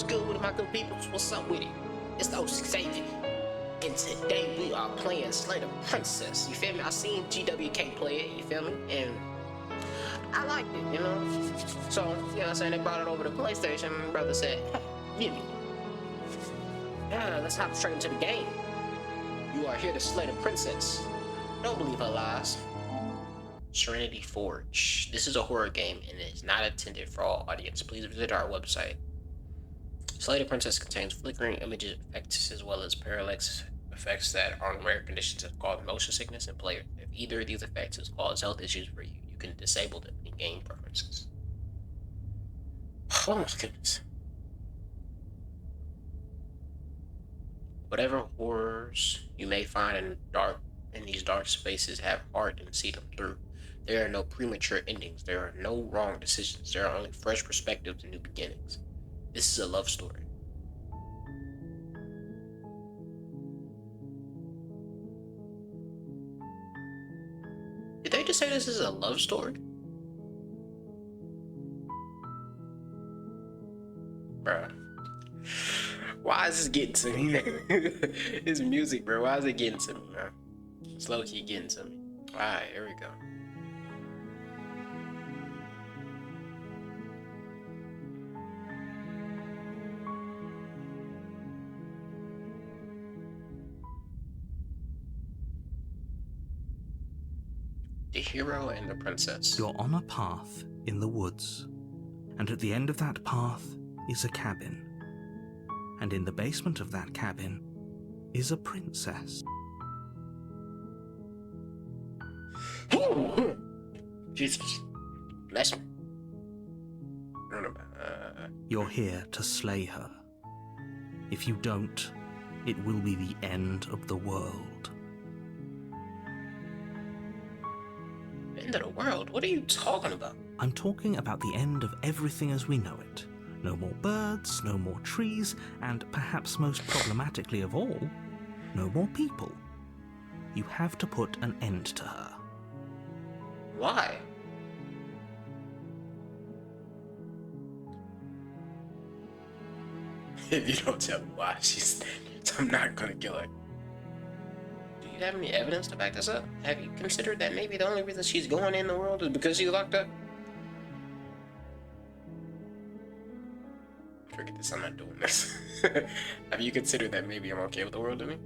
What's good with it, my good people? What's up with it? It's the Xavier. And today we are playing Slay the Princess. You feel me? I seen GWK play it, you feel me? And I liked it, you know? So, you know what I'm saying? They brought it over to PlayStation. My brother said, give me. Yeah, let's hop straight into the game. You are here to slay the princess. Don't believe her lies. Serenity Forge. This is a horror game and it is not intended for all audience. Please visit our website. Slay the Princess contains flickering image effects as well as parallax effects that on rare conditions have caused motion sickness in players. If either of these effects has caused health issues for you, you can disable them in game preferences. Oh my goodness. Whatever horrors you may find in these dark spaces have heart and see them through. There are no premature endings. There are no wrong decisions. There are only fresh perspectives and new beginnings. This is a love story. Did they just say this is a love story? Bruh. Why is this getting to me? It's music, bro. Why is it getting to me, man? It's low-key getting to me. Alright, here we go. The hero and the princess. You're on a path in the woods, and at the end of that path is a cabin. And in the basement of that cabin is a princess. Jesus. Bless me. You're here to slay her. If you don't, it will be the end of the world. End of the world? What are you talking about? I'm talking about the end of everything as we know it. No more birds, no more trees, and perhaps most problematically of all, no more people. You have to put an end to her. Why? If you don't tell me why she's I'm not gonna kill her. Do you have any evidence to back this up? Have you considered that maybe the only reason she's going in the world is because she's locked up? Forget this, I'm not doing this. Have you considered that maybe I'm okay with the world ending?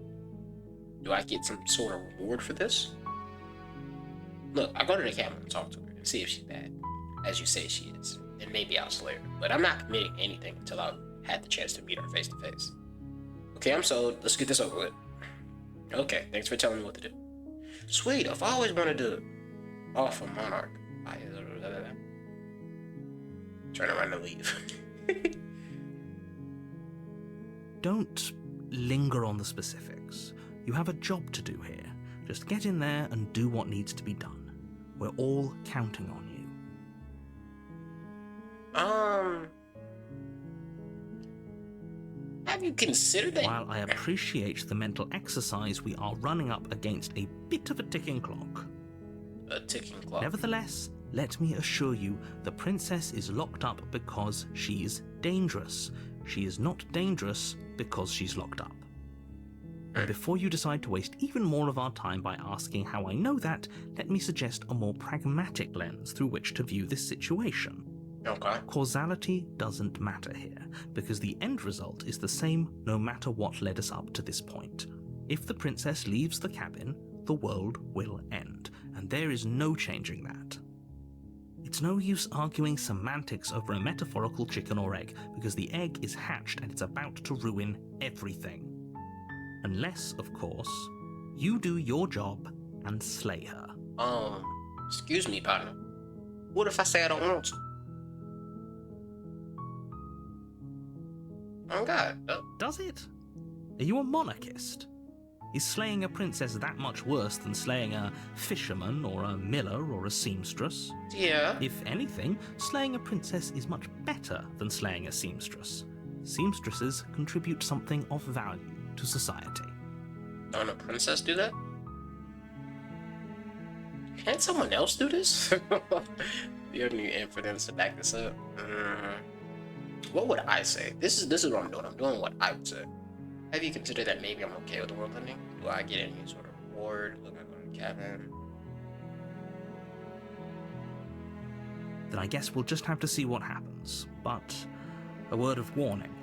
Do I get some sort of reward for this? Look, I'll go to the cabin and talk to her and see if she's bad, as you say she is. Then maybe I'll slay her. But I'm not committing anything until I've had the chance to meet her face to face. Okay, I'm sold. Let's get this over with. Okay, thanks for telling me what to do. Sweet, I've always wanted to offer Monarch. Turn around and leave. Don't linger on the specifics. You have a job to do here. Just get in there and do what needs to be done. We're all counting on you. Have you considered that? While I appreciate the mental exercise, we are running up against a bit of a ticking clock. A ticking clock. Nevertheless, let me assure you, the princess is locked up because she's dangerous. She is not dangerous because she's locked up. And before you decide to waste even more of our time by asking how I know that, let me suggest a more pragmatic lens through which to view this situation. Okay. Causality doesn't matter here, because the end result is the same no matter what led us up to this point. If the princess leaves the cabin, the world will end, and there is no changing that. It's no use arguing semantics over a metaphorical chicken or egg, because the egg is hatched and it's about to ruin everything. Unless, of course, you do your job and slay her. Excuse me, partner. What if I say I don't want to? Oh God. Does it? Are you a monarchist? Is slaying a princess that much worse than slaying a fisherman or a miller or a seamstress? Yeah. If anything, slaying a princess is much better than slaying a seamstress. Seamstresses contribute something of value to society. Don't a princess do that? Can't someone else do this? Do you have any evidence to back this up? what would I say? This is what I'm doing. I'm doing what I would say. Have you considered that maybe I'm okay with the world ending? Do I get any sort of reward? Look, I go to the cabin. Then I guess we'll just have to see what happens. But a word of warning.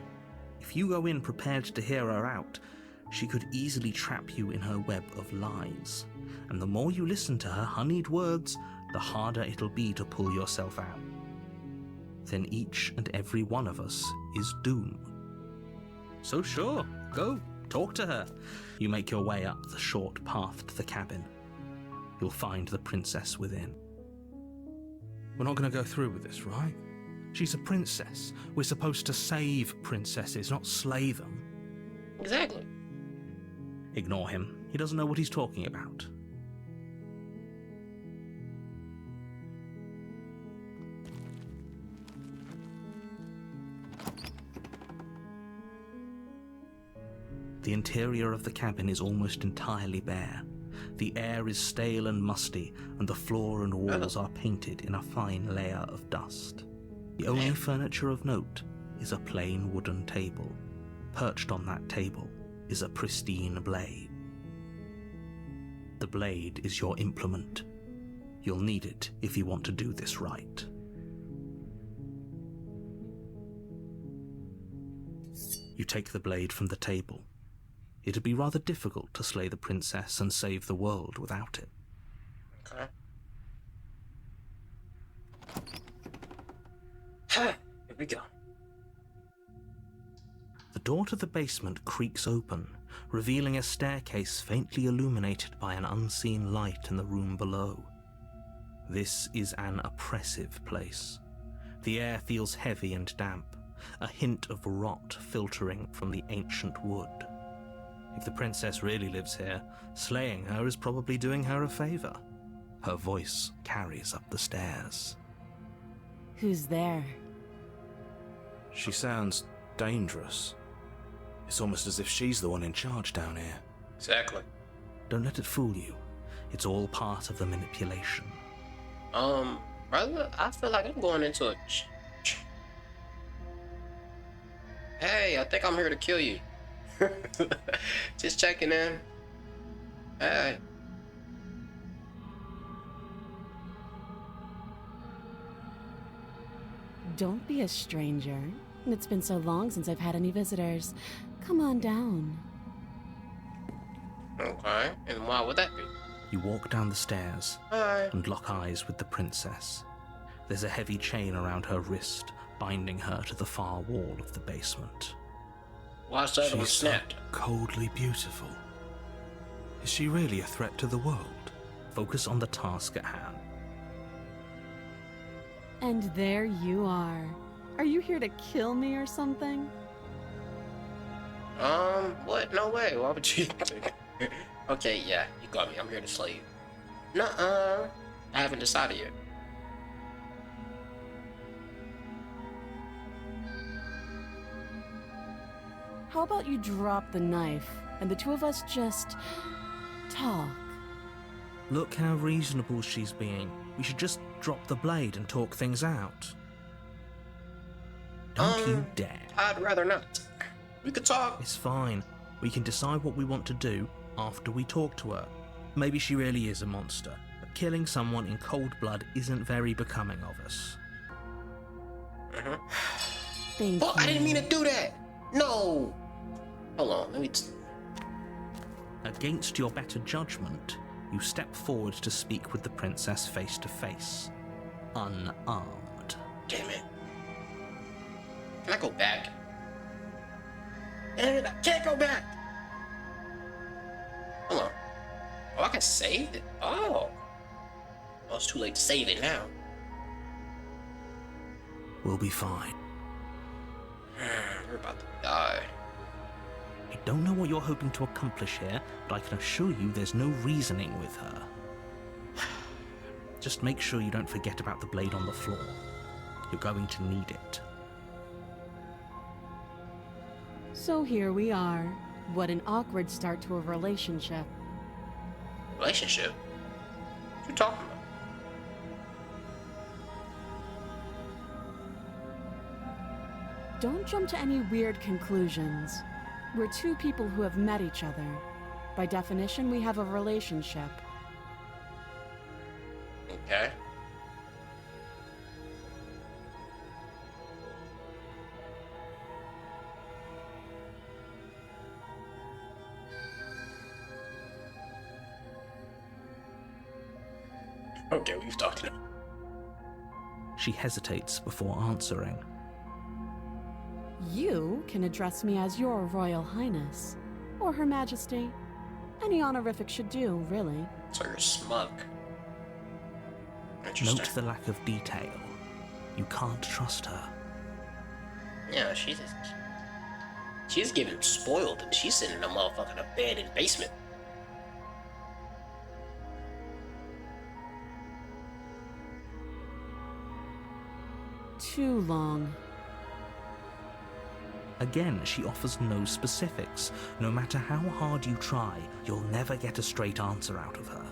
If you go in prepared to hear her out, she could easily trap you in her web of lies. And the more you listen to her honeyed words, the harder it'll be to pull yourself out. Then each and every one of us is doomed. So sure, go, talk to her. You make your way up the short path to the cabin. You'll find the princess within. We're not going to go through with this, right? She's a princess. We're supposed to save princesses, not slay them. Exactly. Ignore him. He doesn't know what he's talking about. The interior of the cabin is almost entirely bare. The air is stale and musty, and the floor and walls are painted in a fine layer of dust. The only furniture of note is a plain wooden table. Perched on that table is a pristine blade. The blade is your implement. You'll need it if you want to do this right. You take the blade from the table. It'd be rather difficult to slay the princess and save the world without it. Okay. Here we go. The door to the basement creaks open, revealing a staircase faintly illuminated by an unseen light in the room below. This is an oppressive place. The air feels heavy and damp, a hint of rot filtering from the ancient wood. If the princess really lives here, slaying her is probably doing her a favor. Her voice carries up the stairs. Who's there? She sounds dangerous. It's almost as if she's the one in charge down here. Exactly. Don't let it fool you. It's all part of the manipulation. Brother, I feel like I'm going into a... Hey, I think I'm here to kill you. Just checking in. Hey. Don't be a stranger. It's been so long since I've had any visitors. Come on down. Okay, and why would that be? You walk down the stairs Hi. and lock eyes with the princess. There's a heavy chain around her wrist, binding her to the far wall of the basement. Watch that one She's so snapped. coldly beautiful. Is she really a threat to the world? Focus on the task at hand. And there you are. Are you here to kill me or something? What? No way. Why would you? Okay, yeah, you got me. I'm here to slay you. Nuh-uh. I haven't decided yet. How about you drop the knife and the two of us just talk? Look how reasonable she's being. We should just drop the blade and talk things out. Don't you dare. I'd rather not. We could talk. It's fine. We can decide what we want to do after we talk to her. Maybe she really is a monster, but killing someone in cold blood isn't very becoming of us. Thank Oh, you. I didn't mean to do that. No. Hold on. Let me. Against your better judgment, you step forward to speak with the princess face to face, unarmed. Damn it. Can I go back? Damn it, I can't go back. Hold on. Oh, I can save it. Oh. Oh, it's too late to save it now. We'll be fine. We're about to die. I don't know what you're hoping to accomplish here, but I can assure you there's no reasoning with her. Just make sure you don't forget about the blade on the floor. You're going to need it. So here we are. What an awkward start to a relationship. Relationship? What you talking about? Don't jump to any weird conclusions. We're two people who have met each other. By definition, we have a relationship. Okay. Okay, we've talked enough. She hesitates before answering. You can address me as Your Royal Highness, or Her Majesty. Any honorific should do, really. So you're smug. Interesting. Note the lack of detail. You can't trust her. Yeah, she's getting spoiled. She's sitting in a motherfucking abandoned basement. Too long. Again, she offers no specifics. No matter how hard you try, you'll never get a straight answer out of her.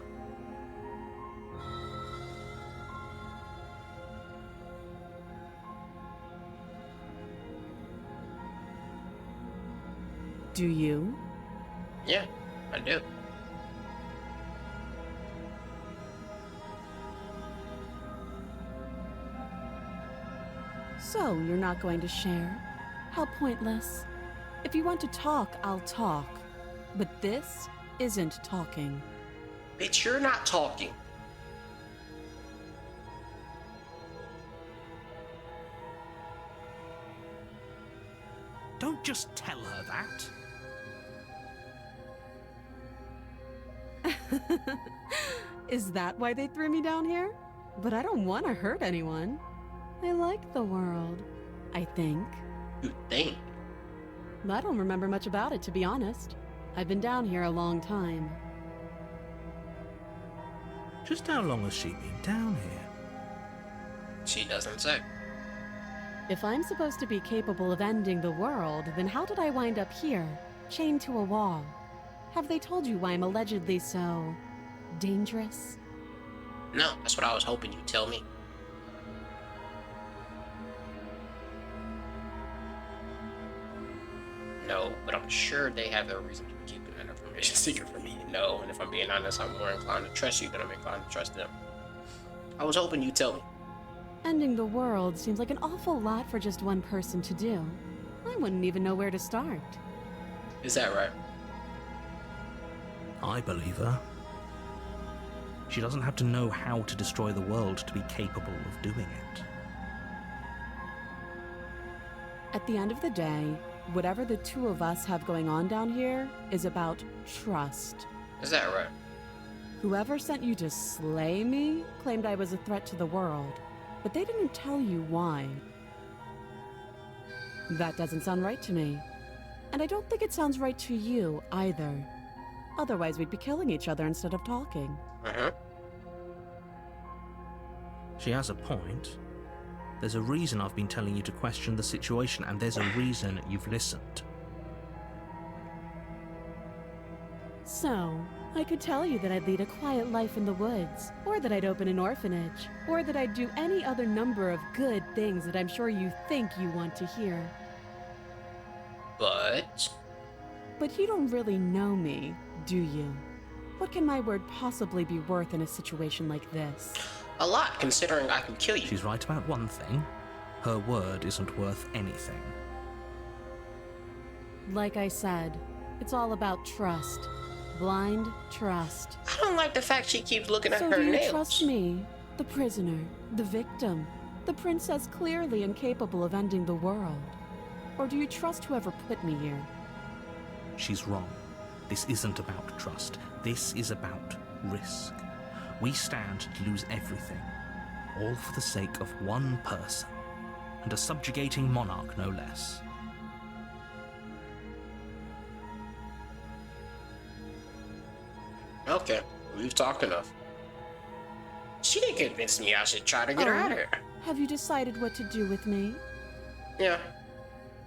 Do you? Yeah, I do. So, you're not going to share? How pointless. If you want to talk, I'll talk. But this isn't talking. Bitch, you're not talking. Don't just tell her that. Is that why they threw me down here? But I don't want to hurt anyone. I like the world, I think. You think? I don't remember much about it, to be honest. I've been down here a long time. Just how long has she been down here? She doesn't say. If I'm supposed to be capable of ending the world, then how did I wind up here, chained to a wall? Have they told you why I'm allegedly so dangerous? No, that's what I was hoping you'd tell me. No, but I'm sure they have a reason to be keeping that information secret from me. No, and if I'm being honest, I'm more inclined to trust you than I'm inclined to trust them. I was hoping you'd tell me. Ending the world seems like an awful lot for just one person to do. I wouldn't even know where to start. Is that right? I believe her. She doesn't have to know how to destroy the world to be capable of doing it. At the end of the day, whatever the two of us have going on down here is about trust. Is that right? Whoever sent you to slay me claimed I was a threat to the world, but they didn't tell you why. That doesn't sound right to me. And I don't think it sounds right to you, either. Otherwise, we'd be killing each other instead of talking. Uh-huh. She has a point. There's a reason I've been telling you to question the situation, and there's a reason you've listened. So, I could tell you that I'd lead a quiet life in the woods, or that I'd open an orphanage, or that I'd do any other number of good things that I'm sure you think you want to hear. But you don't really know me, do you? What can my word possibly be worth in a situation like this? a lot, considering I can kill you. She's right about one thing. Her word isn't worth anything. Like I said, it's all about trust. Blind trust. I don't like the fact she keeps looking at So her do you nails. trust me, the prisoner, the victim, the princess clearly incapable of ending the world? Or do you trust whoever put me here? She's wrong. This isn't about trust. This is about risk. We stand to lose everything, all for the sake of one person, and a subjugating monarch no less. Okay, we've talked enough. She didn't convince me I should try to get her out of here. Have you decided what to do with me? Yeah.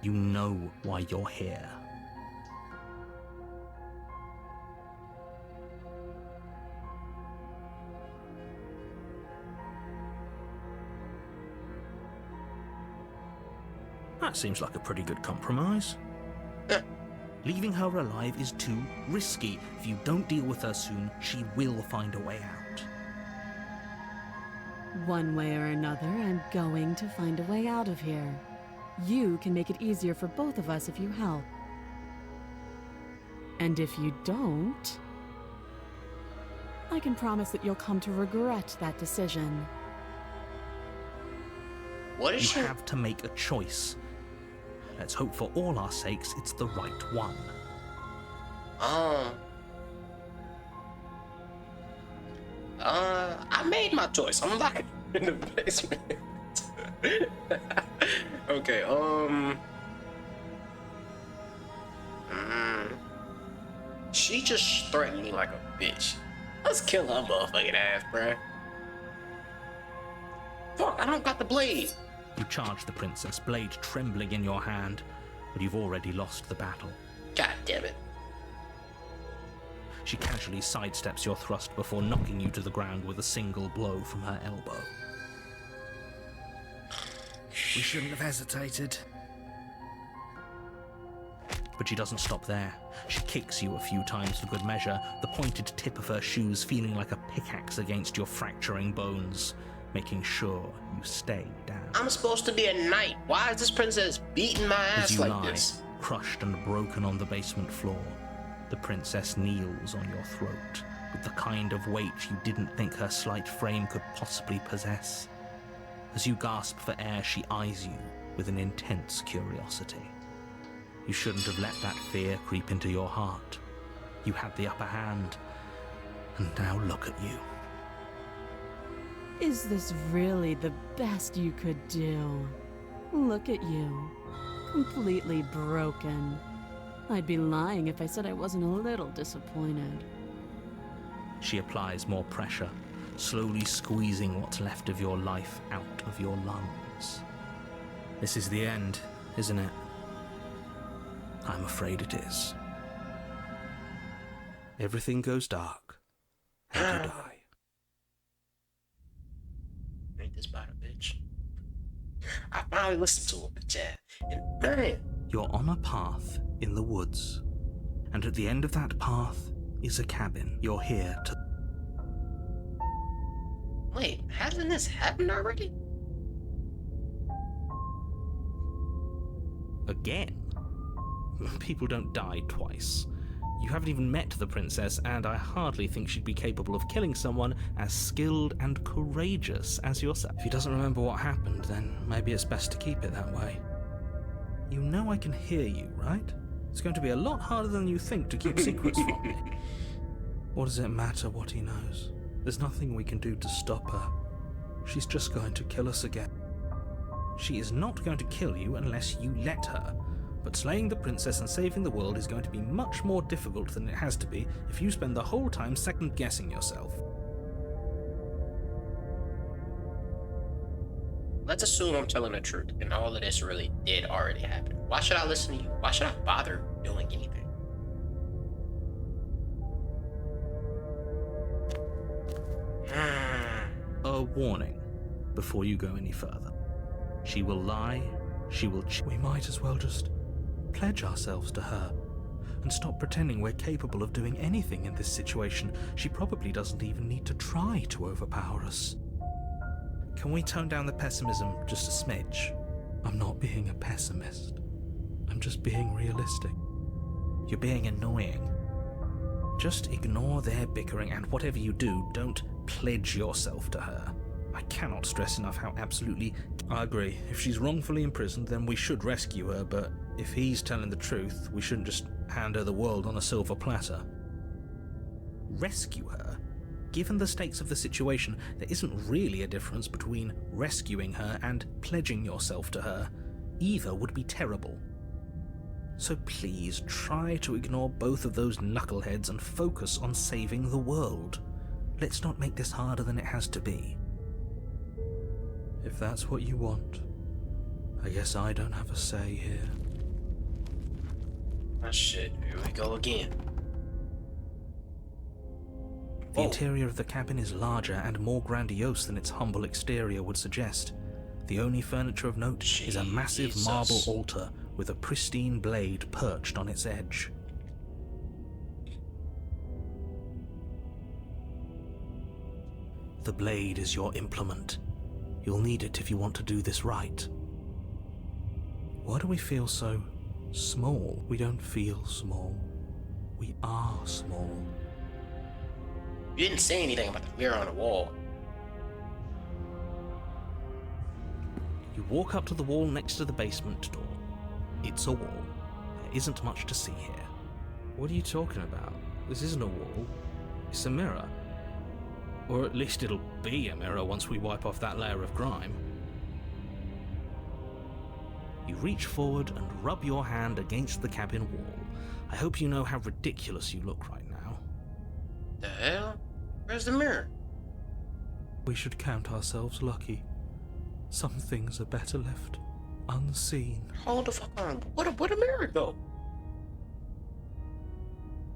You know why you're here. That seems like a pretty good compromise. Leaving her alive is too risky. If you don't deal with her soon, she will find a way out. One way or another, I'm going to find a way out of here. You can make it easier for both of us if you help. And if you don't, I can promise that you'll come to regret that decision. What is You she? have to make a choice. Let's hope for all our sakes it's the right one. I made my choice. I'm locking her in the basement. Okay, she just threatened me like a bitch. Let's kill her motherfucking ass, bruh. Fuck, I don't got the blade. You charge the princess, blade trembling in your hand, but you've already lost the battle. God damn it. She casually sidesteps your thrust before knocking you to the ground with a single blow from her elbow. We shouldn't have hesitated. But she doesn't stop there. She kicks you a few times for good measure, the pointed tip of her shoes feeling like a pickaxe against your fracturing bones, making sure you stay down. I'm supposed to be a knight. Why is this princess beating my As ass you like lie, this? crushed and broken on the basement floor, the princess kneels on your throat with the kind of weight you didn't think her slight frame could possibly possess. As you gasp for air, she eyes you with an intense curiosity. You shouldn't have let that fear creep into your heart. You had the upper hand, and now look at you. Is this really the best you could do? Look at you. Completely broken. I'd be lying if I said I wasn't a little disappointed. She applies more pressure, slowly squeezing what's left of your life out of your lungs. This is the end, isn't it? I'm afraid it is. Everything goes dark, and you die. Ain't this about a bitch? I finally listened to her, bitch ass. And man, You're on a path in the woods, and at the end of that path is a cabin. You're here to... wait, hasn't this happened already? Again? People don't die twice. You haven't even met the princess, and I hardly think she'd be capable of killing someone as skilled and courageous as yourself. If he doesn't remember what happened, then maybe it's best to keep it that way. You know I can hear you, right? It's going to be a lot harder than you think to keep secrets from me. What does it matter what he knows? There's nothing we can do to stop her. She's just going to kill us again. She is not going to kill you unless you let her. But slaying the princess and saving the world is going to be much more difficult than it has to be if you spend the whole time second-guessing yourself. Let's assume I'm telling the truth and all of this really did already happen. Why should I listen to you? Why should I bother doing anything? A warning before you go any further. She will lie, she will We might as well just pledge ourselves to her and stop pretending we're capable of doing anything in this situation. She probably doesn't even need to try to overpower us. Can we tone down the pessimism just a smidge? I'm not being a pessimist. I'm just being realistic. You're being annoying. Just ignore their bickering, and whatever you do, don't pledge yourself to her. I cannot stress enough how absolutely... I agree. If she's wrongfully imprisoned, then we should rescue her, but if he's telling the truth, we shouldn't just hand her the world on a silver platter. Rescue her? Given the stakes of the situation, there isn't really a difference between rescuing her and pledging yourself to her. Either would be terrible. So please try to ignore both of those knuckleheads and focus on saving the world. Let's not make this harder than it has to be. If that's what you want, I guess I don't have a say here. Oh shit, here we go again. The interior of the cabin is larger and more grandiose than its humble exterior would suggest. The only furniture of note is a massive marble Jesus. altar with a pristine blade perched on its edge. The blade is your implement. You'll need it if you want to do this right. Why do we feel so small? We don't feel small. We are small. You didn't say anything about the mirror on the wall. You walk up to the wall next to the basement door. It's a wall. There isn't much to see here. What are you talking about? This isn't a wall. It's a mirror. Or at least it'll be a mirror once we wipe off that layer of grime. You reach forward and rub your hand against the cabin wall. I hope you know how ridiculous you look right now. The hell? Where's the mirror? We should count ourselves lucky. Some things are better left unseen. Hold the fuck on. Where'd the mirror go?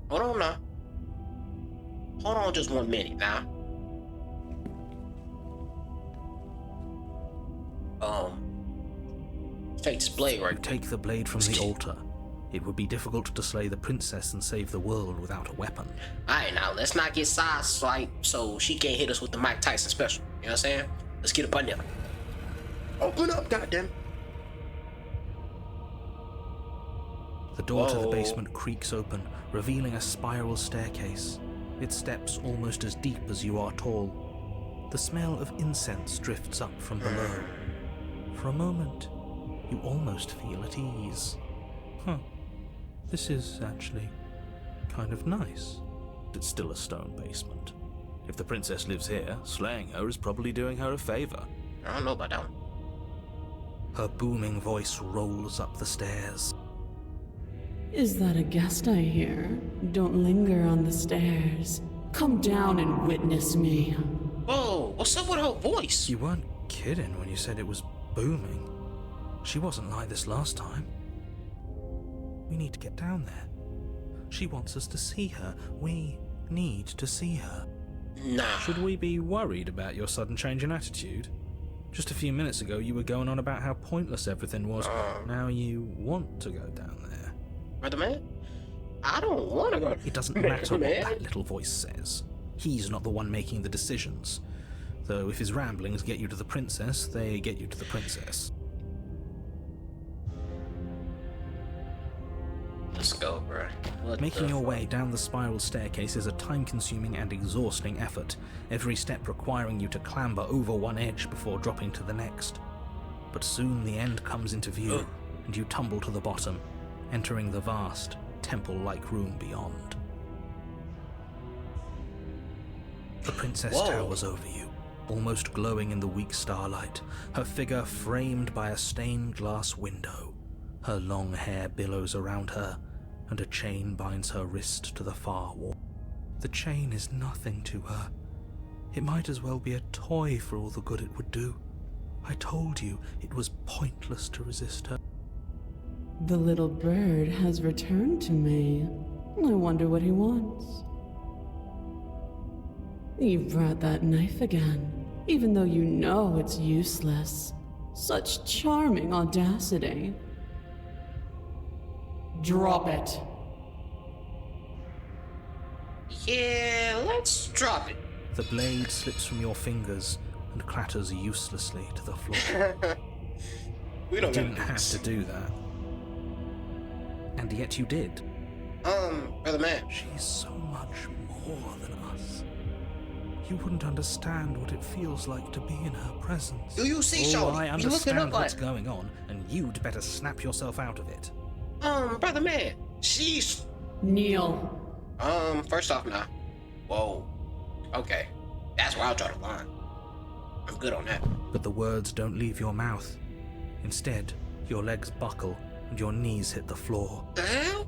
Hold on now. Hold on just 1 minute now. Take this blade right You take the blade from the altar. It would be difficult to slay the princess and save the world without a weapon. Alright, now let's not get sideswiped so she can't hit us with the Mike Tyson special. You know what I'm saying? Let's get up on there. Open up, goddamn. The door to the Whoa. basement creaks open, revealing a spiral staircase. Its steps almost as deep as you are tall. The smell of incense drifts up from below. For a moment, you almost feel at ease. This is actually kind of nice. It's still a stone basement. If the princess lives here, slaying her is probably doing her a favor. I don't know about that one. Her booming voice rolls up the stairs. Is that a guest I hear? Don't linger on the stairs. Come down and witness me. Whoa, what's up with her voice? You weren't kidding when you said it was booming. She wasn't like this last time. We need to get down there. She wants us to see her. We need to see her. Nah. Should we be worried about your sudden change in attitude? Just a few minutes ago you were going on about how pointless everything was. Now you want to go down there. Brother man, I don't want to go. It doesn't matter what Man. that little voice says. He's not the one making the decisions. Though if his ramblings get you to the princess, they get you to the princess. Let's go, bro. What Making the your fuck? way down the spiral staircase is a time-consuming and exhausting effort, every step requiring you to clamber over one edge before dropping to the next. But soon the end comes into view, and you tumble to the bottom, entering the vast, temple-like room beyond. The princess Whoa. towers over you, almost glowing in the weak starlight, her figure framed by a stained glass window. Her long hair billows around her, and a chain binds her wrist to the far wall. The chain is nothing to her. It might as well be a toy for all the good it would do. I told you it was pointless to resist her. The little bird has returned to me. I wonder what he wants. You brought that knife again, even though you know it's useless. Such charming audacity. Drop it. Yeah, let's drop it. The blade slips from your fingers and clatters uselessly to the floor. We don't Didn't gotta do have this. to do that. And yet you did. Brother man. She's so much more than us. You wouldn't understand what it feels like to be in her presence. Do you see, Oh, Shawty? I You looking understand up what's like, going on, and you'd better snap yourself out of it. brother man. She's, Kneel. first off now. Whoa. Okay. That's where I'll draw the line. I'm good on that. But the words don't leave your mouth. Instead, your legs buckle and your knees hit the floor. The hell?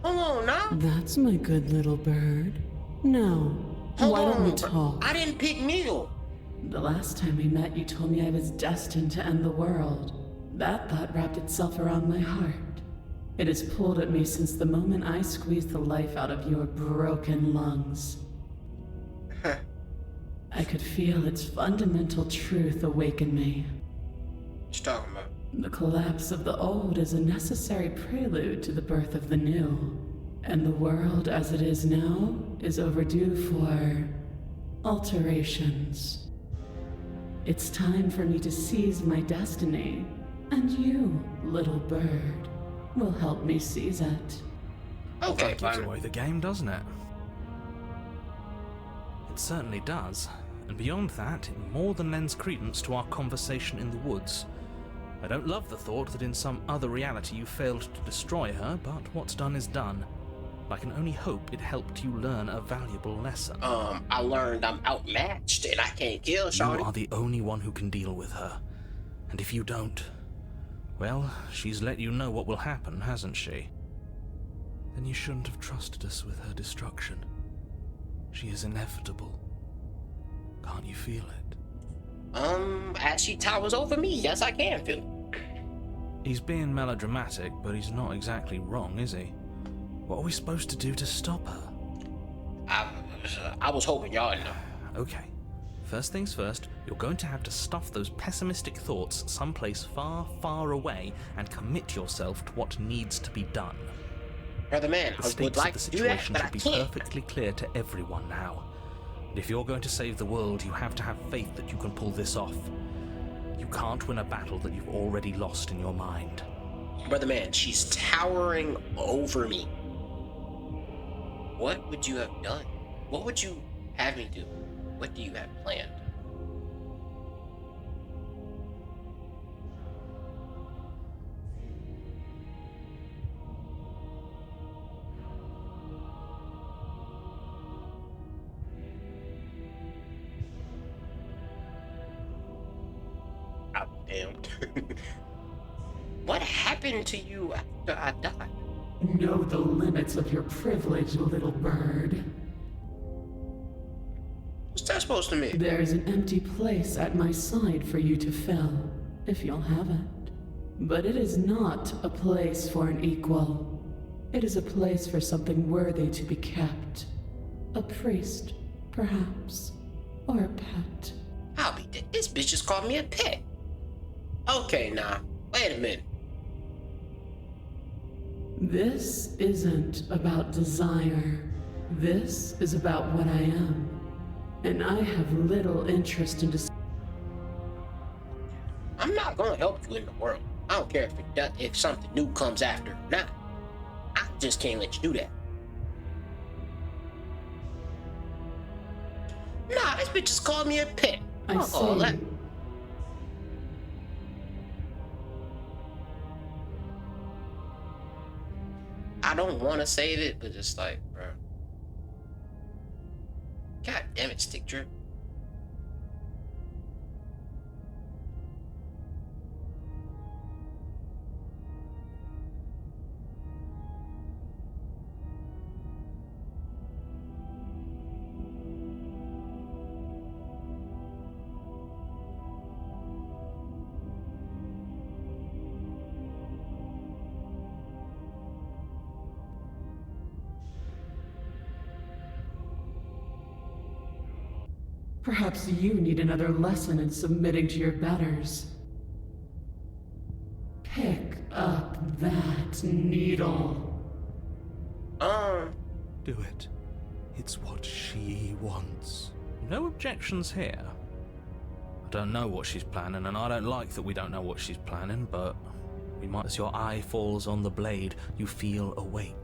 Hold on now. That's my good little bird. Now, Hold why don't we on. talk? I didn't pick Neil. The last time we met, you told me I was destined to end the world. That thought wrapped itself around my heart. It has pulled at me since the moment I squeezed the life out of your broken lungs. I could feel its fundamental truth awaken me. What you talking about? The collapse of the old is a necessary prelude to the birth of the new. And the world as it is now is overdue for alterations. It's time for me to seize my destiny, and you, little bird, will help me seize it. Okay, Gives fine. away the game, doesn't it? It certainly does, and beyond that, it more than lends credence to our conversation in the woods. I don't love the thought that in some other reality you failed to destroy her, but what's done is done. I can only hope it helped you learn a valuable lesson. I learned I'm outmatched and I can't kill You Shawty. are the only one who can deal with her. And if you don't, well, she's let you know what will happen, hasn't she? Then you shouldn't have trusted us with her destruction. She is inevitable. Can't you feel it? As she towers over me, yes, I can feel it. He's being melodramatic, but he's not exactly wrong, is he? What are we supposed to do to stop her? I was hoping y'all know. Okay. First things first, you're going to have to stuff those pessimistic thoughts someplace far, far away and commit yourself to what needs to be done. Brother man, The I would stakes like of the to do that, situation but I should be can't. perfectly clear to everyone now. And if you're going to save the world, you have to have faith that you can pull this off. You can't win a battle that you've already lost in your mind. Brother man, she's towering over me. What would you have done? What would you have me do? What do you have planned? I'm damned. What happened to you after I died? Know the limits of your privilege, little bird. What's that supposed to mean? There is an empty place at my side for you to fill, if you'll have it. But it is not a place for an equal. It is a place for something worthy to be kept. A priest, perhaps. Or a pet. I'll be dead. This bitch just called me a pet. Okay, now, wait a minute. This isn't about desire. This is about what I am. And I have little interest in I'm not gonna help you in the world. I don't care if it does, if something new comes after or not. I just can't let you do that. Nah, this bitch just called me a pet. I Fuck all see. that. I don't want to save it, but it's like, bro. God damn it, Stick Drip. Perhaps you need another lesson in submitting to your betters. Pick up that needle. Do it. It's what she wants. No objections here. I don't know what she's planning, and I don't like that we don't know what she's planning, but we might. As your eye falls on the blade, you feel a weight.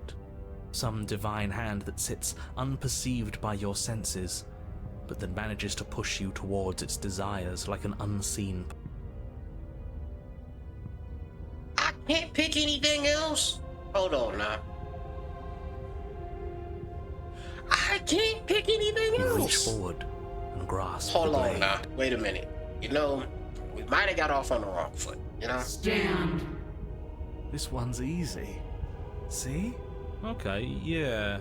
Some divine hand that sits unperceived by your senses, but that manages to push you towards its desires like an unseen. I can't pick anything else. Hold on now. I can't pick anything You reach else. forward and grasp Hold the on blade. now. Wait a minute. You know, we might have got off on the wrong foot. You know? Stand. This one's easy. See? Okay, yeah.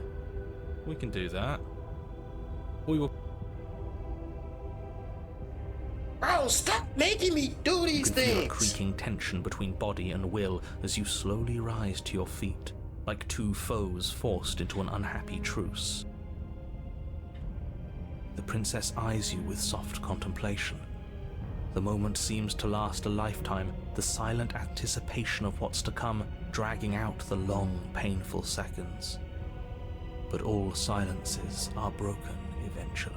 We can do that. We will. Bro, stop making me do You these can feel a things. creaking tension between body and will as you slowly rise to your feet, like two foes forced into an unhappy truce. The princess eyes you with soft contemplation. The moment seems to last a lifetime, the silent anticipation of what's to come dragging out the long, painful seconds. But all silences are broken eventually.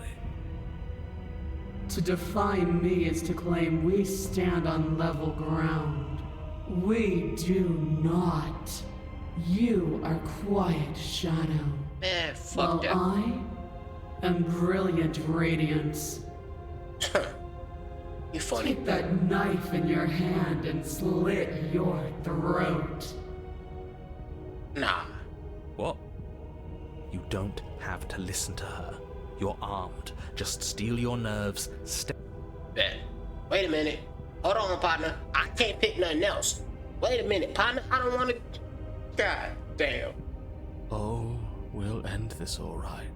To define me is to claim we stand on level ground. We do not. You are quiet, Shadow. Man, fuck While that. I am brilliant radiance. You funny. Take that knife in your hand and slit your throat. Nah. What? You don't have to listen to her. You're armed. Just steel your nerves. Bet. Wait a minute. Hold on, partner. I can't pick nothing else. Wait a minute, partner. I don't want to. God damn. Oh, we'll end this all right.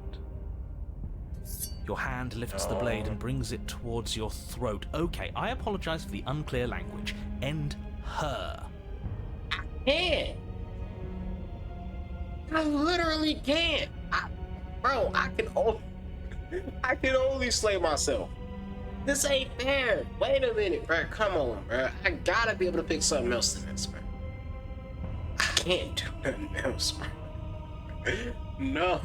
Your hand lifts the blade and brings it towards your throat. Okay, I apologize for the unclear language. End her. Can't. I literally can't. Bro, I can only slay myself. This ain't fair. Wait a minute, bro. Come on, bro. I gotta be able to pick something else than this, bro. I can't do nothing else, bro. No.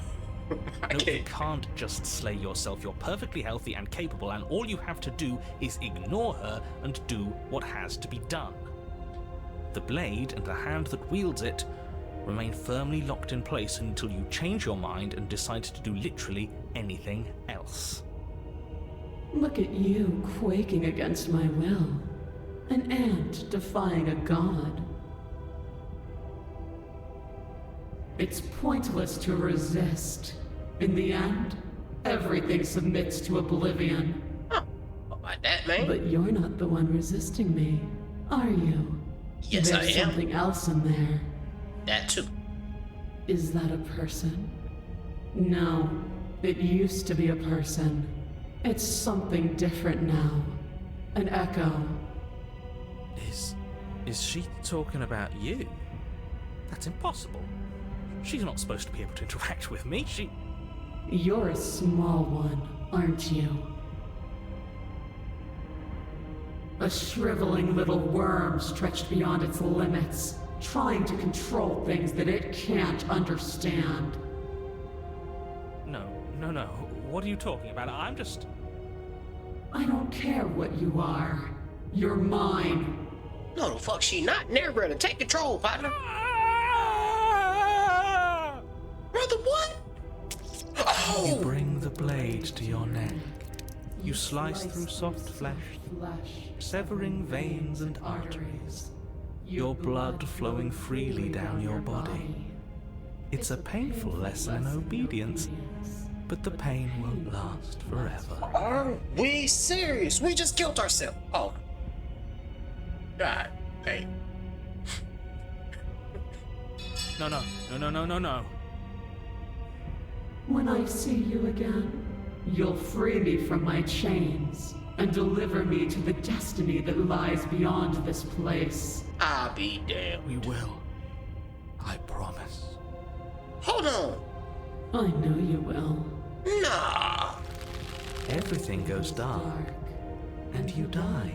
I No, you can't. can't just slay yourself. You're perfectly healthy and capable, and all you have to do is ignore her and do what has to be done. The blade and the hand that wields it remain firmly locked in place until you change your mind and decide to do literally anything else. Look at you quaking against my will. An ant defying a god. It's pointless to resist. In the end, everything submits to oblivion. Huh. About that, man. But you're not the one resisting me, are you? Yes, There's I am. something else in there. That too. Is that a person? No, it used to be a person. It's something different now. An echo. Is she talking about you? That's impossible. She's not supposed to be able to interact with me. You're a small one, aren't you? A shriveling little worm stretched beyond its limits, trying to control things that it can't understand. No. What are you talking about? I'm just... I don't care what you are. You're mine. No, the fuck she not. Never gonna take control, partner. Brother, what? You Oh, bring the blade to your neck. You slice through soft flesh, severing veins and arteries, your blood flowing freely down your body. It's a painful lesson in obedience, but the pain won't last forever. are we serious? We just killed ourselves. Oh. God dang. No. When I see you again, you'll free me from my chains and deliver me to the destiny that lies beyond this place. I'll be damned. We will. I promise. Hold on. I know you will. Nah. Everything goes dark, and you die.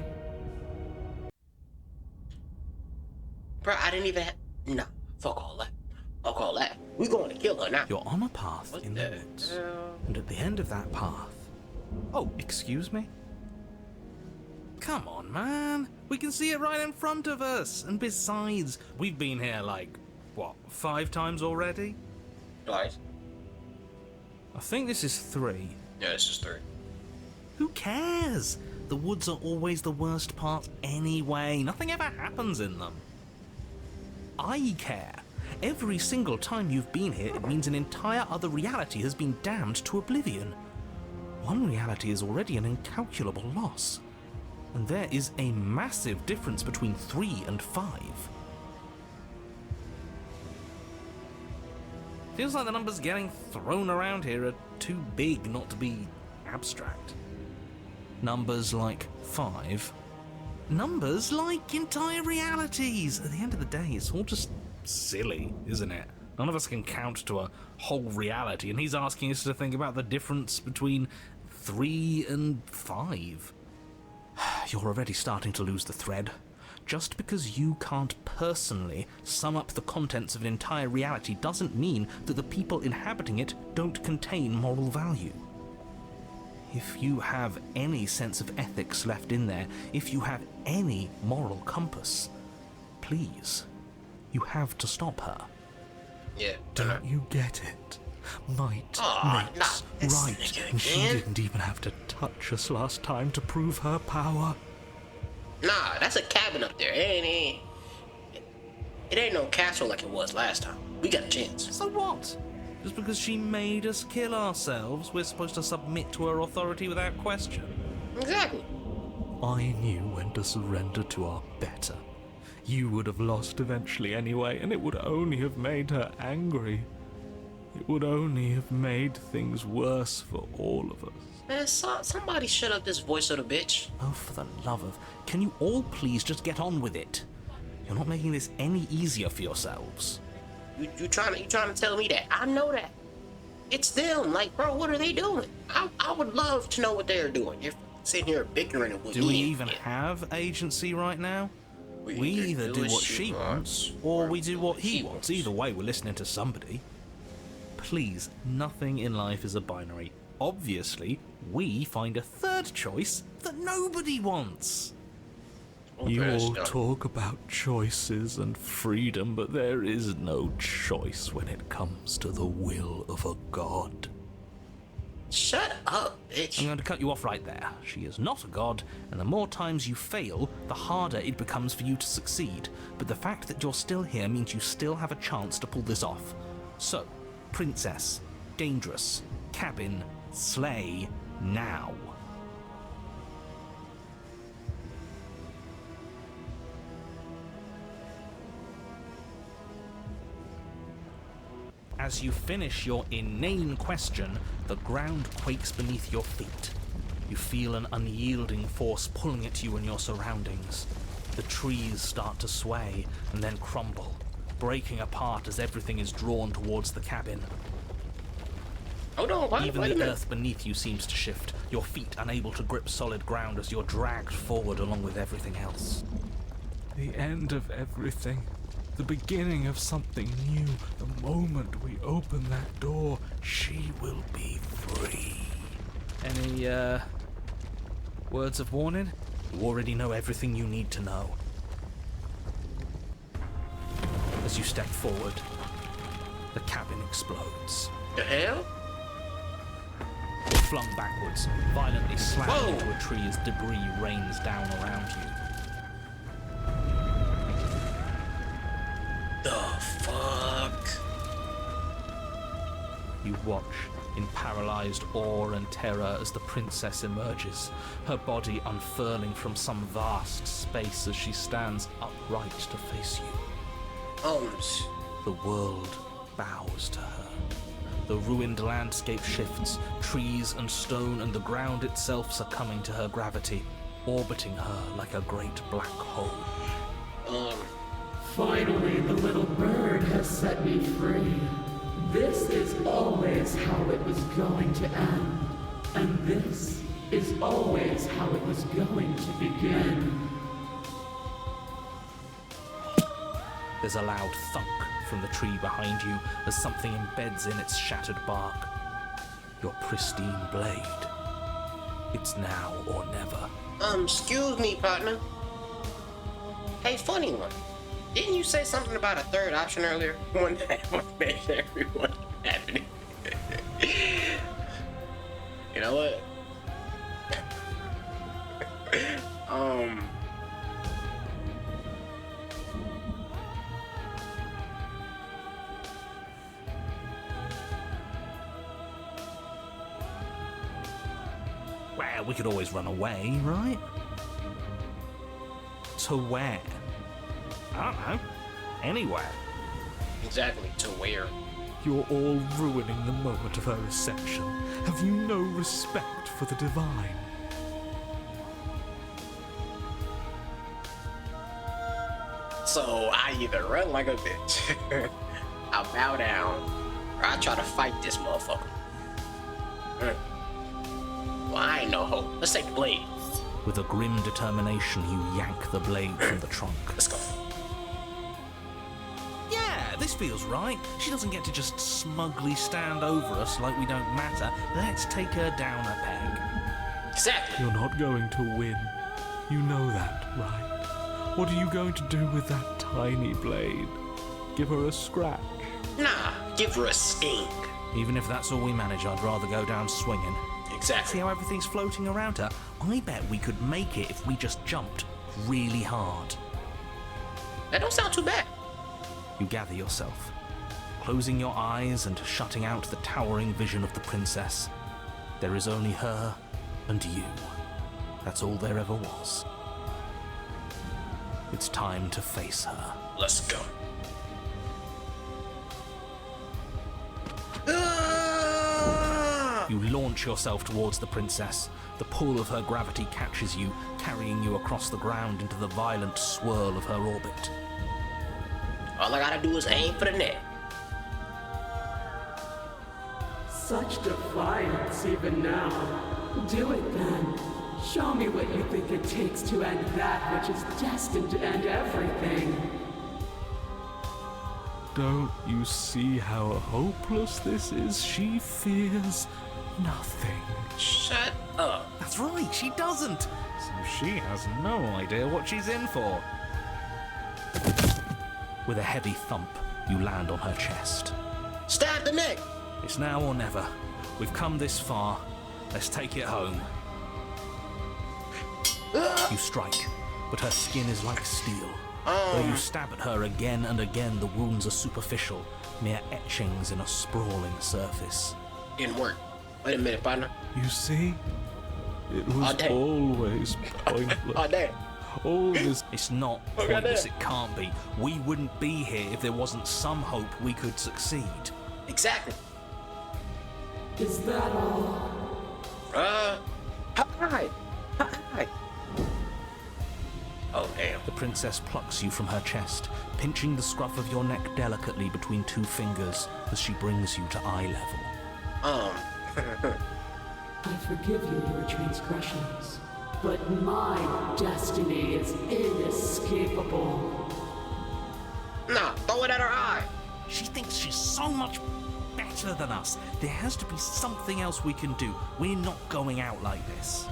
Bro, I didn't even Nah. Fuck all that. Fuck all that. We going to kill her now. You're on a path What in the the woods, hell? and at the end of that path... Oh, excuse me? Come on, man. We can see it right in front of us. And besides, we've been here like, 5 times already? Twice. I think this is 3. Yeah, it's just 3. Who cares? The woods are always the worst part anyway. Nothing ever happens in them. I care. Every single time you've been here, it means an entire other reality has been damned to oblivion. One reality is already an incalculable loss. And there is a massive difference between 3 and 5. Feels like the numbers getting thrown around here are too big not to be abstract. Numbers like 5. Numbers like entire realities. At the end of the day, it's all just silly, isn't it? None of us can count to a whole reality, and he's asking us to think about the difference between 3 and 5. You're already starting to lose the thread. Just because you can't personally sum up the contents of an entire reality doesn't mean that the people inhabiting it don't contain moral value. If you have any sense of ethics left in there, if you have any moral compass, please, you have to stop her. Yeah. Don't you get it? Might Aw, makes not this right, nigga and she again. didn't even have to touch us last time to prove her power. Nah, that's a cabin up there. It ain't no castle like it was last time. We got a chance. So what? Just because she made us kill ourselves, we're supposed to submit to her authority without question? Exactly. I knew when to surrender to our better. You would have lost eventually anyway, and it would only have made her angry. It would only have made things worse for all of us. Man, somebody shut up this voice of the bitch. Oh, for the love of... Can you all please just get on with it? You're not making this any easier for yourselves. You trying to tell me that? I know that. It's them. Like, bro, what are they doing? I would love to know what they're doing. You're sitting here bickering with me. Do we even have agency right now? We either do what she wants, or we do what he wants. Either way, we're listening to somebody. Please, nothing in life is a binary. Obviously, we find a third choice that nobody wants. You all talk about choices and freedom, but there is no choice when it comes to the will of a god. Shut up, bitch. I'm going to cut you off right there. She is not a god, and the more times you fail, the harder it becomes for you to succeed. But the fact that you're still here means you still have a chance to pull this off. So, princess, dangerous, cabin, slay, now. As you finish your inane question, the ground quakes beneath your feet. You feel an unyielding force pulling at you and your surroundings. The trees start to sway and then crumble, breaking apart as everything is drawn towards the cabin. Hold on, Even wait a the minute. earth beneath you seems to shift, your feet unable to grip solid ground as you're dragged forward along with everything else. The end of everything. The beginning of something new. The moment we open that door, She will be free. Any, words of warning? You already know everything you need to know. As you step forward, the cabin explodes. The hell? You're flung backwards, violently slammed Whoa. into a tree as debris rains down around you. The fuck? You watch in paralyzed awe and terror as the princess emerges, her body unfurling from some vast space as she stands upright to face you. The world bows to her. The ruined landscape shifts, trees and stone and the ground itself succumbing to her gravity, orbiting her like a great black hole. Finally, the little bird has set me free. This is always how it was going to end. And this is always how it was going to begin. There's a loud thunk from the tree behind you as something embeds in its shattered bark. Your pristine blade. It's now or never. Excuse me, partner. Hey, funny one. Didn't you say something about a third option earlier? One that would make everyone happy. You know what? Well, we could always run away, right? To where? I don't know. Anywhere. Exactly, to where? you're all ruining the moment of her reception. Have you no respect for the divine? So I either run like a bitch, I bow down, or I try to fight this motherfucker. Well, I ain't no hope. Let's take the blade. With a grim determination, you yank the blade from the trunk. Let's go. Yeah, this feels right. She doesn't get to just smugly stand over us like we don't matter. Let's take her down a peg. Exactly. You're not going to win. You know that, right? What are you going to do with that tiny blade? Give her a scratch? Nah, give her a sting. Even if that's all we manage, I'd rather go down swinging. See Exactly. how everything's floating around her? I bet we could make it if we just jumped really hard. That don't sound too bad. You gather yourself, closing your eyes and shutting out the towering vision of the princess. There is only her and you. That's all there ever was. It's time to face her. Let's go. You launch yourself towards the princess. The pull of her gravity catches you, carrying you across the ground into the violent swirl of her orbit. All I gotta do is aim for the net. Such defiance even now. Do it then. Show me what you think it takes to end that which is destined to end everything. Don't you see how hopeless this is? She fears nothing. Shut up. That's right, she doesn't. So she has no idea what she's in for. With a heavy thump, you land on her chest. Stab the neck. It's now or never. We've come this far. Let's take it home. You strike, but her skin is like steel. Though you stab at her again and again, the wounds are superficial, mere etchings in a sprawling surface. Didn't work. Wait a minute, partner. You see? It was damn. always pointless. Oh, damn. All this It's not pointless, it can't be. We wouldn't be here if there wasn't some hope we could succeed. Exactly. Is that all? Hi. Hi. Oh, damn. The princess plucks you from her chest, pinching the scruff of your neck delicately between two fingers as she brings you to eye level. I forgive you your transgressions, but my destiny is inescapable. Nah, throw it at her eye. She thinks she's so much better than us. There has to be something else we can do. We're not going out like this.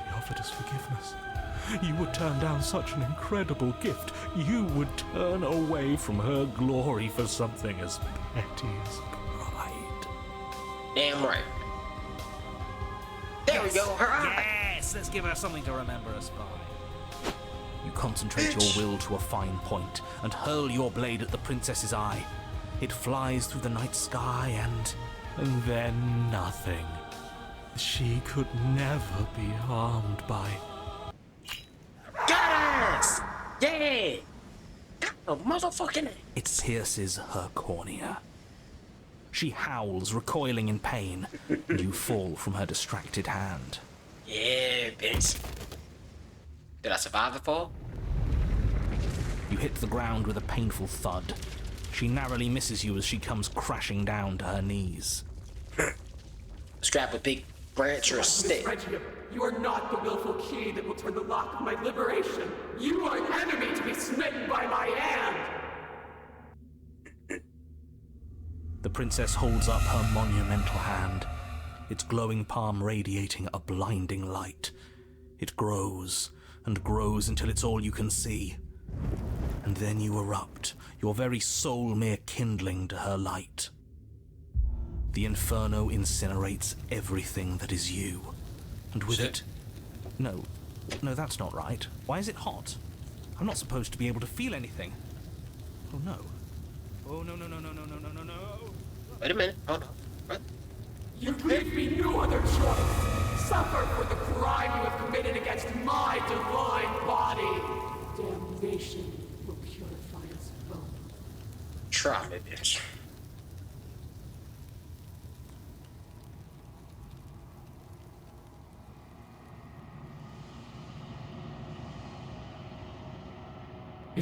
He offered us forgiveness. You would turn down such an incredible gift. You would turn away from her glory for something as petty as pride. Damn right. There we go, her eye. Yes, let's give her something to remember us by. You concentrate your will to a fine point and hurl your blade at the princess's eye. It flies through the night sky and then nothing. She could never be harmed by... Got us! Yeah! Got the motherfucking... It pierces her cornea. She howls, recoiling in pain, and you fall from her distracted hand. Yeah, bitch. Did I survive the fall? You hit the ground with a painful thud. She narrowly misses you as she comes crashing down to her knees. Strap a big branch or a stick. Regium, you are not the willful key that will turn the lock of my liberation. You are an enemy to be smitten by my hand. The princess holds up her monumental hand, its glowing palm radiating a blinding light. It grows and grows until it's all you can see. And then you erupt, your very soul mere kindling to her light. The inferno incinerates everything that is you. And with it... No, that's not right. Why is it hot? I'm not supposed to be able to feel anything. Oh no. Oh no. Wait a minute. Hold on. What? You leave me no other choice. Suffer for the crime you have committed against my divine body. Damnation will purify us both. Try me, bitch.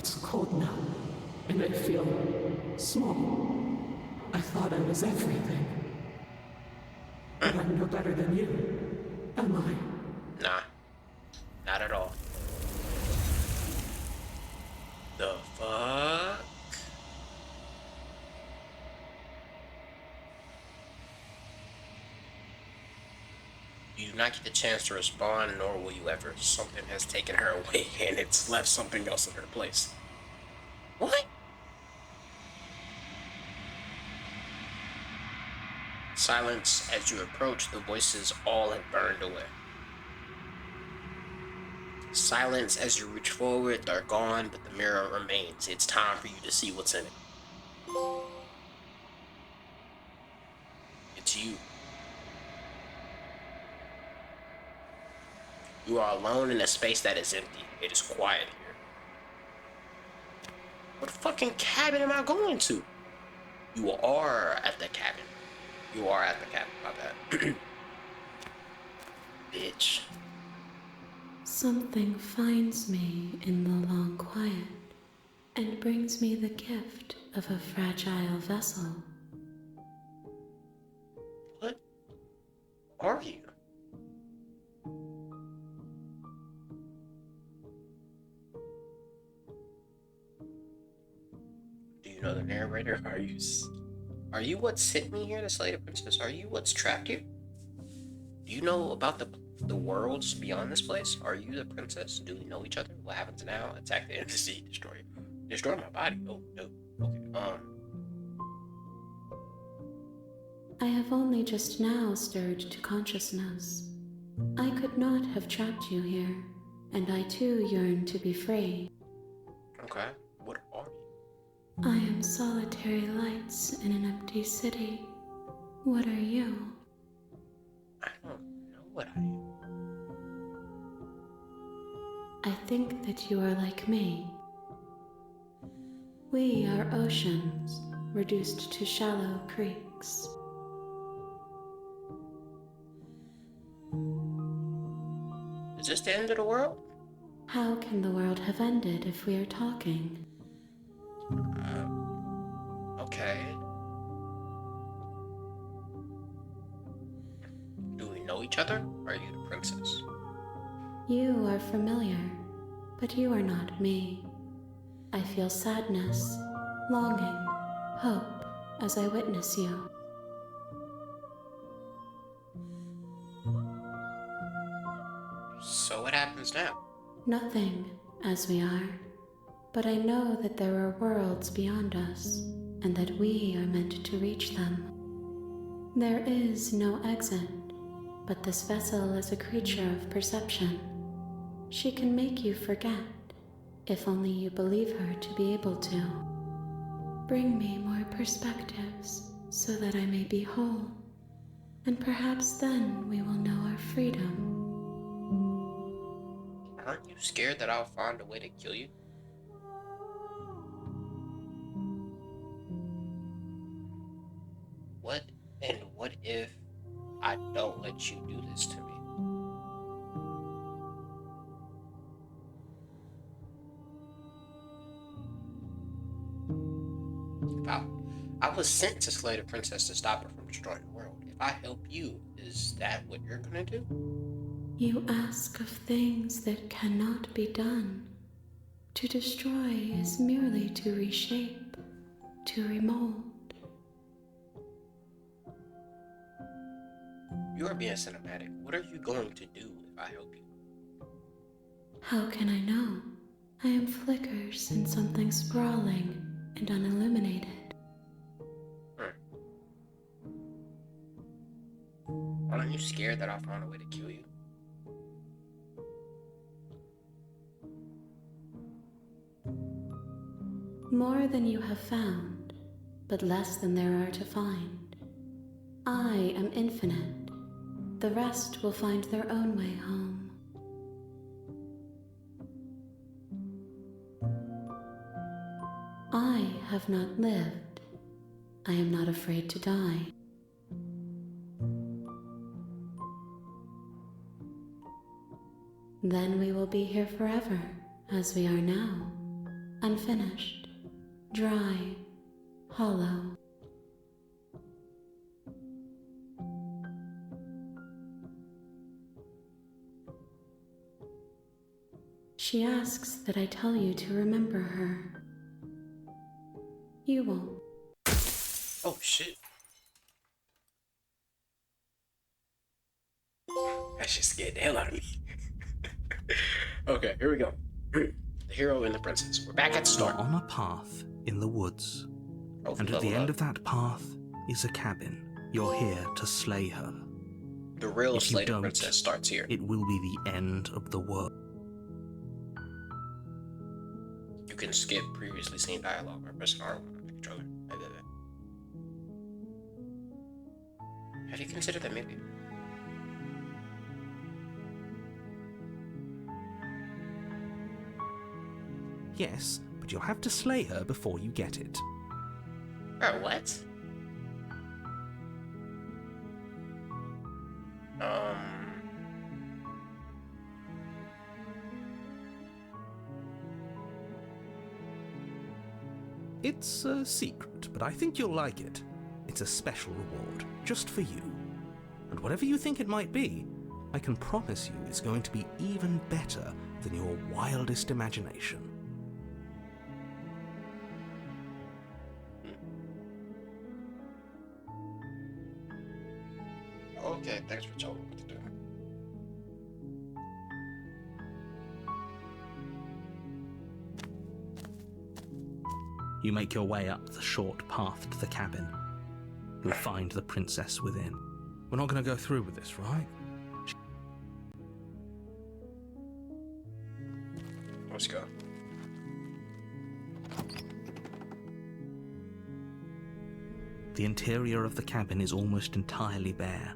It's cold now, and I feel small. I thought I was everything. But I'm no better than you, am I? Nah, not at all. The fuck? You do not get the chance to respond, nor will you ever. Something has taken her away, and it's left something else in her place. What? Silence as you approach, the voices all have burned away. Silence as you reach forward, they're gone, but the mirror remains. It's time for you to see what's in it. It's you. You are alone in a space that is empty. It is quiet here. What fucking cabin am I going to? You are at the cabin. You are at the cabin, my bad. Bitch. Something finds me in the long quiet and brings me the gift of a fragile vessel. What are you? Do you know the narrator? Are you what sent me here to slay the princess? Are you what's trapped here? Do you know about the worlds beyond this place? Are you the princess? Do we know each other? What happens now? Attack the entity, destroy my body. Oh no. Okay. I have only just now stirred to consciousness. I could not have trapped you here, and I too yearn to be free. Okay. What are you? I am solitary lights in an empty city. What are you? I don't know what I am. I think that you are like me. We are oceans, reduced to shallow creeks. Is this the end of the world? How can the world have ended if we are talking? Okay. Do we know each other? Or are you the princess? You are familiar, but you are not me. I feel sadness, longing, hope as I witness you. So what happens now? Nothing, as we are, but I know that there are worlds beyond us, and that we are meant to reach them. There is no exit, but this vessel is a creature of perception. She can make you forget, if only you believe her to be able to. Bring me more perspectives, so that I may be whole, and perhaps then we will know our freedom. Aren't you scared that I'll find a way to kill you? What if I don't let you do this to me? I was sent to slay the princess to stop her from destroying the world. If I help you, is that what you're gonna do? You ask of things that cannot be done. To destroy is merely to reshape, to remold. You are being cinematic. What are you going to do if I help you? How can I know? I am flickers in something sprawling and unilluminated. Aren't you scared that I'll find a way to kill you? More than you have found, but less than there are to find. I am infinite. The rest will find their own way home. I have not lived. I am not afraid to die. Then we will be here forever, as we are now. unfinished, dry, hollow. She asks that I tell you to remember her. You won't. Oh shit. That shit scared the hell out of me. Okay, here we go. The hero and the princess. We're back at the You're start. on a path in the woods, Oh, and at the level end up. of that path is a cabin. You're here to slay her. The real If you Slater don't, princess starts here. It will be the end of the world. You can skip previously seen dialogue by pressing R1 on the controller. Have you considered that maybe? Yes, but you'll have to slay her before you get it. What? It's a secret, but I think you'll like it. It's a special reward, just for you. And whatever you think it might be, I can promise you it's going to be even better than your wildest imagination. Okay, thanks for telling me what to do. You make your way up the short path to the cabin. You'll find the princess within. We're not going to go through with this, right? Let's go. The interior of the cabin is almost entirely bare.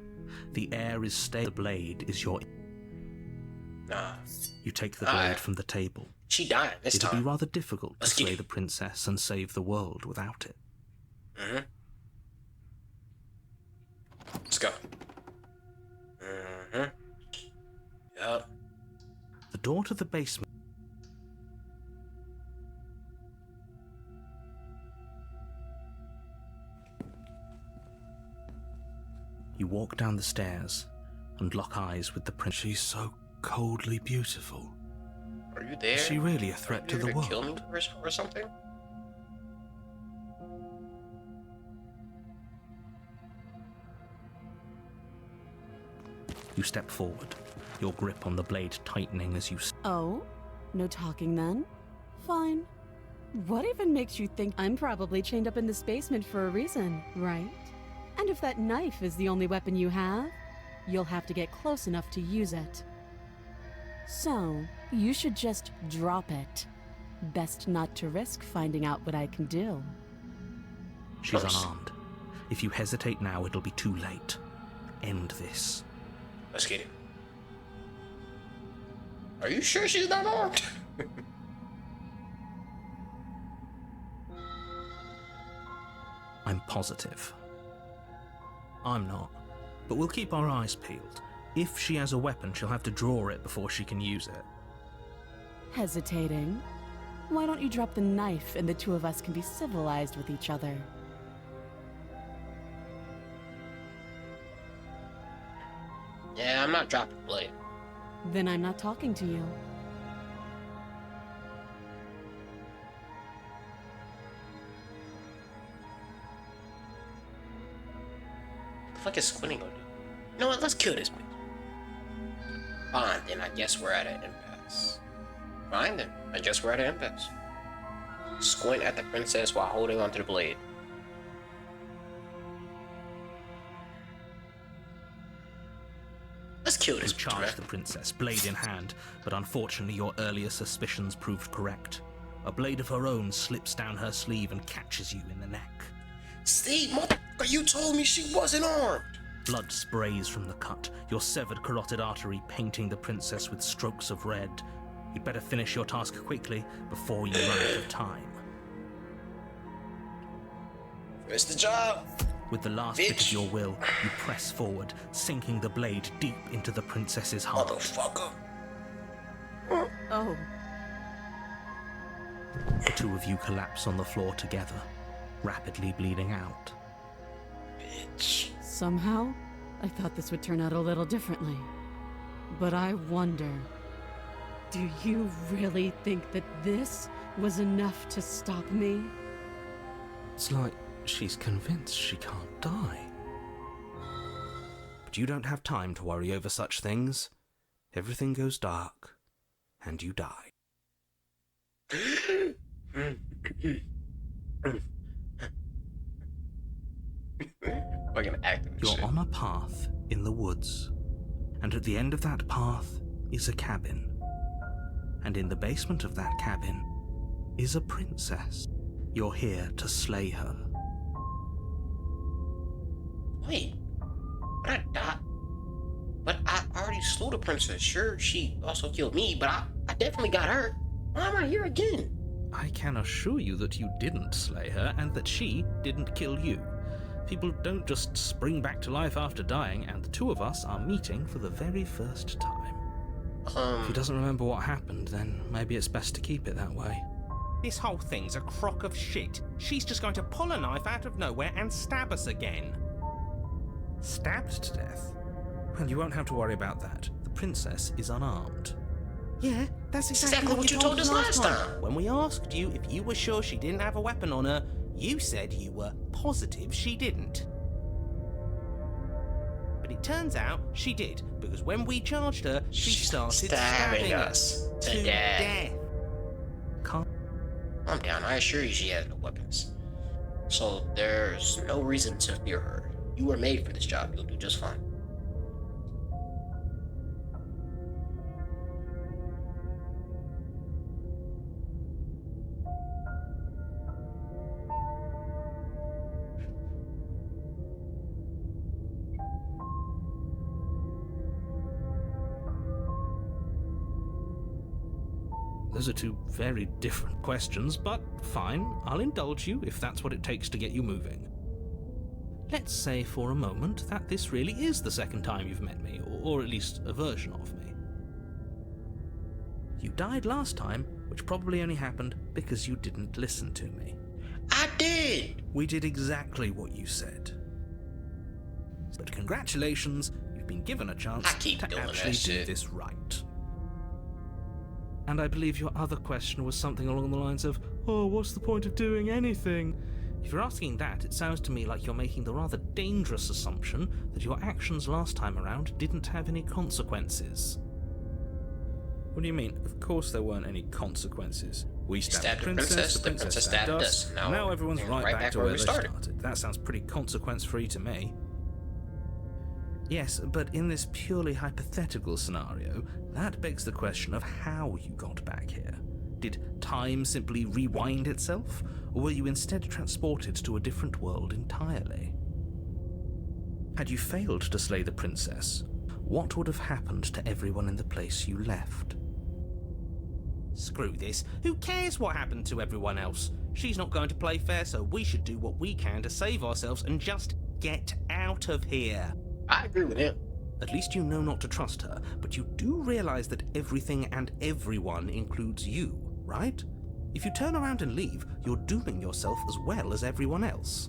The air is stale. The blade is your... Nah. You take the blade Alright. from the table. She died this It'll be time. rather difficult to Let's get slay it. the princess and save the world without it. Mm-hmm. Let's go. Mm-hmm. Yup. The door to the basement... You walk down the stairs and lock eyes with the princess. She's so coldly beautiful. Are you there? Is she really a threat to Are you the here world? kill me or something? You step forward, your grip on the blade tightening as you... Oh? No talking then? Fine. What even makes you think I'm probably chained up in this basement for a reason, right? And if that knife is the only weapon you have, you'll have to get close enough to use it. So, you should just drop it. Best not to risk finding out what I can do. She's Close. unarmed. If you hesitate now, it'll be too late. End this. Let's get it. Are you sure she's not armed? I'm positive. I'm not. But we'll keep our eyes peeled. If she has a weapon, she'll have to draw it before she can use it. Hesitating? Why don't you drop the knife and the two of us can be civilized with each other? Yeah, I'm not dropping the blade. Then I'm not talking to you. The fuck is Squinty gonna do? You know what? Let's kill this bitch. Fine, then I guess we're at an impasse. Fine then, I guess we're at an impasse. Squint at the princess while holding onto the blade. Let's kill this You bitch, man. charge the princess, blade in hand, but unfortunately your earlier suspicions proved correct. A blade of her own slips down her sleeve and catches you in the neck. See, motherfucker, you told me she wasn't armed. Blood sprays from the cut, your severed carotid artery painting the princess with strokes of red. You'd better finish your task quickly before you run out of time. Where's the job? With the last bit of Bitch. your will, you press forward, sinking the blade deep into the princess's heart. Motherfucker. Oh. The two of you collapse on the floor together, rapidly bleeding out. Bitch. Somehow, I thought this would turn out a little differently. But I wonder, do you really think that this was enough to stop me? It's like she's convinced she can't die. But you don't have time to worry over such things. Everything goes dark, and you die. Fucking acting. You're on a path in the woods, and at the end of that path is a cabin. And in the basement of that cabin is a princess. You're here to slay her. Wait, but I already slew the princess. Sure, she also killed me, but I definitely got her. Why am I here again? I can assure you that you didn't slay her and that she didn't kill you. People don't just spring back to life after dying, and the two of us are meeting for the very first time. If he doesn't remember what happened, then maybe it's best to keep it that way. This whole thing's a crock of shit. She's just going to pull a knife out of nowhere and stab us again. Stabbed to death? Well, you won't have to worry about that. The princess is unarmed. Yeah, that's Exactly what you told us last time. When we asked you if you were sure she didn't have a weapon on her, you said you were positive she didn't. But it turns out she did, because when we charged her, she started stabbing us to death. Can't. I'm down. I assure you she had no weapons. So there's no reason to fear her. You were made for this job. You'll do just fine. Those are two very different questions, but fine, I'll indulge you if that's what it takes to get you moving. Let's say for a moment that this really is the second time you've met me, or at least a version of me. You died last time, which probably only happened because you didn't listen to me. I did! We did exactly what you said. But congratulations, you've been given a chance I keep to doing that actually do shit. this right. And I believe your other question was something along the lines of, oh, what's the point of doing anything? If you're asking that, it sounds to me like you're making the rather dangerous assumption that your actions last time around didn't have any consequences. What do you mean? Of course there weren't any consequences. We stabbed the princess stabbed us. Now everyone's right back to where they started. That sounds pretty consequence-free to me. Yes, but in this purely hypothetical scenario, that begs the question of how you got back here. Did time simply rewind itself, or were you instead transported to a different world entirely? Had you failed to slay the princess, what would have happened to everyone in the place you left? Screw this. Who cares what happened to everyone else? She's not going to play fair, so we should do what we can to save ourselves and just get out of here. I agree with him. At least you know not to trust her, but you do realize that everything and everyone includes you, right? If you turn around and leave, you're dooming yourself as well as everyone else.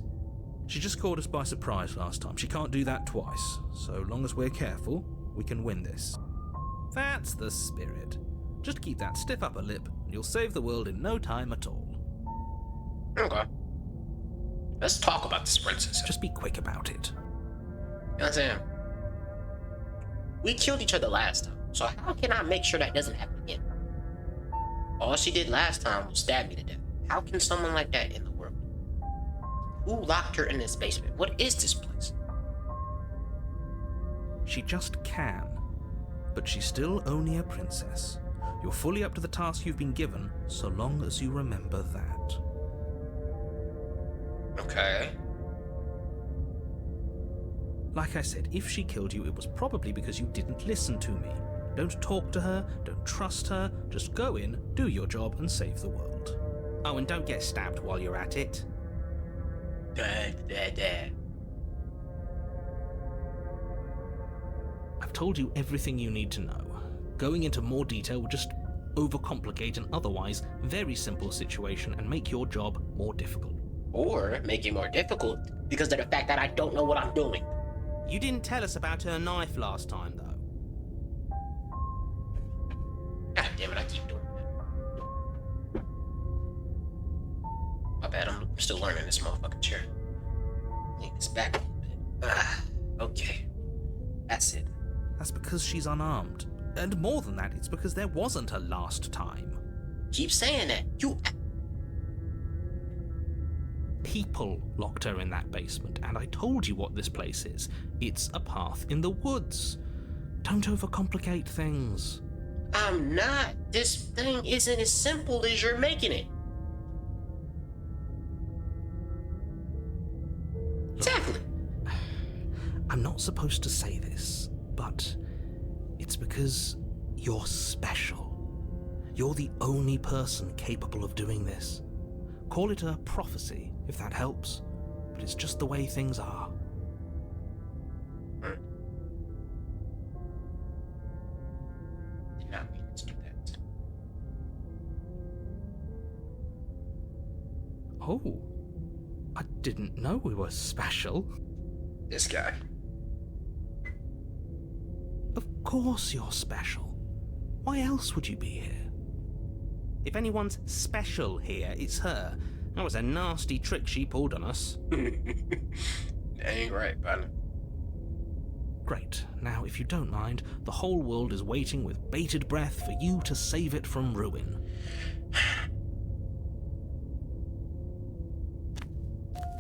She just caught us by surprise last time. She can't do that twice. So long as we're careful, we can win this. That's the spirit. Just keep that stiff upper lip, and you'll save the world in no time at all. Okay. Let's talk about this princess. Just be quick about it. You know what I'm saying? We killed each other last time, so how can I make sure that doesn't happen again? All she did last time was stab me to death. How can someone like that in the world? Who locked her in this basement? What is this place? She just can. But she's still only a princess. You're fully up to the task you've been given, so long as you remember that. Okay. Like I said, if she killed you, it was probably because you didn't listen to me. Don't talk to her, don't trust her, just go in, do your job, and save the world. Oh, and don't get stabbed while you're at it. I've told you everything you need to know. Going into more detail would just overcomplicate an otherwise very simple situation and make your job more difficult. Or make it more difficult because of the fact that I don't know what I'm doing. You didn't tell us about her knife last time, though. God damn it, I keep doing that. My bad, I'm still learning this motherfucking chair. Lean this back a little bit. Okay. That's it. That's because she's unarmed. And more than that, it's because there wasn't a last time. Keep saying that. You... People locked her in that basement, and I told you what this place is. It's a path in the woods. Don't overcomplicate things. I'm not. This thing isn't as simple as you're making it. Exactly. I'm not supposed to say this, but it's because you're special. You're the only person capable of doing this. Call it a prophecy, if that helps, but it's just the way things are. Did not mean to do that. Oh, I didn't know we were special. This guy. Of course you're special. Why else would you be here? If anyone's special here, it's her. That was a nasty trick she pulled on us. Ain't right, partner. Great. Now, if you don't mind, the whole world is waiting with bated breath for you to save it from ruin.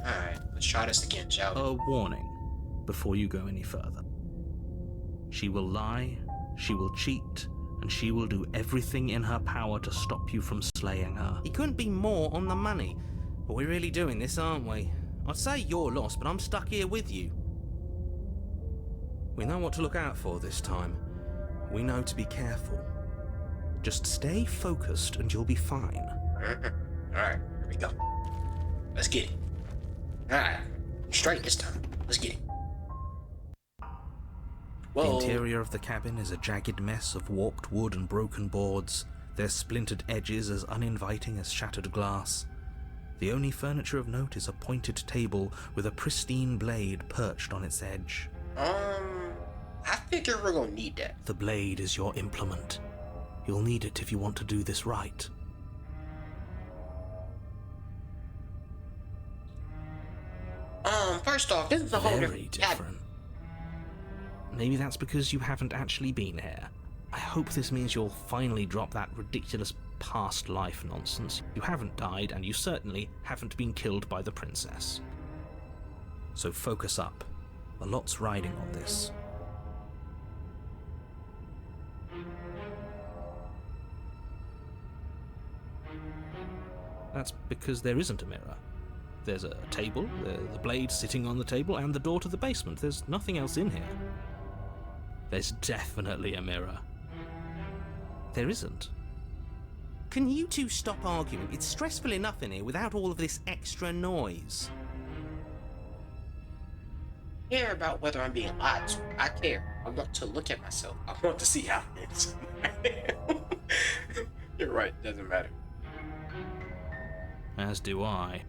Alright, let's try this again, shall we? A warning before you go any further. She will lie, she will cheat, and she will do everything in her power to stop you from slaying her. He couldn't be more on the money. But we're really doing this, aren't we? I'd say you're lost, but I'm stuck here with you. We know what to look out for this time. We know to be careful. Just stay focused and you'll be fine. Alright, here we go. Let's get it. Alright, straight this time. Let's get it. The Whoa. interior of the cabin is a jagged mess of warped wood and broken boards, their splintered edges as uninviting as shattered glass. The only furniture of note is a pointed table with a pristine blade perched on its edge. I figure we're gonna need that. The blade is your implement. You'll need it if you want to do this right. First off, this is a whole Very different cabin. different. Maybe that's because you haven't actually been here. I hope this means you'll finally drop that ridiculous past life nonsense. You haven't died, and you certainly haven't been killed by the princess. So focus up. A lot's riding on this. That's because there isn't a mirror. There's a table, the blade sitting on the table, and the door to the basement. There's nothing else in here. There's definitely a mirror. There isn't. Can you two stop arguing? It's stressful enough in here without all of this extra noise. I care about whether I'm being lied to. I care. I want to look at myself. I want to see how it is. You're right, doesn't matter. As do I.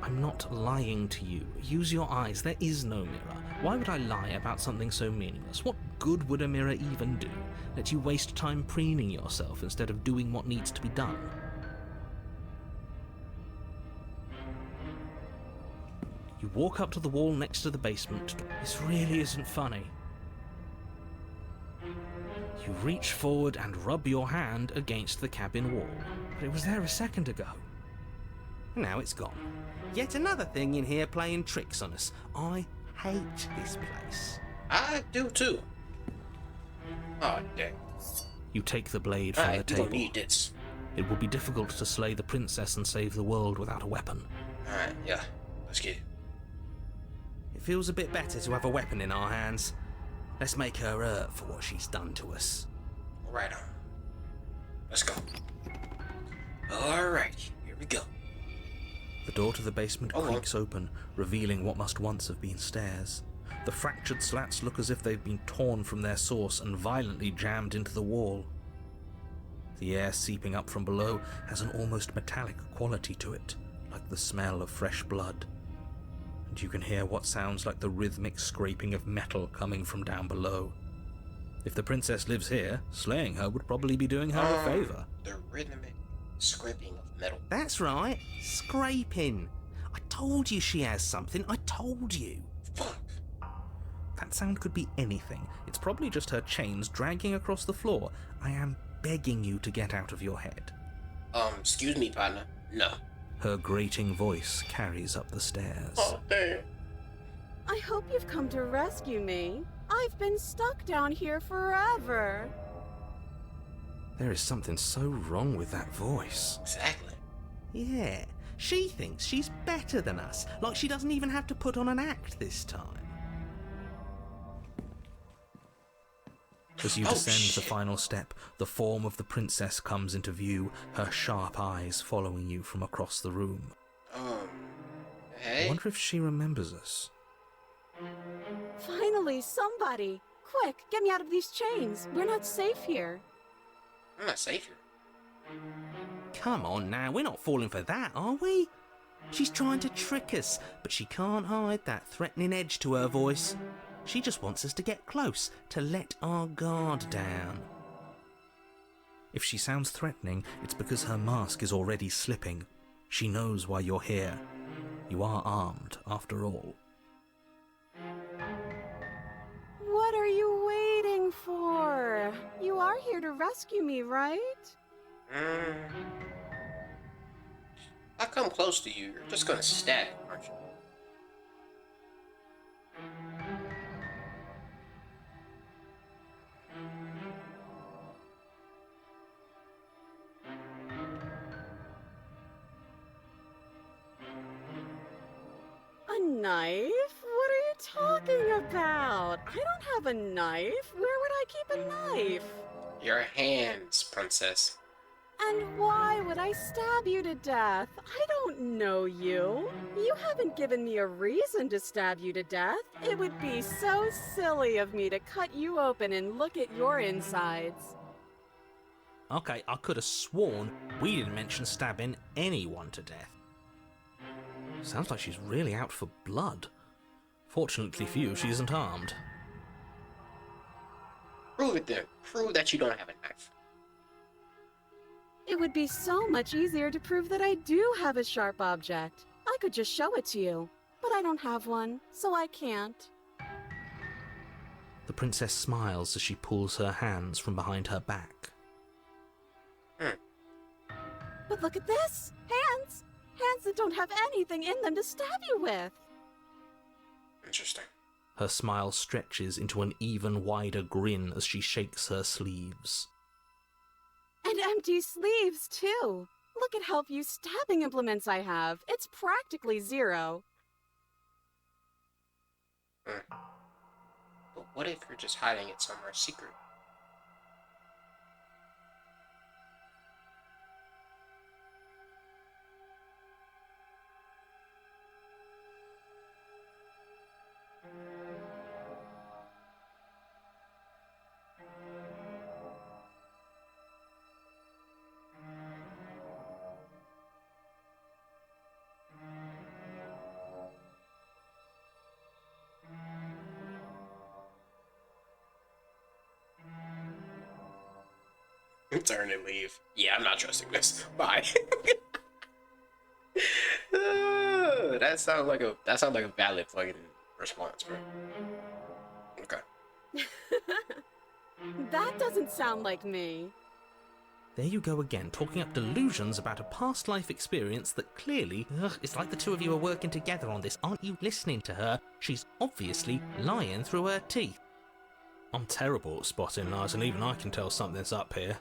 I'm not lying to you. Use your eyes. There is no mirror. Why would I lie about something so meaningless? What good would a mirror even do? Let you waste time preening yourself instead of doing what needs to be done. You walk up to the wall next to the basement. This really isn't funny. You reach forward and rub your hand against the cabin wall. But it was there a second ago. Now it's gone. Yet another thing in here playing tricks on us. I hate this place. I do too. Oh, damn. You take the blade from the Alright, we table. don't need this. It will be difficult to slay the princess and save the world without a weapon. Alright, yeah. Let's get it. It feels a bit better to have a weapon in our hands. Let's make her hurt for what she's done to us. Right on. Let's go. Alright, here we go. The door to the basement Oh, well. creaks open, revealing what must once have been stairs. The fractured slats look as if they've been torn from their source and violently jammed into the wall. The air seeping up from below has an almost metallic quality to it, like the smell of fresh blood. And you can hear what sounds like the rhythmic scraping of metal coming from down below. If the princess lives here, slaying her would probably be doing her a favour. The rhythmic scraping of metal. That's right, scraping. I told you she has something, I told you. Fuck. That sound could be anything. It's probably just her chains dragging across the floor. I am begging you to get out of your head. Excuse me, partner. No. Her grating voice carries up the stairs. Oh, damn. I hope you've come to rescue me. I've been stuck down here forever. There is something so wrong with that voice. Exactly. Yeah, she thinks she's better than us, like she doesn't even have to put on an act this time. As you descend the final step, the form of the princess comes into view, her sharp eyes following you from across the room. Hey? I wonder if she remembers us. Finally, somebody! Quick, get me out of these chains. We're not safe here. I'm not safe here. Come on now, we're not falling for that, are we? She's trying to trick us, but she can't hide that threatening edge to her voice. She just wants us to get close, to let our guard down. If she sounds threatening, it's because her mask is already slipping. She knows why you're here. You are armed, after all. What are you waiting for? You are here to rescue me, right? I come close to you, you're just gonna stab me, aren't you? A knife? What are you talking about? I don't have a knife. Where would I keep a knife? Your hands, princess. And why would I stab you to death? I don't know you. You haven't given me a reason to stab you to death. It would be so silly of me to cut you open and look at your insides. Okay, I could have sworn we didn't mention stabbing anyone to death. Sounds like she's really out for blood. Fortunately for you, she isn't armed. Prove it then. Prove that you don't have a knife. It would be so much easier to prove that I do have a sharp object. I could just show it to you, but I don't have one, so I can't. The princess smiles as she pulls her hands from behind her back. But look at this! Hands! Hands that don't have anything in them to stab you with! Interesting. Her smile stretches into an even wider grin as she shakes her sleeves. And empty sleeves, too! Look at how few stabbing implements I have. It's practically zero. But what if you're just hiding it somewhere secret? Turn and leave. Yeah, I'm not trusting this. Bye. That sounds like a valid fucking response, bro. Okay. That doesn't sound like me. There you go again, talking up delusions about a past life experience that clearly... it's like the two of you are working together on this. Aren't you listening to her? She's obviously lying through her teeth. I'm terrible at spotting lies, and even I can tell something's up here.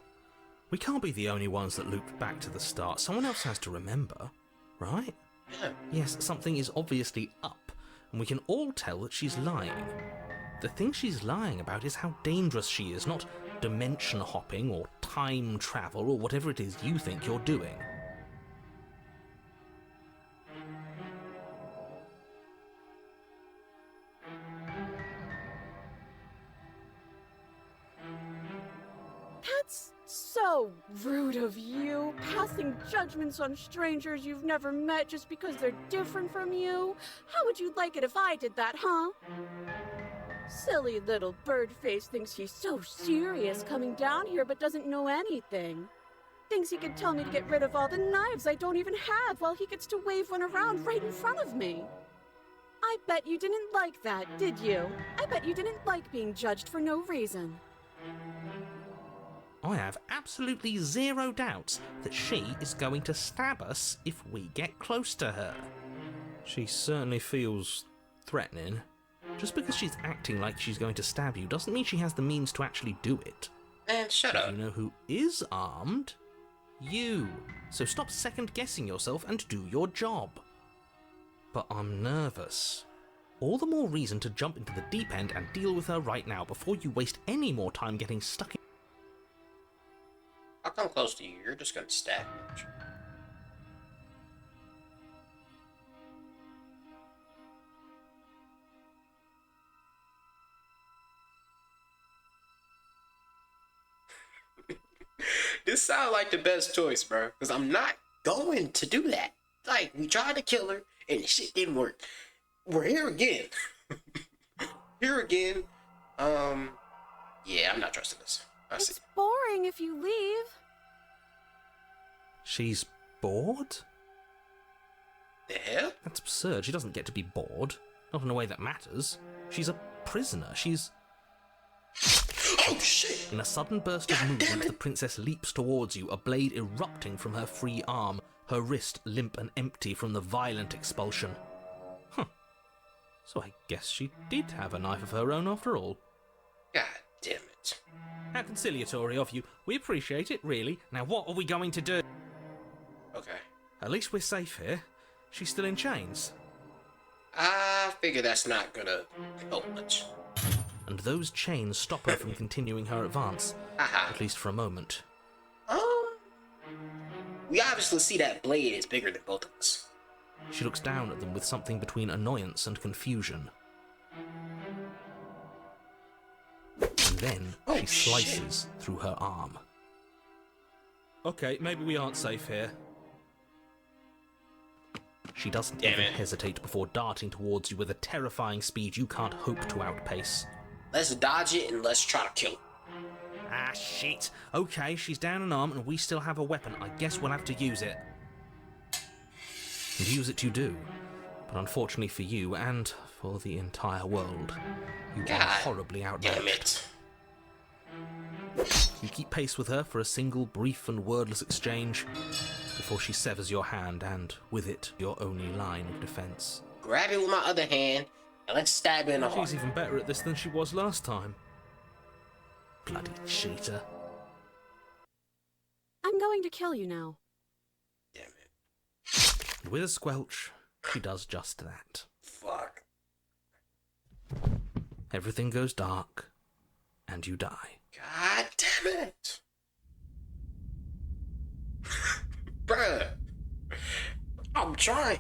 We can't be the only ones that looped back to the start. Someone else has to remember, right? Yeah. Yes, something is obviously up, and we can all tell that she's lying. The thing she's lying about is how dangerous she is, not dimension hopping or time travel or whatever it is you think you're doing. That's so rude of you, passing judgments on strangers you've never met just because they're different from you. How would you like it if I did that, huh? Silly little Birdface thinks he's so serious coming down here but doesn't know anything. Thinks he could tell me to get rid of all the knives I don't even have while he gets to wave one around right in front of me. I bet you didn't like that, did you? I bet you didn't like being judged for no reason. I have absolutely zero doubts that she is going to stab us if we get close to her. She certainly feels threatening. Just because she's acting like she's going to stab you doesn't mean she has the means to actually do it. Man, shut up. You know who is armed? You. So stop second-guessing yourself and do your job. But I'm nervous. All the more reason to jump into the deep end and deal with her right now before you waste any more time getting stuck in. I'll come close to you. You're just gonna stab me. This sounds like the best choice, bro. Because I'm not going to do that. Like, we tried to kill her, and the shit didn't work. We're here again. Here again. Yeah, I'm not trusting this. I see. It's boring if you leave. She's bored? The hell? That's absurd. She doesn't get to be bored. Not in a way that matters. She's a prisoner. She's... Oh, shit! In a sudden burst of movement, the princess leaps towards you, a blade erupting from her free arm, her wrist limp and empty from the violent expulsion. Huh. So I guess she did have a knife of her own after all. God damn it. How conciliatory of you. We appreciate it, really. Now what are we going to do? Okay. At least we're safe here. She's still in chains. I figure that's not gonna help much. And those chains stop her from continuing her advance. Aha. At least for a moment. We obviously see that blade is bigger than both of us. She looks down at them with something between annoyance and confusion. And then she slices through her arm. Okay, maybe we aren't safe here. She doesn't even hesitate before darting towards you with a terrifying speed you can't hope to outpace. Let's dodge it and let's try to kill her. Ah, shit. Okay, she's down an arm and we still have a weapon. I guess we'll have to use it. And use it you do. But unfortunately for you and for the entire world, you are horribly outmatched. You keep pace with her for a single brief and wordless exchange before she severs your hand and, with it, your only line of defense. Grab it with my other hand and let's stab her in the heart. She's even better at this than she was last time. Bloody cheater. I'm going to kill you now. Damn it. And with a squelch, she does just that. Fuck. Everything goes dark, and you die. God damn it. Bruh. I'm trying.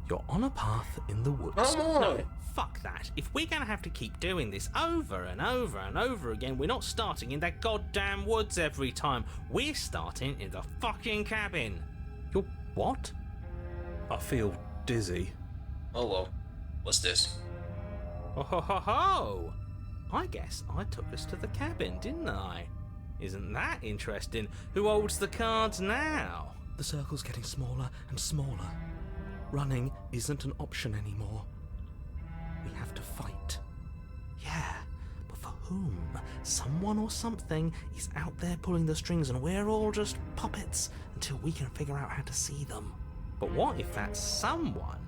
You're on a path in the woods. Come on. No, fuck that. If we're gonna have to keep doing this over and over and over again, we're not starting in that goddamn woods every time. We're starting in the fucking cabin. You're what? I feel dizzy. Oh, well. What's this? Oh ho ho ho! I guess I took us to the cabin, didn't I? Isn't that interesting? Who holds the cards now? The circle's getting smaller and smaller. Running isn't an option anymore. We have to fight. Yeah, but for whom? Someone or something is out there pulling the strings and we're all just puppets until we can figure out how to see them. But what if that someone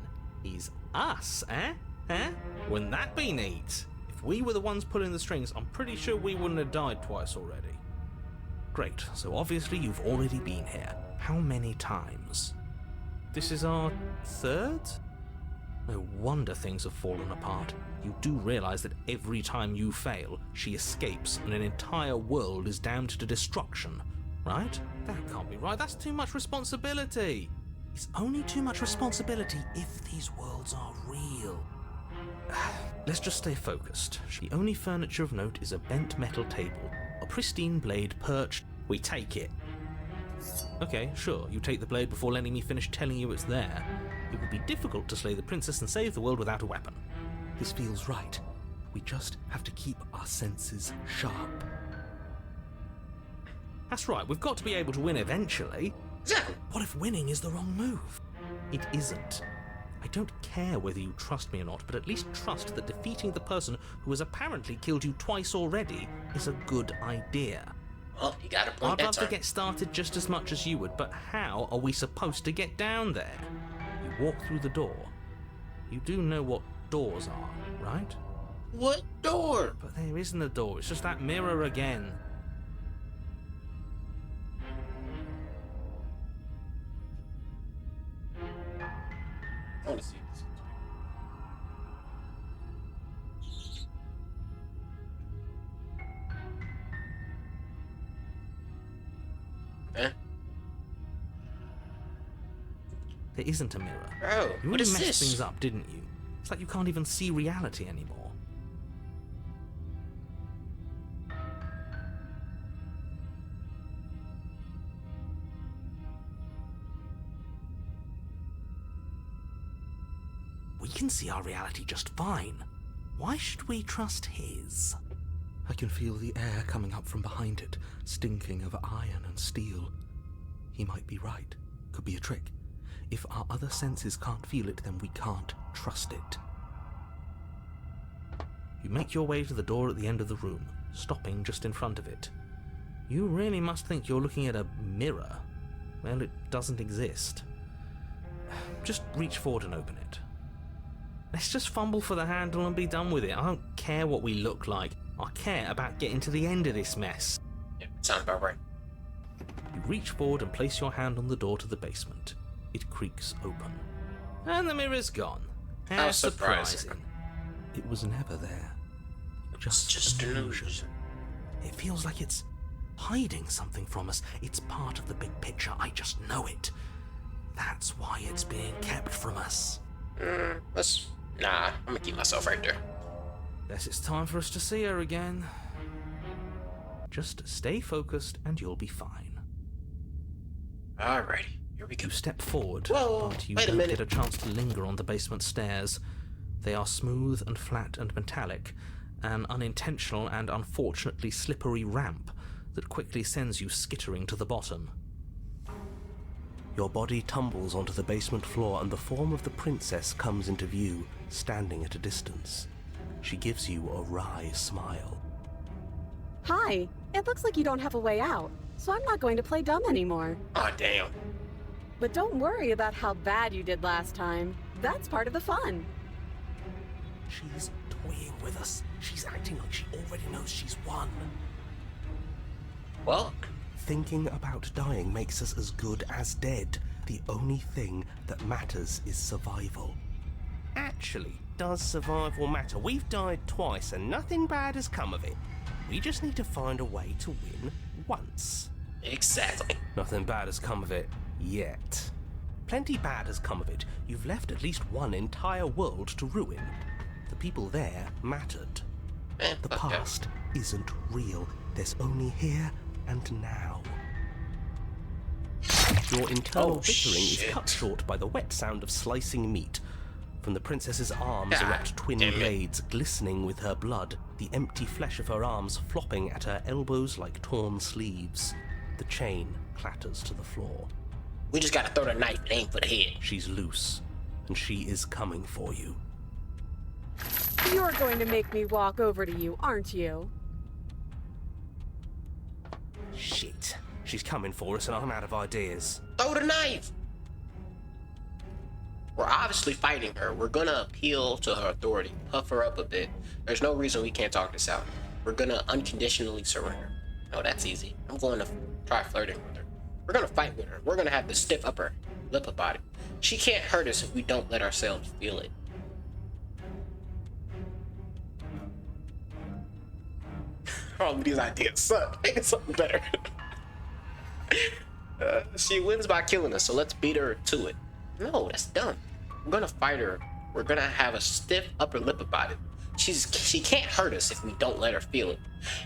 is us, eh? Eh? Wouldn't that be neat? If we were the ones pulling the strings, I'm pretty sure we wouldn't have died twice already. Great, so obviously you've already been here. How many times? This is our third? No wonder things have fallen apart. You do realise that every time you fail, she escapes and an entire world is damned to destruction, right? That can't be right, that's too much responsibility. It's only too much responsibility if these worlds are real. Let's just stay focused. The only furniture of note is a bent metal table, a pristine blade perched. We take it. Okay, sure, you take the blade before letting me finish telling you it's there. It would be difficult to slay the princess and save the world without a weapon. This feels right. We just have to keep our senses sharp. That's right, we've got to be able to win eventually. Exactly. What if winning is the wrong move? It isn't. I don't care whether you trust me or not, but at least trust that defeating the person who has apparently killed you twice already is a good idea. Well, you got a point I'd that love to time. get started just as much as you would, but how are we supposed to get down there? You walk through the door. You do know what doors are, right? What door? But there isn't a door, it's just that mirror again. I want to see this. Huh? There isn't a mirror. Bro, You what really is messed this? things up, didn't you? It's like you can't even see reality anymore. We can see our reality just fine. Why should we trust his? I can feel the air coming up from behind it, stinking of iron and steel. He might be right. Could be a trick. If our other senses can't feel it, then we can't trust it. You make your way to the door at the end of the room, stopping just in front of it. You really must think you're looking at a mirror. Well, it doesn't exist. Just reach forward and open it. Let's just fumble for the handle and be done with it. I don't care what we look like. I care about getting to the end of this mess. Yeah, sounds about right. You reach forward and place your hand on the door to the basement. It creaks open. And the mirror's gone. How surprising. It was never there. Just an illusion. It feels like it's hiding something from us. It's part of the big picture. I just know it. That's why it's being kept from us. Nah, I'm gonna keep myself right there. Guess it's time for us to see her again. Just stay focused and you'll be fine. Alrighty, here we go. You step forward, Whoa, but you wait a don't minute. get a chance to linger on the basement stairs. They are smooth and flat and metallic, an unintentional and unfortunately slippery ramp that quickly sends you skittering to the bottom. Your body tumbles onto the basement floor and the form of the princess comes into view, standing at a distance. She gives you a wry smile. Hi, it looks like you don't have a way out, so I'm not going to play dumb anymore. Aw, damn. But don't worry about how bad you did last time. That's part of the fun. She's toying with us. She's acting like she already knows she's won. Well, Thinking about dying makes us as good as dead. The only thing that matters is survival. Actually, does survival matter? We've died twice and nothing bad has come of it. We just need to find a way to win once. exactly. Nothing bad has come of it yet. Plenty bad has come of it. You've left at least one entire world to ruin. The people there mattered. Man, The fuck that. past isn't real. There's only here and now. Your internal Oh, bickering is shit. cut short by the wet sound of slicing meat. From the princess's arms God erupt twin damn it. blades glistening with her blood, the empty flesh of her arms flopping at her elbows like torn sleeves. The chain clatters to the floor. We just gotta throw the knife and aim for the head. She's loose, and she is coming for you. You're going to make me walk over to you, aren't you? Shit. She's coming for us and I'm out of ideas. Throw the knife! We're obviously fighting her. We're gonna appeal to her authority, puff her up a bit. There's no reason we can't talk this out. We're gonna unconditionally surrender. No, that's easy. I'm going to try flirting with her. We're gonna fight with her. We're gonna have the stiff upper lip about it. She can't hurt us if we don't let ourselves feel it. All of these ideas suck. Make it something better. She wins by killing us, so let's beat her to it. No, that's dumb. We're gonna fight her. We're gonna have a stiff upper lip about it. she can't hurt us if we don't let her feel it.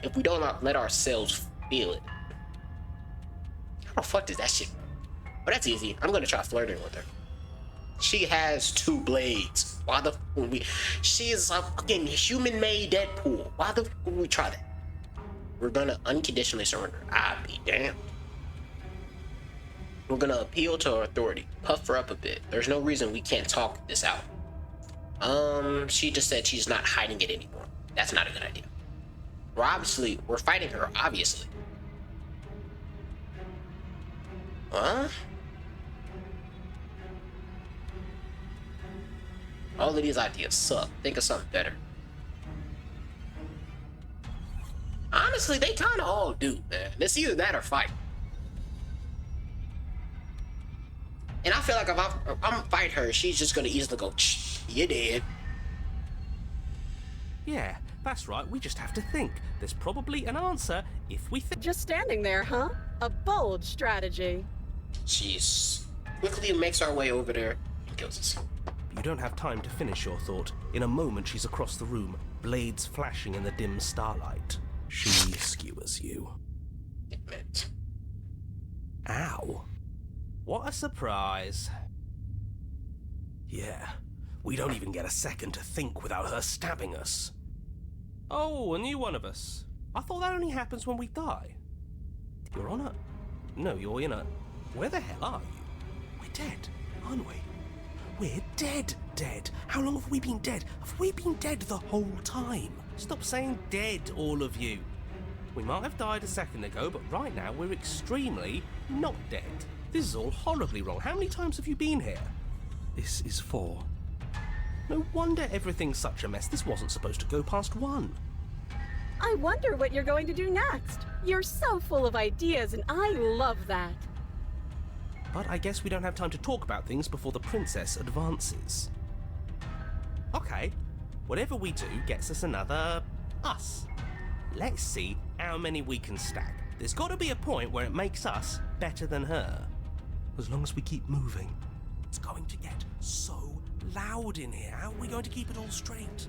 If we don't let ourselves feel it. How the fuck does that shit? But that's easy. I'm gonna try flirting with her. She has 2 blades. Why the fuck would we? She is a fucking human-made Deadpool. Why the fuck would we try that? We're gonna unconditionally surrender. I'll be damned. We're gonna appeal to her authority. Puff her up a bit. There's no reason we can't talk this out. She just said she's not hiding it anymore. That's not a good idea. We're fighting her, obviously. Huh? All of these ideas suck. Think of something better. Honestly, they kind of all do, man. It's either that or fight. And I feel like if I'm gonna fight her, she's just gonna easily go, you're dead. Yeah, that's right, we just have to think. There's probably an answer if we think. Just standing there, huh? A bold strategy. She quickly makes our way over there and kills us. You don't have time to finish your thought. In a moment, she's across the room, blades flashing in the dim starlight. She skewers you. Admit. Ow. What a surprise. Yeah, we don't even get a second to think without her stabbing us. Oh, a new one of us. I thought that only happens when we die. You're on a... No, you're in a... Where the hell are you? We're dead, aren't we? We're dead. How long have we been dead? Have we been dead the whole time? Stop saying dead, all of you. We might have died a second ago, but right now we're extremely not dead. This is all horribly wrong. How many times have you been here? This is 4. No wonder everything's such a mess. This wasn't supposed to go past 1. I wonder what you're going to do next. You're so full of ideas, and I love that. But I guess we don't have time to talk about things before the princess advances. Okay, whatever we do gets us another... us. Let's see how many we can stack. There's got to be a point where it makes us better than her. As long as we keep moving. It's going to get so loud in here. How are we going to keep it all straight?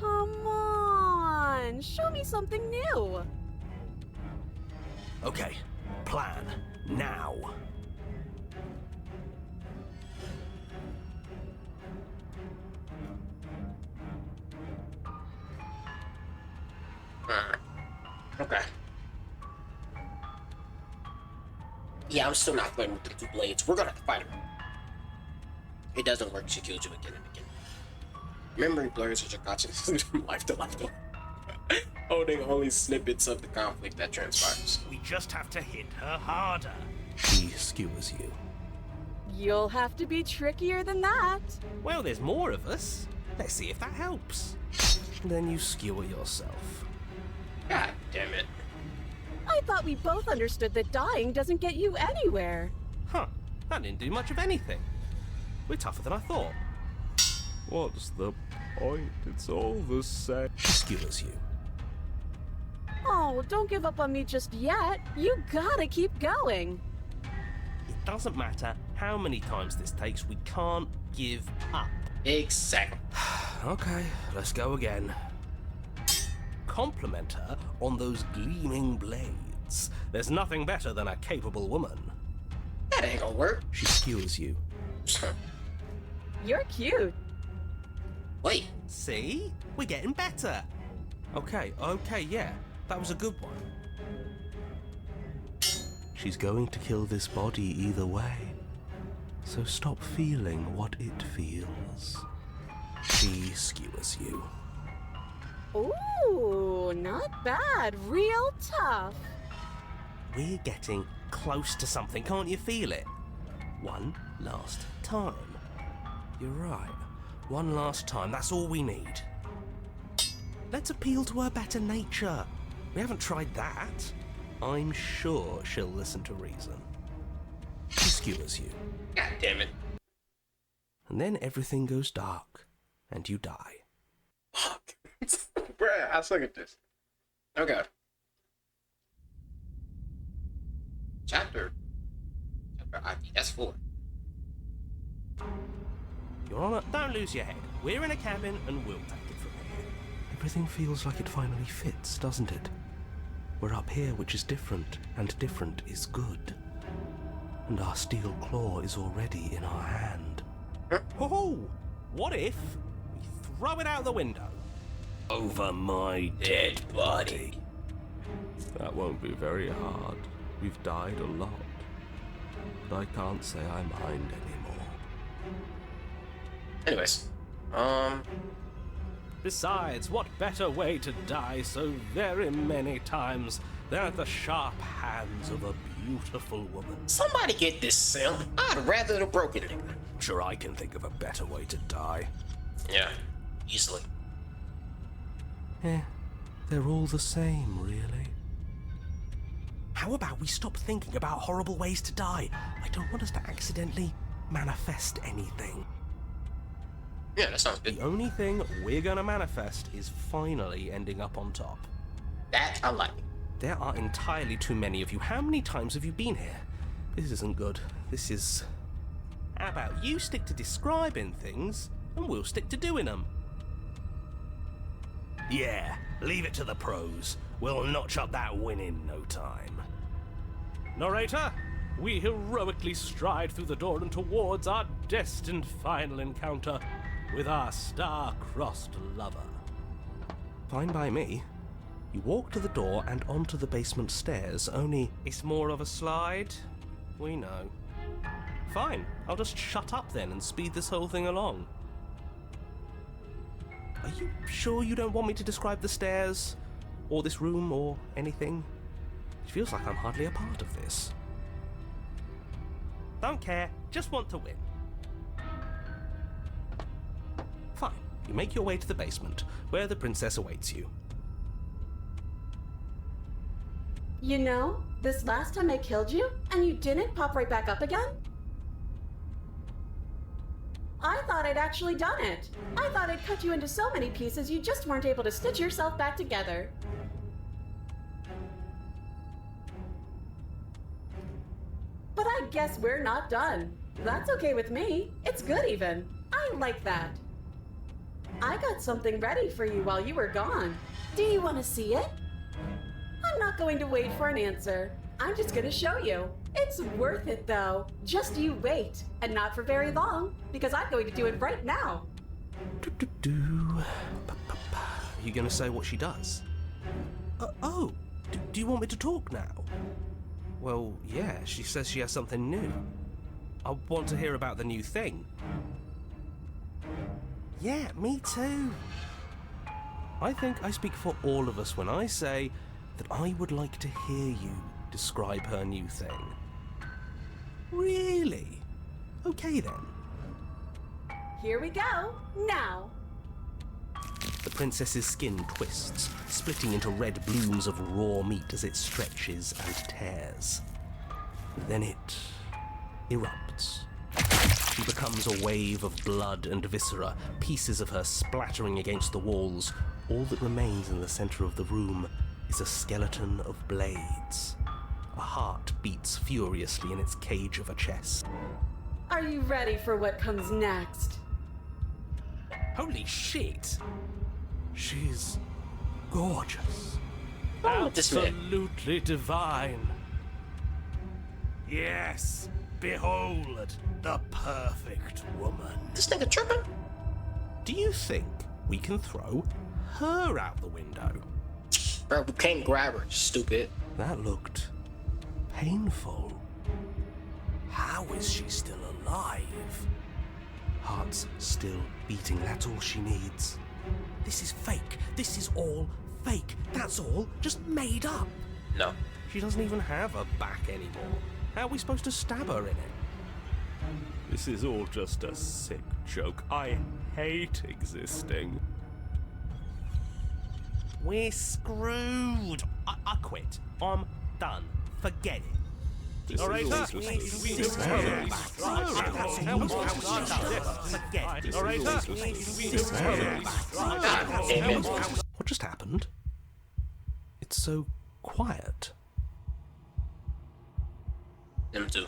Come on, show me something new. Okay, plan now. Okay. Yeah, I'm still not flirting with the 2 blades. We're gonna have to fight her. It doesn't work. She kills you again and again. Memory blurs as you're watching from life to life. Holding only snippets of the conflict that transpires. We just have to hit her harder. She skewers you. You'll have to be trickier than that. Well, there's more of us. Let's see if that helps. Then you skewer yourself. God damn it. I thought we both understood that dying doesn't get you anywhere. Huh, that didn't do much of anything. We're tougher than I thought. What's the point? It's all the same. She skewers you. Oh, don't give up on me just yet. You gotta keep going. It doesn't matter how many times this takes, we can't give up. Exactly. Okay, let's go again. Compliment her on those gleaming blades. There's nothing better than a capable woman. That ain't gonna work. She skewers you. You're cute. Wait. See? We're getting better. Okay, yeah. That was a good one. She's going to kill this body either way. So stop feeling what it feels. She skewers you. Ooh, not bad. Real tough. We're getting close to something, can't you feel it? One last time. You're right. One last time, that's all we need. Let's appeal to her better nature. We haven't tried that. I'm sure she'll listen to reason. She skewers you. God damn it. And then everything goes dark, and you die. Fuck. Bruh, I suck at this. Okay. Chapter ID, that's 4. Your Honor, don't lose your head. We're in a cabin, and we'll take it from here. Everything feels like it finally fits, doesn't it? We're up here, which is different, and different is good. And our steel claw is already in our hand. Oh, what if we throw it out the window? Over my dead body. That won't be very hard. We've died a lot. But I can't say I mind anymore. Anyways, Besides, what better way to die so very many times than at the sharp hands of a beautiful woman? somebody get this simp. I'd rather the broken nigga. Sure, I can think of a better way to die. Yeah, easily. They're all the same, really. How about we stop thinking about horrible ways to die? I don't want us to accidentally manifest anything. Yeah, that sounds good. The only thing we're gonna manifest is finally ending up on top. That I like. There are entirely too many of you. How many times have you been here? This isn't good. This is... How about you stick to describing things, and we'll stick to doing them? Yeah, leave it to the pros. We'll notch up that win in no time. Narrator, we heroically stride through the door and towards our destined final encounter with our star-crossed lover. Fine by me. You walk to the door and onto the basement stairs, only... It's more of a slide. We know. Fine, I'll just shut up then and speed this whole thing along. Are you sure you don't want me to describe the stairs, or this room, or anything? It feels like I'm hardly a part of this. Don't care, just want to win. Fine, you make your way to the basement, where the princess awaits you. You know, this last time I killed you, and you didn't pop right back up again? I thought I'd actually done it. I thought I'd cut you into so many pieces you just weren't able to stitch yourself back together. But I guess we're not done. That's okay with me. It's good even. I like that. I got something ready for you while you were gone. Do you want to see it? I'm not going to wait for an answer. I'm just going to show you. It's worth it though. Just you wait. And not for very long, because I'm going to do it right now. Are you going to say what she does? Do you want me to talk now? Well, yeah, she says she has something new. I want to hear about the new thing. Yeah, me too. I think I speak for all of us when I say that I would like to hear you describe her new thing. Really? Okay then. Here we go. Now. The princess's skin twists, splitting into red blooms of raw meat as it stretches and tears. Then it erupts. She becomes a wave of blood and viscera, pieces of her splattering against the walls. All that remains in the center of the room is a skeleton of blades. A heart beats furiously in its cage of a chest. Are you ready for what comes next? Holy shit! She's gorgeous. Absolutely divine. Yes, behold, the perfect woman. This nigga tripping? Do you think we can throw her out the window? Bro, we can't grab her, stupid. That looked painful. How is she still alive? Heart's still beating, that's all she needs. This is fake. This is all fake. That's all just made up. No. She doesn't even have a back anymore. How are we supposed to stab her in it? This is all just a sick joke. I hate existing. We're screwed. I quit. I'm done. Forget it. This is all Narrator, just What just happened? It's so quiet. Them two.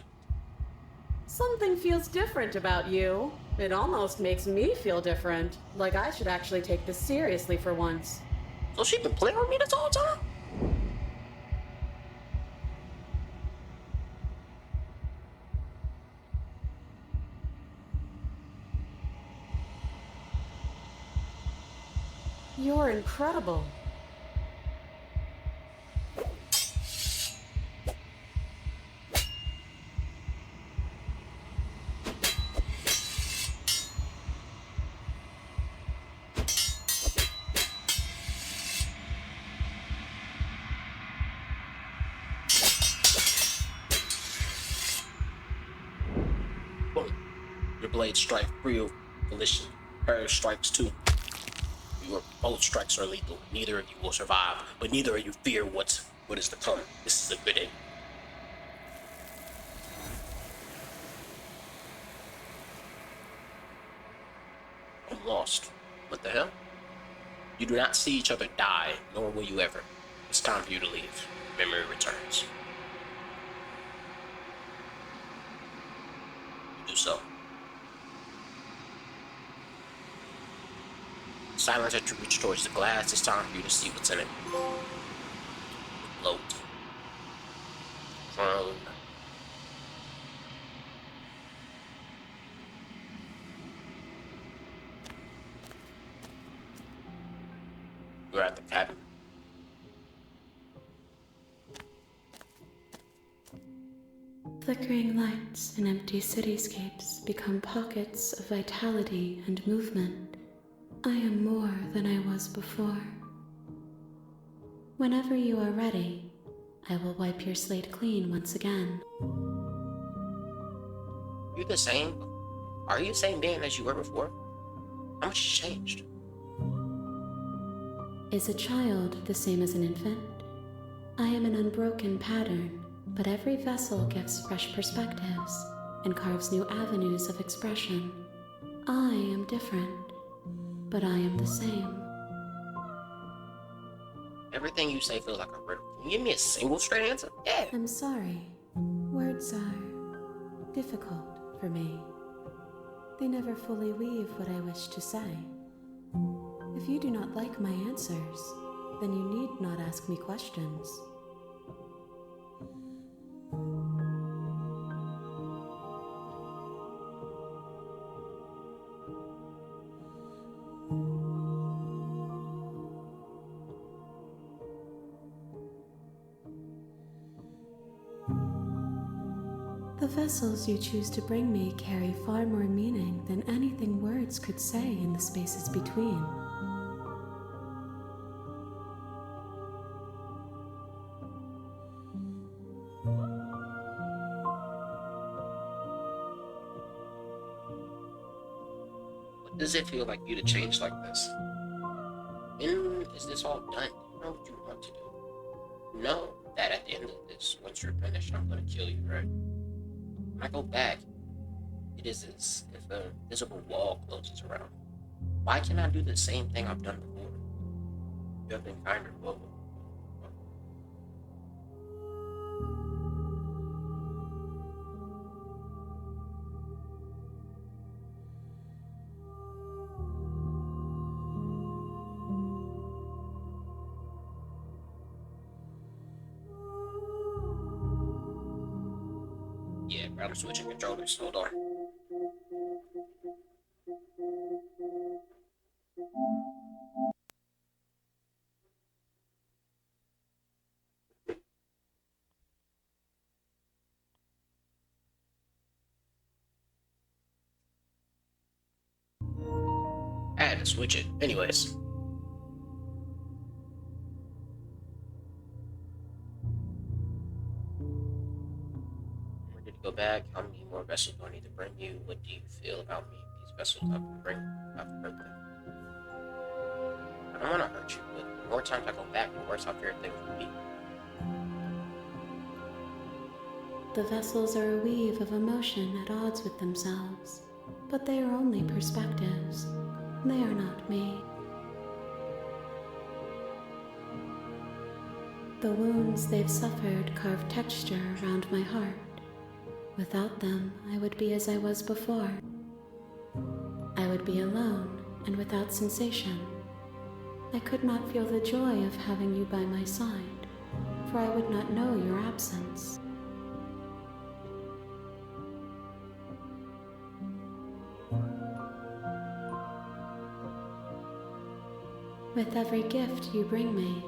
Something feels different about you. It almost makes me feel different. Like I should actually take this seriously for once. So she been playing with me this whole time? You're incredible. Your blades strike real volition. Her strikes too. Your both strikes are lethal. Neither of you will survive, but neither of you fear what is to come. This is a good end. I'm lost. What the hell? You do not see each other die, nor will you ever. It's time for you to leave. Memory returns. You do so. Silence as you reach towards the glass. It's time for you to see what's in it. Float. Prone. You're at the cabin. Flickering lights and empty cityscapes become pockets of vitality and movement. I am more than I was before. Whenever you are ready, I will wipe your slate clean once again. You the same? Are you the same man as you were before? How much has changed? Is a child the same as an infant? I am an unbroken pattern, but every vessel gives fresh perspectives and carves new avenues of expression. I am different, but I am the same. Everything you say feels like a riddle. Can you give me a single straight answer? Yeah. I'm sorry. Words are difficult for me. They never fully weave what I wish to say. If you do not like my answers, then you need not ask me questions. The vessels you choose to bring me carry far more meaning than anything words could say in the spaces between. What does it feel like you to change like this? When is this all done? You know what you want to do. You know that at the end of this, once you're finished, I'm gonna kill you, right? When I go back, it is as if a visible wall closes around. Why can't I do the same thing I've done before? You have been kinder, well. Yeah, I'm switching controllers. Hold on. I had to switch it. Anyways. We're gonna go back. How many more vessels do I need to bring you? What do you feel about me? These vessels I can bring. I've heard them. I don't want to hurt you, but the more times I go back, the worse I fear things will be. The vessels are a weave of emotion at odds with themselves, but they are only perspectives. They are not me. The wounds they've suffered carve texture around my heart. Without them, I would be as I was before. I would be alone and without sensation. I could not feel the joy of having you by my side, for I would not know your absence. With every gift you bring me,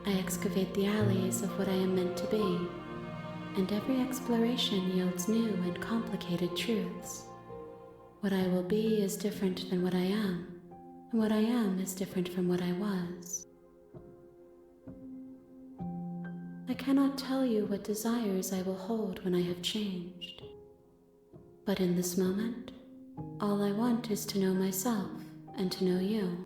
I excavate the alleys of what I am meant to be, and every exploration yields new and complicated truths. What I will be is different than what I am, and what I am is different from what I was. I cannot tell you what desires I will hold when I have changed. But in this moment, all I want is to know myself and to know you.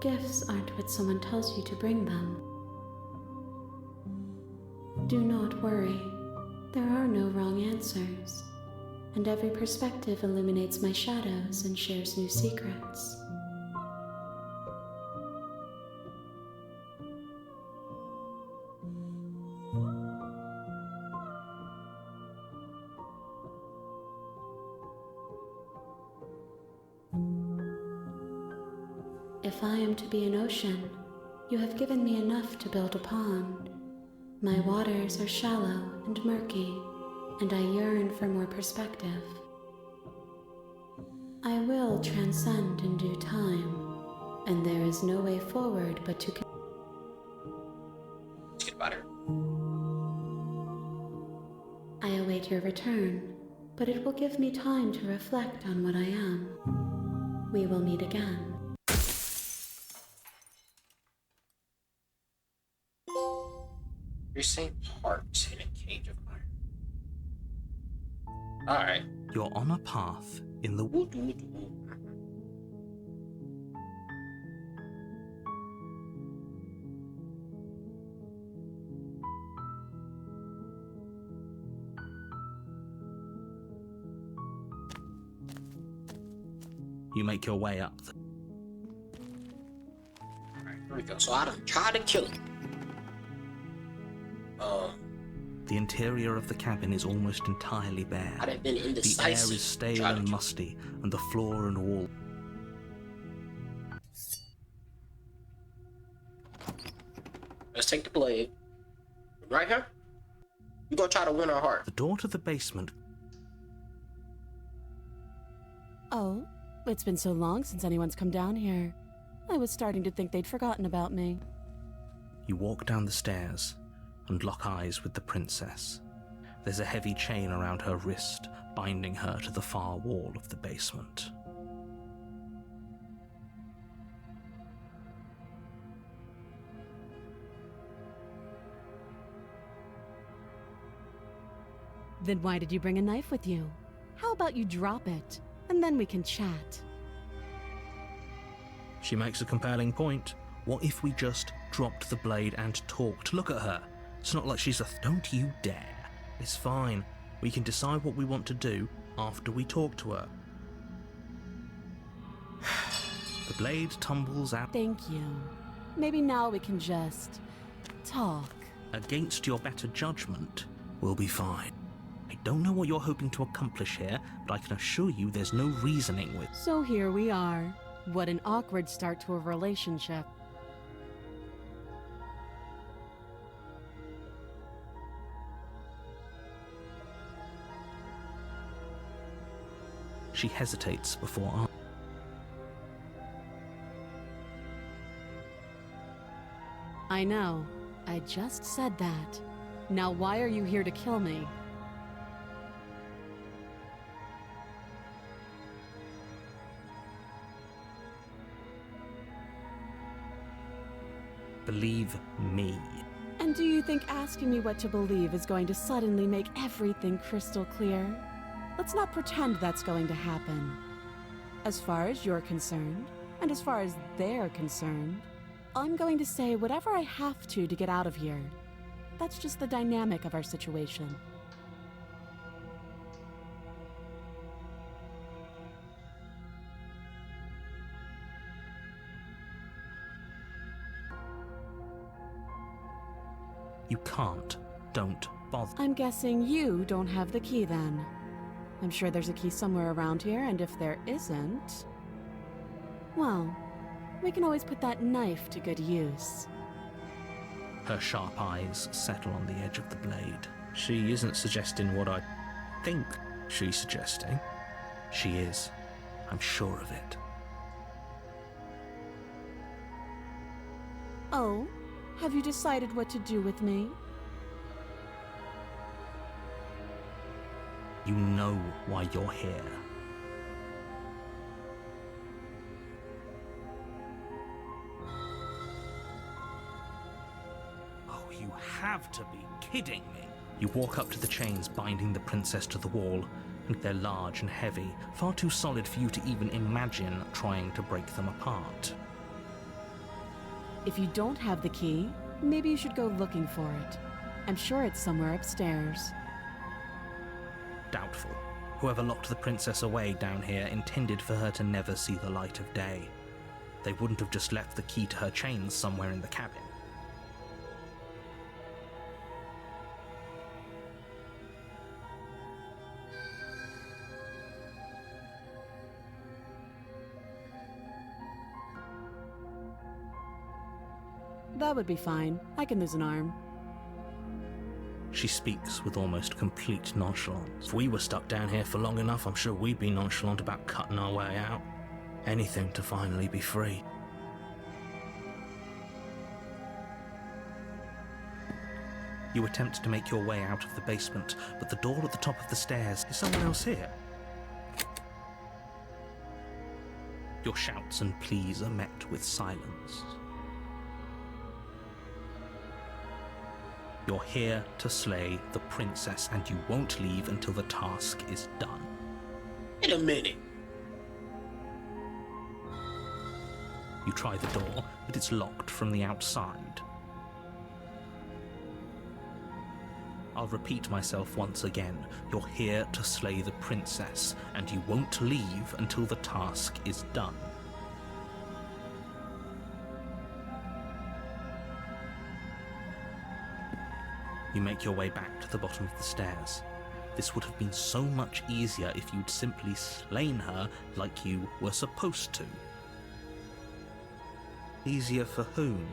Gifts aren't what someone tells you to bring them. Do not worry. There are no wrong answers, and every perspective illuminates my shadows and shares new secrets. If I am to be an ocean, you have given me enough to build a pond. My waters are shallow and murky, and I yearn for more perspective. I will transcend in due time, and there is no way forward but to Let's get about it. I await your return, but it will give me time to reflect on what I am. We will meet again. You're saying hearts in a cage of iron. Alright. You're on a path in the You make your way up. Alright, here we go. So I done tried to kill him. The interior of the cabin is almost entirely bare. I'd have been The indecisive. air is stale and musty, and the floor and wall. Let's take the blade. Right here? We're gonna try to win her heart. The door to the basement. Oh, it's been so long since anyone's come down here. I was starting to think they'd forgotten about me. You walk down the stairs and lock eyes with the princess. There's a heavy chain around her wrist, binding her to the far wall of the basement. Then why did you bring a knife with you? How about you drop it, and then we can chat? She makes a compelling point. What if we just dropped the blade and talked? Look at her. It's not like she's a... Don't you dare. It's fine. We can decide what we want to do after we talk to her. The blade tumbles out. Thank you. Maybe now we can just... talk. Against your better judgment, we'll be fine. I don't know what you're hoping to accomplish here, but I can assure you there's no reasoning with... So here we are. What an awkward start to a relationship. She hesitates before... I know. I just said that. Now why are you here to kill me? Believe me. And do you think asking me what to believe is going to suddenly make everything crystal clear? Let's not pretend that's going to happen. As far as you're concerned, and as far as they're concerned, I'm going to say whatever I have to get out of here. That's just the dynamic of our situation. can't, don't bother. I'm guessing you don't have the key then. I'm sure there's a key somewhere around here, and if there isn't, well, we can always put that knife to good use. Her sharp eyes settle on the edge of the blade. She isn't suggesting what I think she's suggesting. She is. I'm sure of it. Oh, have you decided what to do with me? You know why you're here. Oh, you have to be kidding me. You walk up to the chains binding the princess to the wall, and they're large and heavy, far too solid for you to even imagine trying to break them apart. If you don't have the key, maybe you should go looking for it. I'm sure it's somewhere upstairs. Doubtful. Whoever locked the princess away down here intended for her to never see the light of day. They wouldn't have just left the key to her chains somewhere in the cabin. That would be fine. I can lose an arm. She speaks with almost complete nonchalance. If we were stuck down here for long enough, I'm sure we'd be nonchalant about cutting our way out. Anything to finally be free. You attempt to make your way out of the basement, but the door at the top of the stairs is someone else here. Your shouts and pleas are met with silence. You're here to slay the princess, and you won't leave until the task is done. In a minute. You try the door, but it's locked from the outside. I'll repeat myself once again. You're here to slay the princess, and you won't leave until the task is done. You make your way back to the bottom of the stairs. This would have been so much easier if you'd simply slain her like you were supposed to. Easier for whom?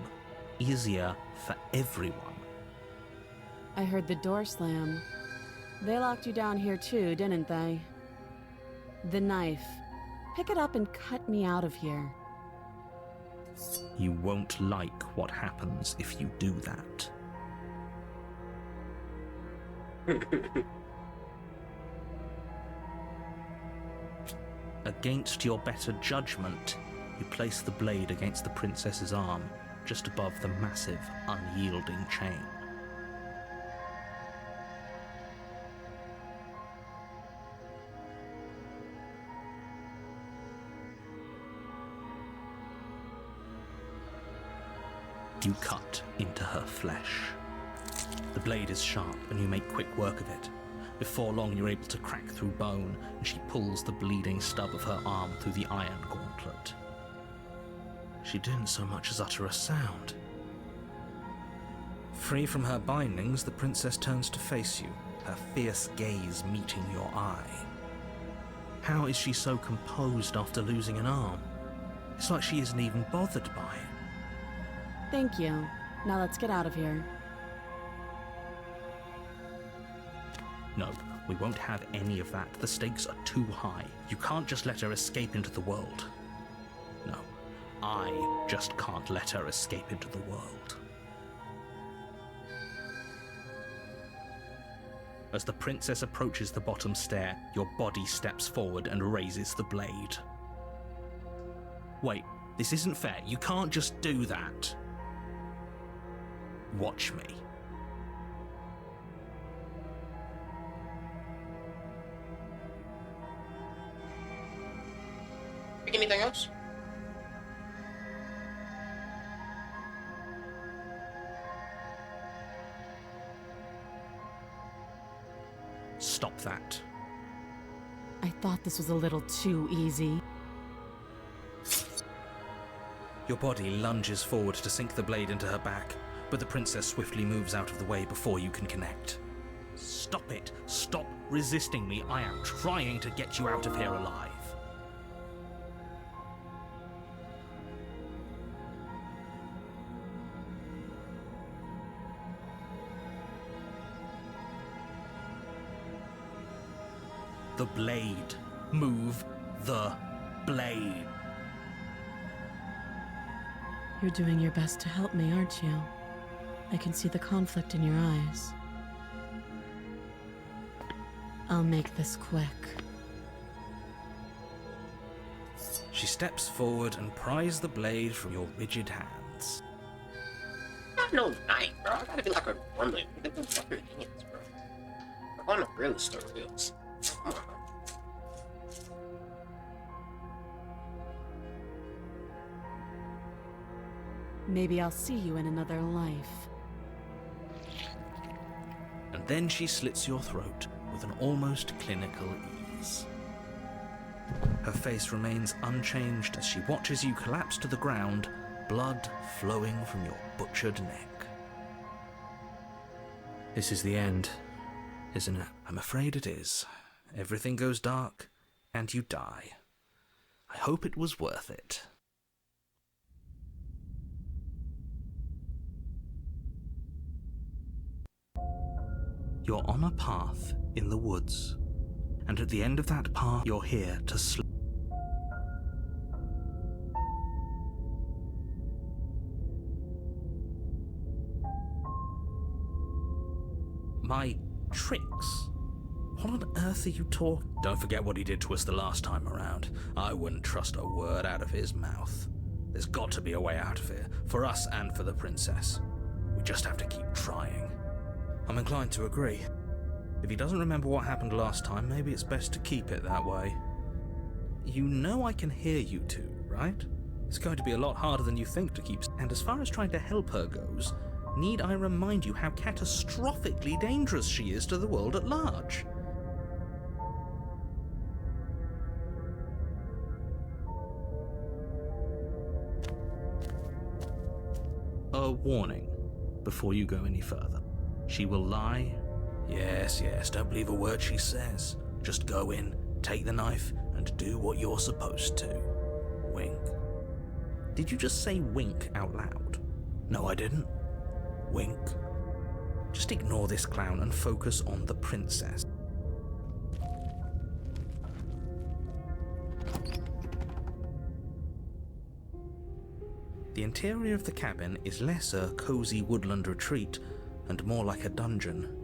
Easier for everyone. I heard the door slam. They locked you down here too, didn't they? The knife. Pick it up and cut me out of here. You won't like what happens if you do that. Against your better judgment, you place the blade against the princess's arm, just above the massive, unyielding chain. You cut into her flesh. The blade is sharp, and you make quick work of it. Before long, you're able to crack through bone, and she pulls the bleeding stub of her arm through the iron gauntlet. She didn't so much as utter a sound. Free from her bindings, the princess turns to face you, her fierce gaze meeting your eye. How is she so composed after losing an arm? It's like she isn't even bothered by it. Thank you. Now let's get out of here. No, we won't have any of that. The stakes are too high. You can't just let her escape into the world. No, I just can't let her escape into the world. As the princess approaches the bottom stair, your body steps forward and raises the blade. Wait, this isn't fair. You can't just do that. Watch me. Anything else? Stop that. I thought this was a little too easy. Your body lunges forward to sink the blade into her back. but the princess swiftly moves out of the way before you can connect. Stop it! Stop resisting me! I am trying to get you out of here alive. The blade. Move the blade. You're doing your best to help me, aren't you? I can see the conflict in your eyes. I'll make this quick. She steps forward and pries the blade from your rigid hands. Not no knife, bro. I gotta be like a woman. Look at them fucking hands, bro. I'm on the real estate bills. Come on. Maybe I'll see you in another life. And then she slits your throat with an almost clinical ease. Her face remains unchanged as she watches you collapse to the ground, blood flowing from your butchered neck. This is the end, isn't it? I'm afraid it is. Everything goes dark, and you die. I hope it was worth it. You're on a path in the woods, and at the end of that path, you're here to sleep. My tricks? What on earth are you talking? Don't forget what he did to us the last time around. I wouldn't trust a word out of his mouth. There's got to be a way out of here, for us and for the princess. We just have to keep trying. I'm inclined to agree. If he doesn't remember what happened last time, maybe it's best to keep it that way. You know I can hear you two, right? It's going to be a lot harder than you think to keep... And as far as trying to help her goes, need I remind you how catastrophically dangerous she is to the world at large? A warning before you go any further. She will lie. Yes, don't believe a word she says. Just go in, take the knife, and do what you're supposed to. Wink. Did you just say wink out loud? No, I didn't. Wink. Just ignore this clown and focus on the princess. The interior of the cabin is less a cozy woodland retreat and more like a dungeon.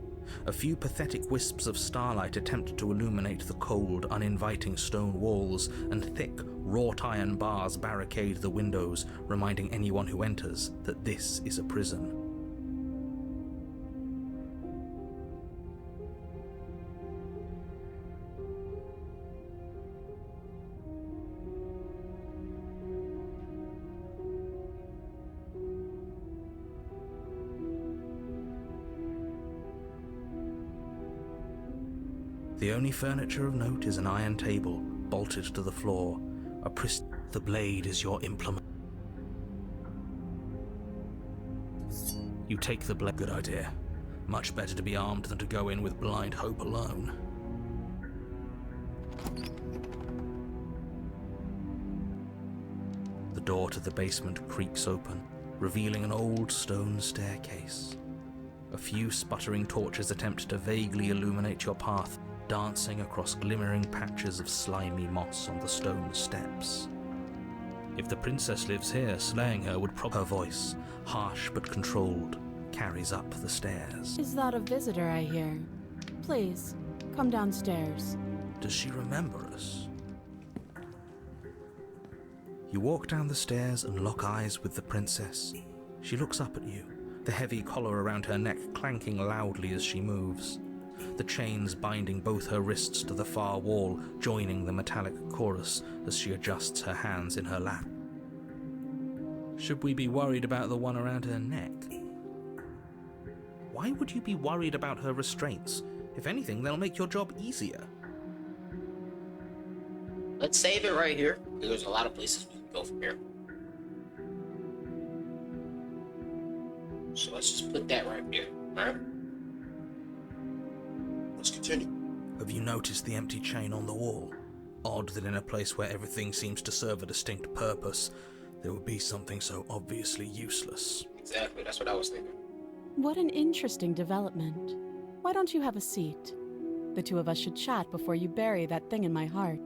A few pathetic wisps of starlight attempt to illuminate the cold, uninviting stone walls, and thick, wrought iron bars barricade the windows, reminding anyone who enters that this is a prison. The only furniture of note is an iron table, bolted to the floor. The blade is your implement. You take the blade. Good idea. Much better to be armed than to go in with blind hope alone. The door to the basement creaks open, revealing an old stone staircase. A few sputtering torches attempt to vaguely illuminate your path, dancing across glimmering patches of slimy moss on the stone steps. If the princess lives here, slaying her would her voice, harsh but controlled, carries up the stairs. Is that a visitor I hear? Please, come downstairs. Does she remember us? You walk down the stairs and lock eyes with the princess. She looks up at you, the heavy collar around her neck clanking loudly as she moves. The chains binding both her wrists to the far wall, joining the metallic chorus as she adjusts her hands in her lap. Should we be worried about the one around her neck? Why would you be worried about her restraints? If anything, they'll make your job easier. Let's save it right here, because there's a lot of places we can go from here. So let's just put that right there. Alright? Let's continue. Have you noticed the empty chain on the wall? Odd that in a place where everything seems to serve a distinct purpose, there would be something so obviously useless. Exactly, that's what I was thinking. What an interesting development. Why don't you have a seat? The two of us should chat before you bury that thing in my heart.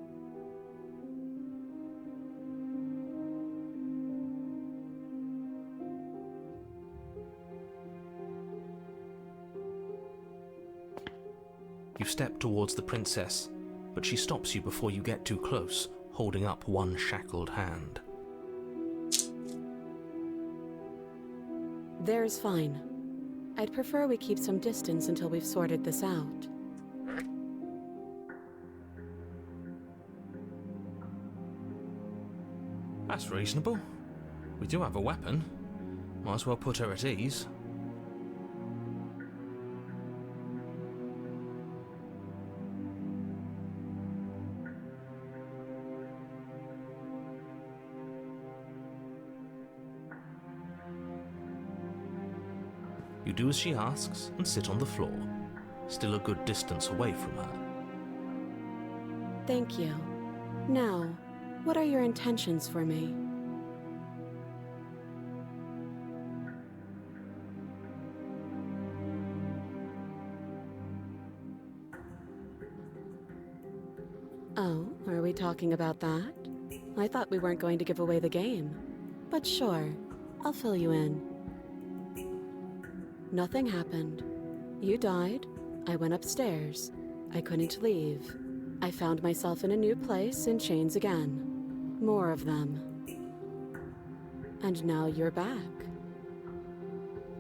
You step towards the princess, but she stops you before you get too close, holding up one shackled hand. There's fine. I'd prefer we keep some distance until we've sorted this out. That's reasonable. We do have a weapon. Might as well put her at ease. You do as she asks and sit on the floor, still a good distance away from her. Thank you. Now, what are your intentions for me? Oh, are we talking about that? I thought we weren't going to give away the game. But sure, I'll fill you in. Nothing happened. You died. I went upstairs. I couldn't leave. I found myself in a new place in chains again. More of them. And now you're back.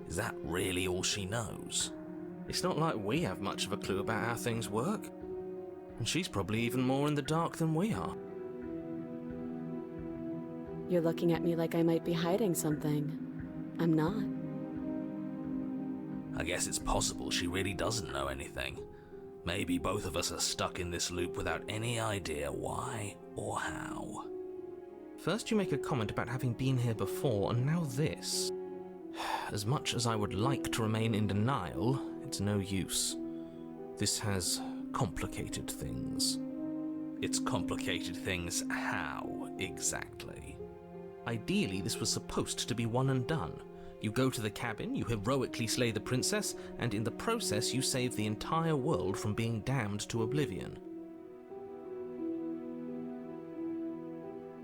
Is that really all she knows? It's not like we have much of a clue about how things work. And she's probably even more in the dark than we are. You're looking at me like I might be hiding something. I'm not. I guess it's possible she really doesn't know anything. Maybe both of us are stuck in this loop without any idea why or how. First you make a comment about having been here before, and now this. As much as I would like to remain in denial, it's no use. This has complicated things. It's complicated things how, exactly? Ideally, this was supposed to be one and done. You go to the cabin, you heroically slay the princess, and in the process you save the entire world from being damned to oblivion.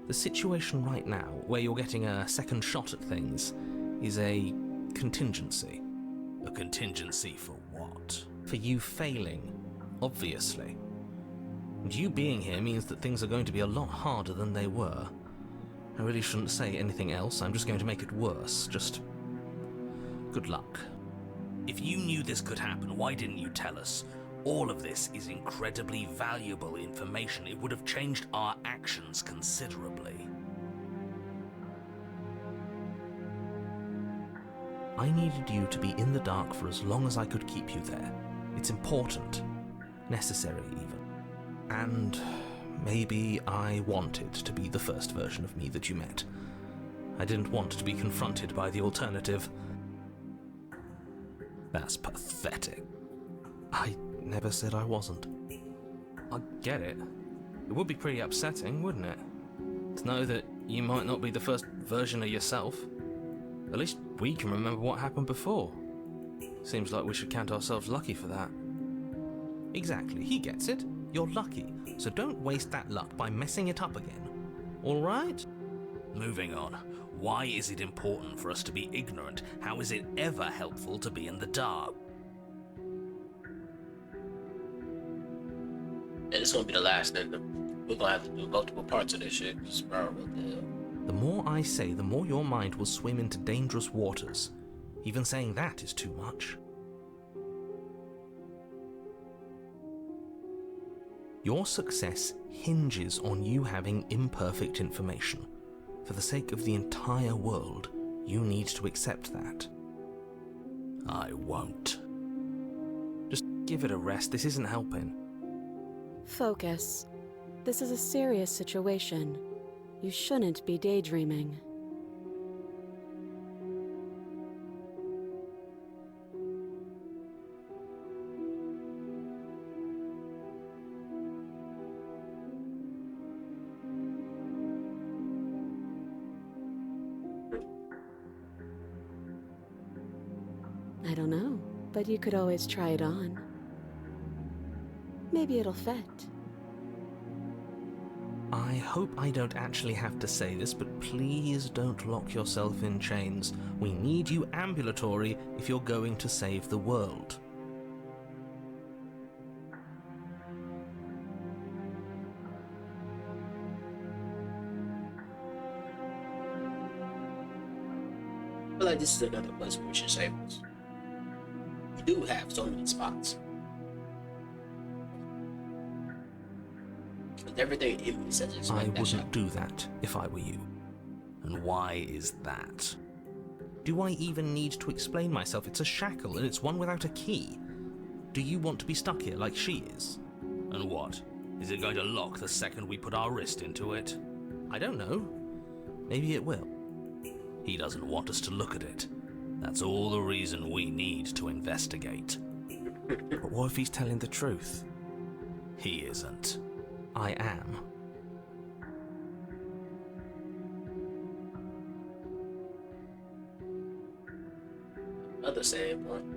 The situation right now, where you're getting a second shot at things, is a contingency. A contingency for what? For you failing, obviously. And you being here means that things are going to be a lot harder than they were. I really shouldn't say anything else, I'm just going to make it worse. Just good luck. If you knew this could happen, why didn't you tell us? All of this is incredibly valuable information. It would have changed our actions considerably. I needed you to be in the dark for as long as I could keep you there. It's important. Necessary, even. And maybe I wanted to be the first version of me that you met. I didn't want to be confronted by the alternative. That's pathetic. I never said I wasn't. I get it. It would be pretty upsetting, wouldn't it? To know that you might not be the first version of yourself. At least we can remember what happened before. Seems like we should count ourselves lucky for that. Exactly, he gets it. You're lucky, so don't waste that luck by messing it up again. Alright? Moving on. Why is it important for us to be ignorant? How is it ever helpful to be in the dark? And it's gonna be the last thing. We're gonna have to do multiple parts of this shit. Bro, what the hell? The more I say, the more your mind will swim into dangerous waters. Even saying that is too much. Your success hinges on you having imperfect information. For the sake of the entire world, you need to accept that. I won't. Just give it a rest, this isn't helping. Focus. This is a serious situation. You shouldn't be daydreaming. but you could always try it on. Maybe it'll fit. I hope I don't actually have to say this, but please don't lock yourself in chains. We need you ambulatory if you're going to save the world. I feel like this is another place where we should save us. We do have so many spots. With everything in me says it's I like that wouldn't shot. do that if I were you. And why is that? Do I even need to explain myself? It's a shackle, and it's one without a key. Do you want to be stuck here like she is? And what? Is it going to lock the second we put our wrist into it? I don't know. Maybe it will. He doesn't want us to look at it. That's all the reason we need to investigate. But what if he's telling the truth? He isn't. I am. Another sad one.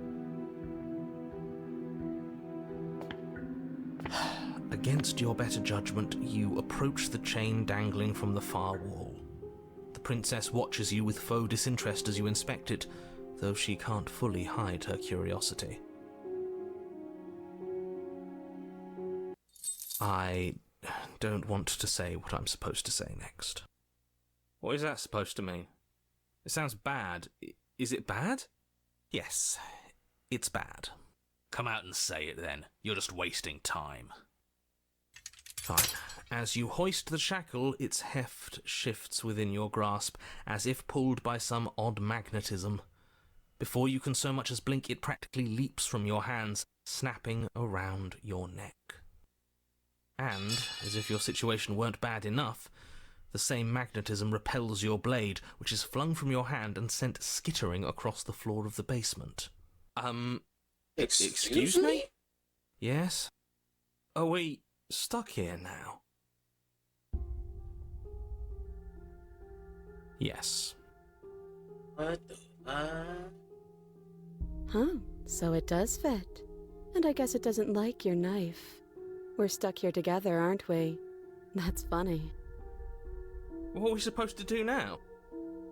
Against your better judgment, you approach the chain dangling from the far wall. The princess watches you with faux disinterest as you inspect it, though she can't fully hide her curiosity. I don't want to say what I'm supposed to say next. What is that supposed to mean? It sounds bad. Is it bad? Yes, it's bad. Come out and say it then. You're just wasting time. Fine. As you hoist the shackle, its heft shifts within your grasp, as if pulled by some odd magnetism. Before you can so much as blink, it practically leaps from your hands, snapping around your neck. And, as if your situation weren't bad enough, the same magnetism repels your blade, which is flung from your hand and sent skittering across the floor of the basement. Excuse me? Yes? Are we stuck here now? Yes. What the Huh, so it does fit. And I guess it doesn't like your knife. We're stuck here together, aren't we? That's funny. What are we supposed to do now?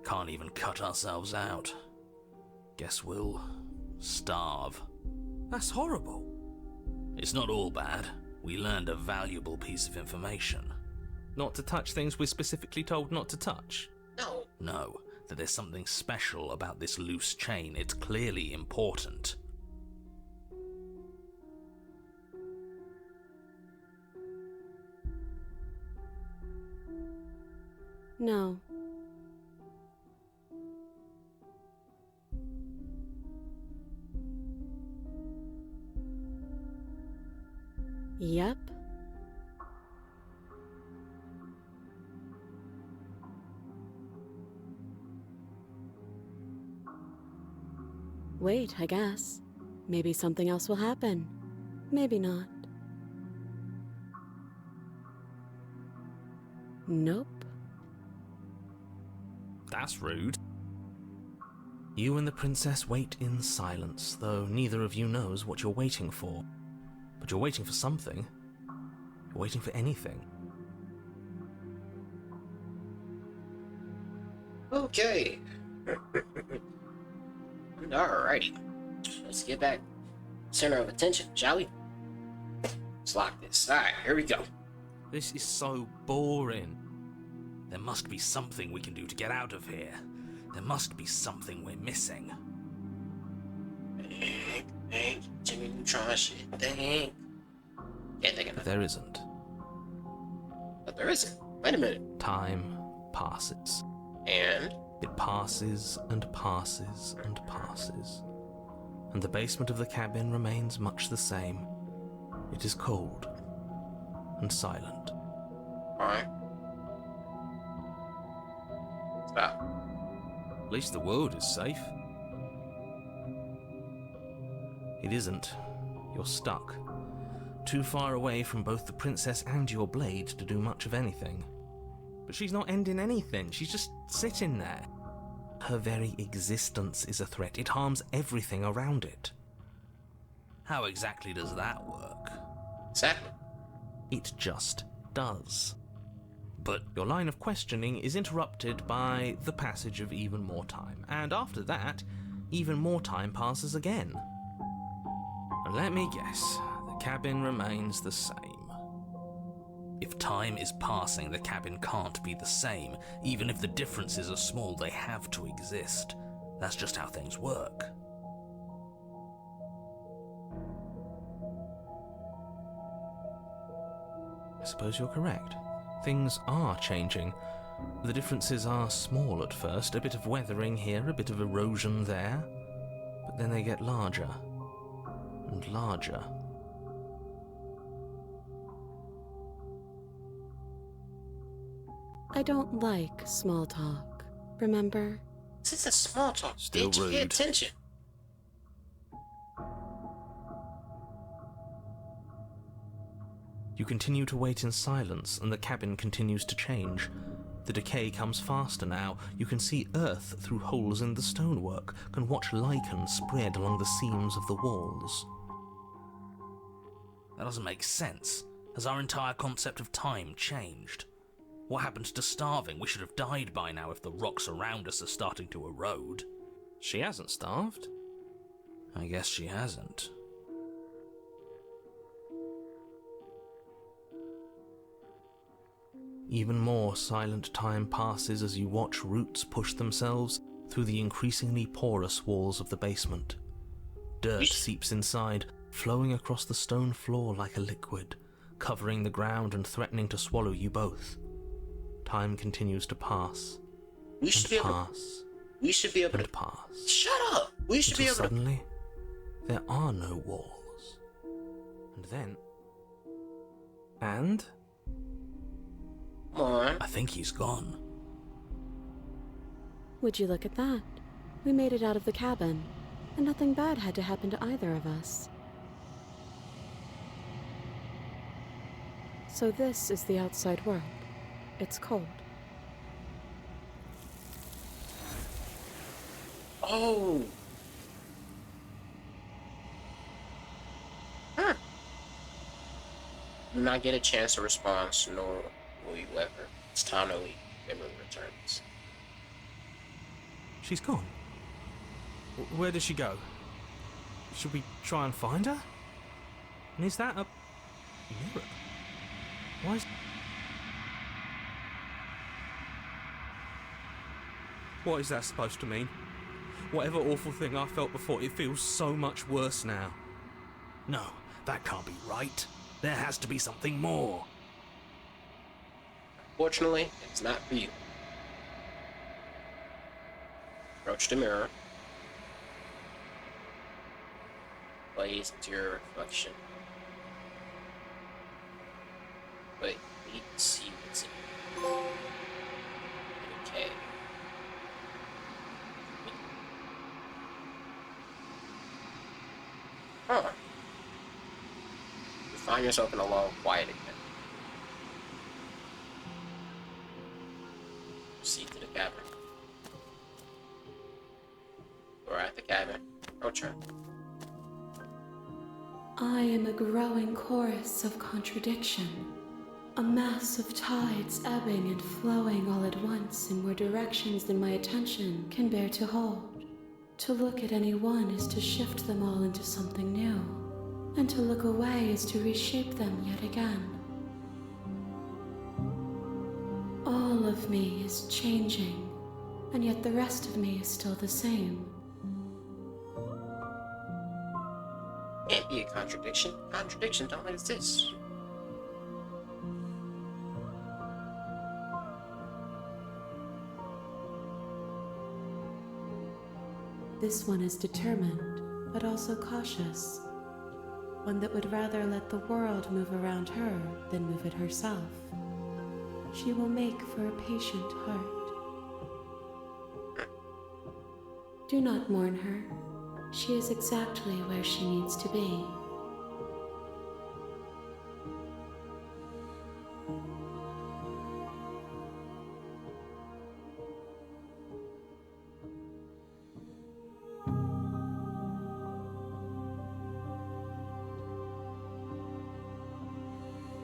Can't even cut ourselves out. Guess we'll starve. That's horrible. It's not all bad. We learned a valuable piece of information. Not to touch things we're specifically told not to touch. No. No, that there's something special about this loose chain. It's clearly important. No. Yep. Wait, I guess. Maybe something else will happen. Maybe not. Nope. That's rude. You and the princess wait in silence, though neither of you knows what you're waiting for. But you're waiting for something. You're waiting for anything. Okay. Alrighty. Let's get back center of attention, shall we? Let's lock this. Alright, here we go. This is so boring. There must be something we can do to get out of here. There must be something we're missing. Think, Jimmy Neutron shit, think. Can't think of But it. there isn't. But there isn't. Wait a minute. Time passes. And? It passes and passes and passes. And the basement of the cabin remains much the same. It is cold and silent. Alright. Stop. At least the world is safe. It isn't. You're stuck. Too far away from both the princess and your blade to do much of anything. But she's not ending anything. She's just sitting there. Her very existence is a threat. It harms everything around it. How exactly does that work? Exactly. It just does. But your line of questioning is interrupted by the passage of even more time, and after that, even more time passes again. Let me guess, the cabin remains the same. If time is passing, the cabin can't be the same. Even if the differences are small, they have to exist. That's just how things work. I suppose you're correct. Things are changing. The differences are small at first, a bit of weathering here, a bit of erosion there, but then they get larger and larger. I don't like small talk, remember? This is a small talk. Still Bitch, pay rude. attention. You continue to wait in silence, and the cabin continues to change. The decay comes faster now. You can see earth through holes in the stonework, can watch lichen spread along the seams of the walls. That doesn't make sense. Has our entire concept of time changed? What happened to starving? We should have died by now if the rocks around us are starting to erode. She hasn't starved. I guess she hasn't. Even more silent time passes as you watch roots push themselves through the increasingly porous walls of the basement. Dirt seeps inside, flowing across the stone floor like a liquid, covering the ground and threatening to swallow you both. Time continues to pass. We should be able to pass. Shut up. We should be able to. Suddenly, there are no walls. And then. And. Come on. I think he's gone. Would you look at that? We made it out of the cabin, and nothing bad had to happen to either of us. So this is the outside world. It's cold. Oh. Huh. Do not get a chance to respond, nor will you ever. It's time to leave. Memory returns. She's gone. Where did she go? Should we try and find her? And is that a mirror? Why is... What is that supposed to mean? Whatever awful thing I felt before, it feels so much worse now. No, that can't be right. There has to be something more. Fortunately, it's not for you. Approach the mirror. Blaze into your reflection. Wait, need to see what's in it. Okay. Huh. You find yourself in a long quiet again. Proceed to the cabin. We're at the cabin. Approach her. I am a growing chorus of contradiction, a mass of tides ebbing and flowing all at once in more directions than my attention can bear to hold. To look at any one is to shift them all into something new, and to look away is to reshape them yet again. All of me is changing, and yet the rest of me is still the same. Can't be a contradiction. Contradiction don't exist. This one is determined, but also cautious. One that would rather let the world move around her than move it herself. She will make for a patient heart. Do not mourn her. She is exactly where she needs to be.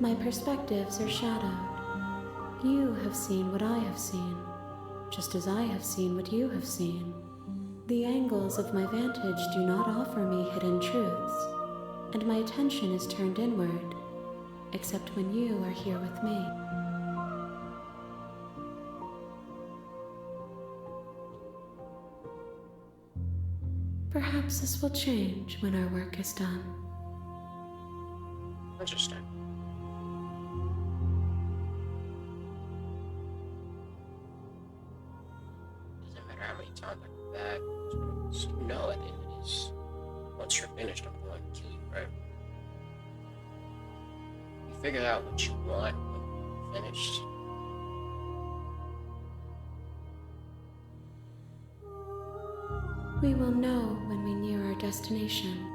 My perspectives are shadowed. You have seen what I have seen, just as I have seen what you have seen. The angles of my vantage do not offer me hidden truths, and my attention is turned inward, except when you are here with me. Perhaps this will change when our work is done. Interesting. Doesn't matter how many times I come back. You know, at the end of this, once you're finished, I'm going to kill you, right? You figure out what you want when you're finished. We will know when we near our destination.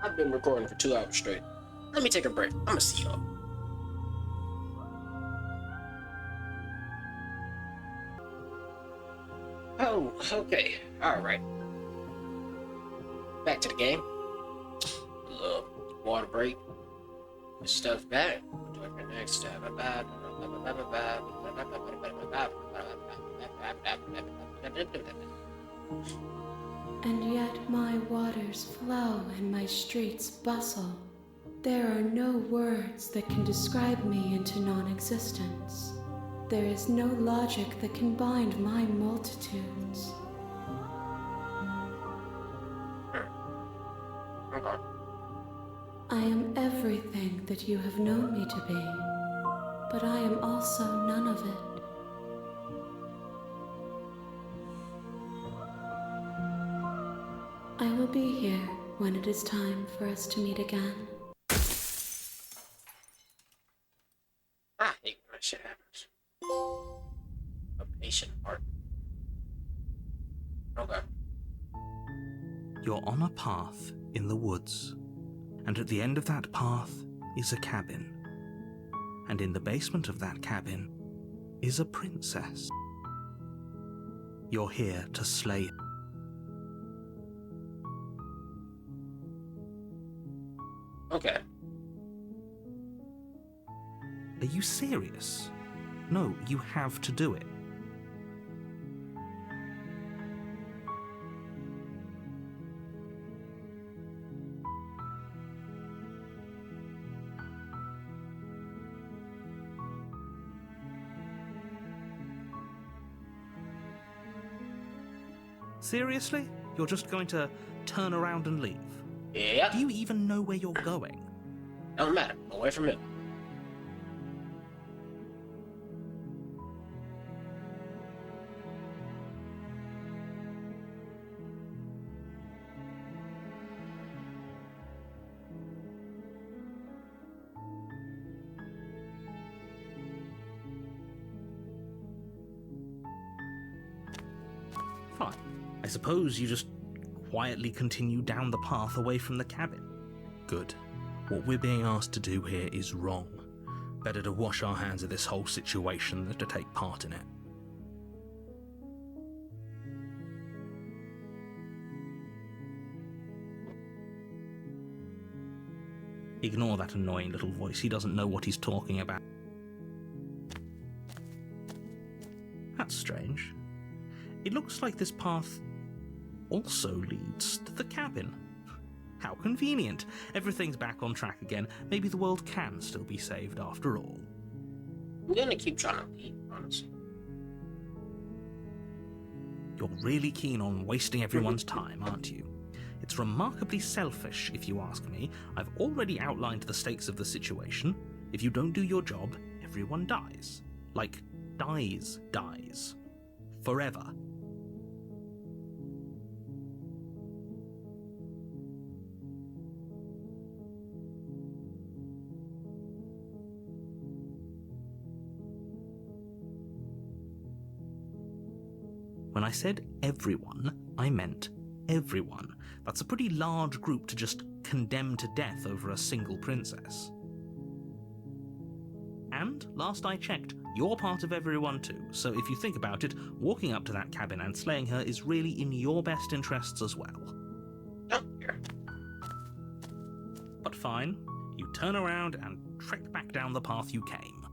I've been recording for 2 hours straight. Let me take a break. I'm gonna see y'all. Oh, okay. Alright. Back to the game. A little water break. This stuff back. What do I do next? And yet my waters flow and my streets bustle. There are no words that can describe me into non-existence. There is no logic that can bind my multitudes. Okay. I am everything that you have known me to be, but I am also none of it. I will be here when it is time for us to meet again. I hate when that shit happens. A patient heart. Okay. You're on a path in the woods, and at the end of that path is a cabin. And in the basement of that cabin is a princess. You're here to slay her. Okay. Are you serious? No, you have to do it. Seriously? You're just going to turn around and leave? Yeah. Do you even know where you're going? Don't matter. Away from him. Fine. I suppose you just quietly continue down the path away from the cabin. Good. What we're being asked to do here is wrong. Better to wash our hands of this whole situation than to take part in it. Ignore that annoying little voice. He doesn't know what he's talking about. That's strange. It looks like this path also leads to the cabin. How convenient. Everything's back on track again. Maybe the world can still be saved after all. I'm gonna keep trying to leave, honestly. You're really keen on wasting everyone's time, aren't you? It's remarkably selfish, if you ask me. I've already outlined the stakes of the situation. If you don't do your job, everyone dies. Like, dies. Forever. When I said everyone, I meant everyone. That's a pretty large group to just condemn to death over a single princess. And, last I checked, You're part of everyone too, so if you think about it, walking up to that cabin and slaying her is really in your best interests as well. Oh, here. But fine, you turn around and trek back down the path you came.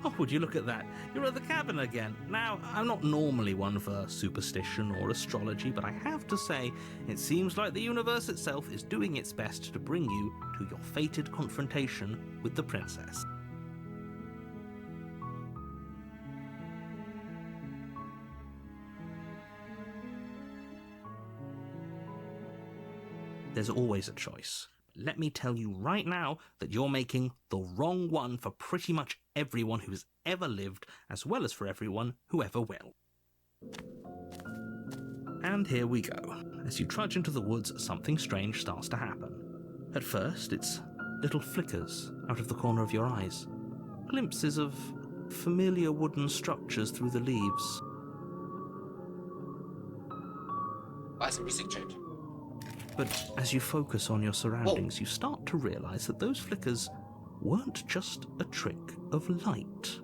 Oh, would you look at that? You're at the cabin again. Now, I'm not normally one for superstition or astrology, but I have to say, it seems like the universe itself is doing its best to bring you to your fated confrontation with the princess. There's always a choice. Let me tell you right now that you're making the wrong one for pretty much everyone who's ever lived, as well as for everyone who ever will. And here we go. As you trudge into the woods, something strange starts to happen. At first, it's little flickers out of the corner of your eyes, glimpses of familiar wooden structures through the leaves. Why is the music changing? But as you focus on your surroundings, you start to realize that those flickers weren't just a trick of light.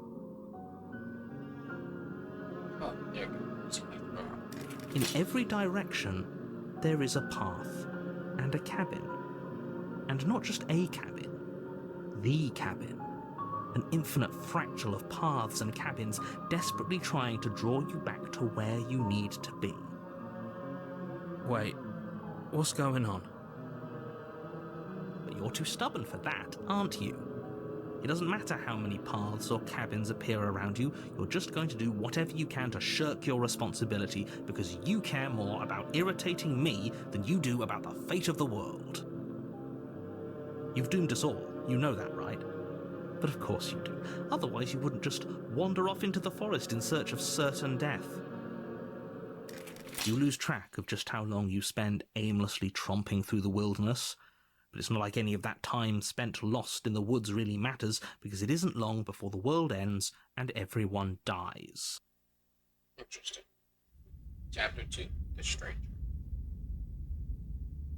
Oh, there you go. In every direction, there is a path and a cabin. And not just a cabin, the cabin. An infinite fractal of paths and cabins desperately trying to draw you back to where you need to be. Wait, what's going on? But you're too stubborn for that, aren't you? It doesn't matter how many paths or cabins appear around you, you're just going to do whatever you can to shirk your responsibility because you care more about irritating me than you do about the fate of the world. You've doomed us all, you know that, right? But of course you do. Otherwise you wouldn't just wander off into the forest in search of certain death. You lose track of just how long you spend aimlessly tromping through the wilderness, but it's not like any of that time spent lost in the woods really matters, because it isn't long before the world ends and everyone dies. Interesting. Chapter 2, The Stranger.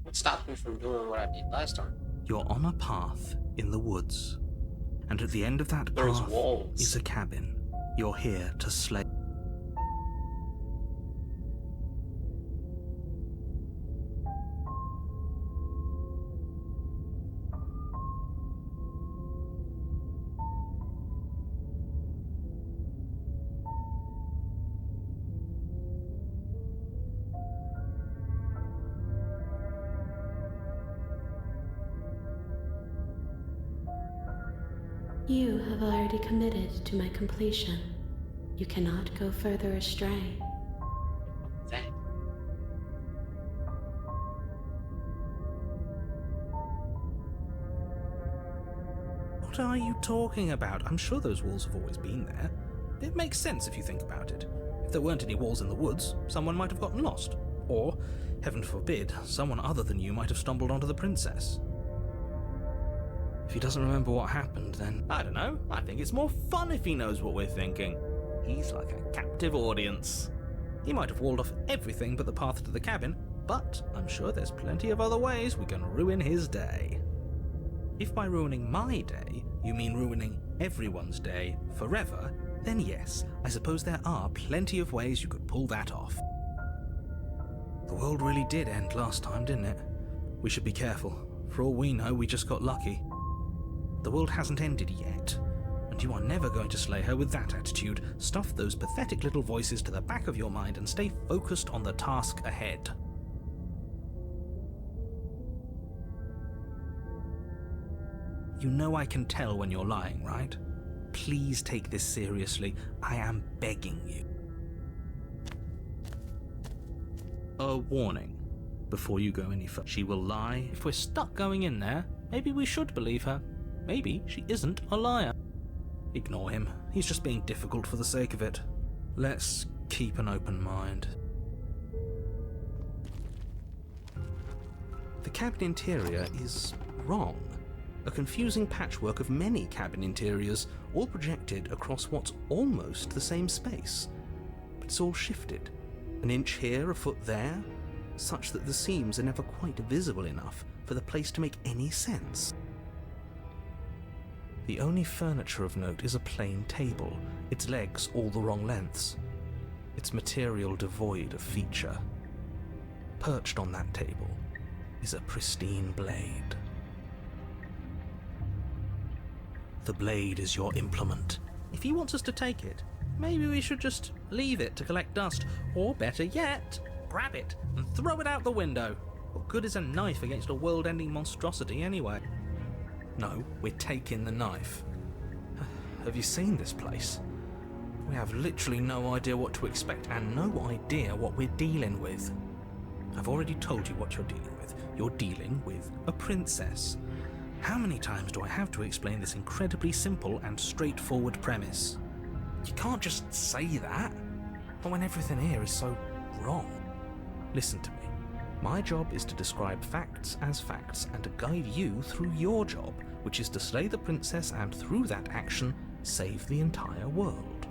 What stopped me from doing what I did last time? You're on a path in the woods, and at the end of that There's path walls. is a cabin. You're here to slay. You have already committed to my completion. You cannot go further astray. Thanks. What are you talking about? I'm sure those walls have always been there. It makes sense if you think about it. If there weren't any walls in the woods, someone might have gotten lost. Or, heaven forbid, someone other than you might have stumbled onto the princess. If he doesn't remember what happened, then I don't know. I think it's more fun if he knows what we're thinking. He's like a captive audience. He might have walled off everything but the path to the cabin, but I'm sure there's plenty of other ways we can ruin his day. If by ruining my day, you mean ruining everyone's day forever, then yes, I suppose there are plenty of ways you could pull that off. The world really did end last time, didn't it? We should be careful. For all we know, we just got lucky. The world hasn't ended yet, and you are never going to slay her with that attitude. Stuff those pathetic little voices to the back of your mind and stay focused on the task ahead. You know I can tell when you're lying, right? Please take this seriously. I am begging you. A warning before you go any further. She will lie. If we're stuck going in there, maybe we should believe her. Maybe she isn't a liar. Ignore him. He's just being difficult for the sake of it. Let's keep an open mind. The cabin interior is wrong. A confusing patchwork of many cabin interiors, all projected across what's almost the same space. But it's all shifted. An inch here, a foot there, such that the seams are never quite visible enough for the place to make any sense. The only furniture of note is a plain table, its legs all the wrong lengths, its material devoid of feature. Perched on that table is a pristine blade. The blade is your implement. If he wants us to take it, maybe we should just leave it to collect dust, or better yet, grab it and throw it out the window. What good is a knife against a world-ending monstrosity anyway? No, we're taking the knife. Have you seen this place? We have literally no idea what to expect and no idea what we're dealing with. I've already told you what you're dealing with. You're dealing with a princess. How many times do I have to explain this incredibly simple and straightforward premise? You can't just say that, but when everything here is so wrong. Listen to me. My job is to describe facts as facts and to guide you through your job, which is to slay the princess and through that action, save the entire world.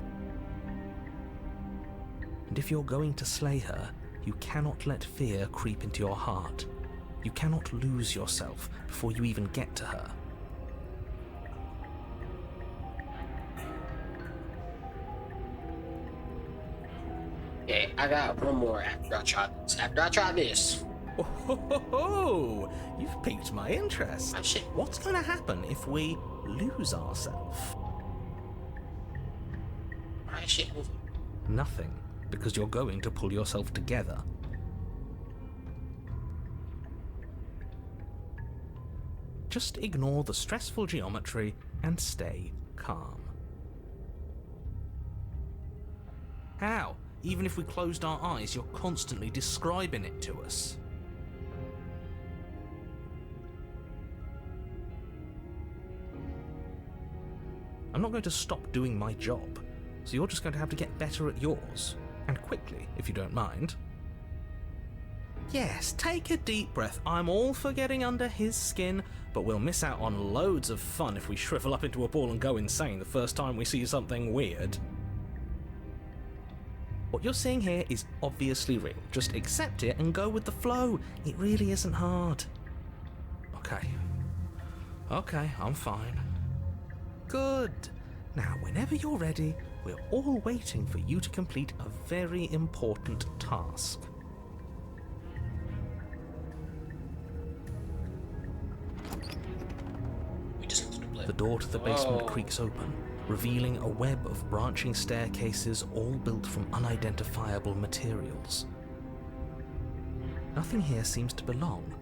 And if you're going to slay her, you cannot let fear creep into your heart. You cannot lose yourself before you even get to her. Yeah, I got one more after I try this. After I try this. Oh, ho, ho, ho. You've piqued my interest. Oh, shit. What's going to happen if we lose ourselves? Alright, shit. Nothing, because you're going to pull yourself together. Just ignore the stressful geometry and stay calm. How? Even if we closed our eyes, you're constantly describing it to us. I'm not going to stop doing my job, so you're just going to have to get better at yours. And quickly, if you don't mind. Yes, take a deep breath. I'm all for getting under his skin, but we'll miss out on loads of fun if we shrivel up into a ball and go insane the first time we see something weird. What you're seeing here is obviously real. Just accept it and go with the flow. It really isn't hard. Okay, I'm fine. Good. Now, whenever you're ready, we're all waiting for you to complete a very important task. The door to the basement creaks open, revealing a web of branching staircases all built from unidentifiable materials. Nothing here seems to belong,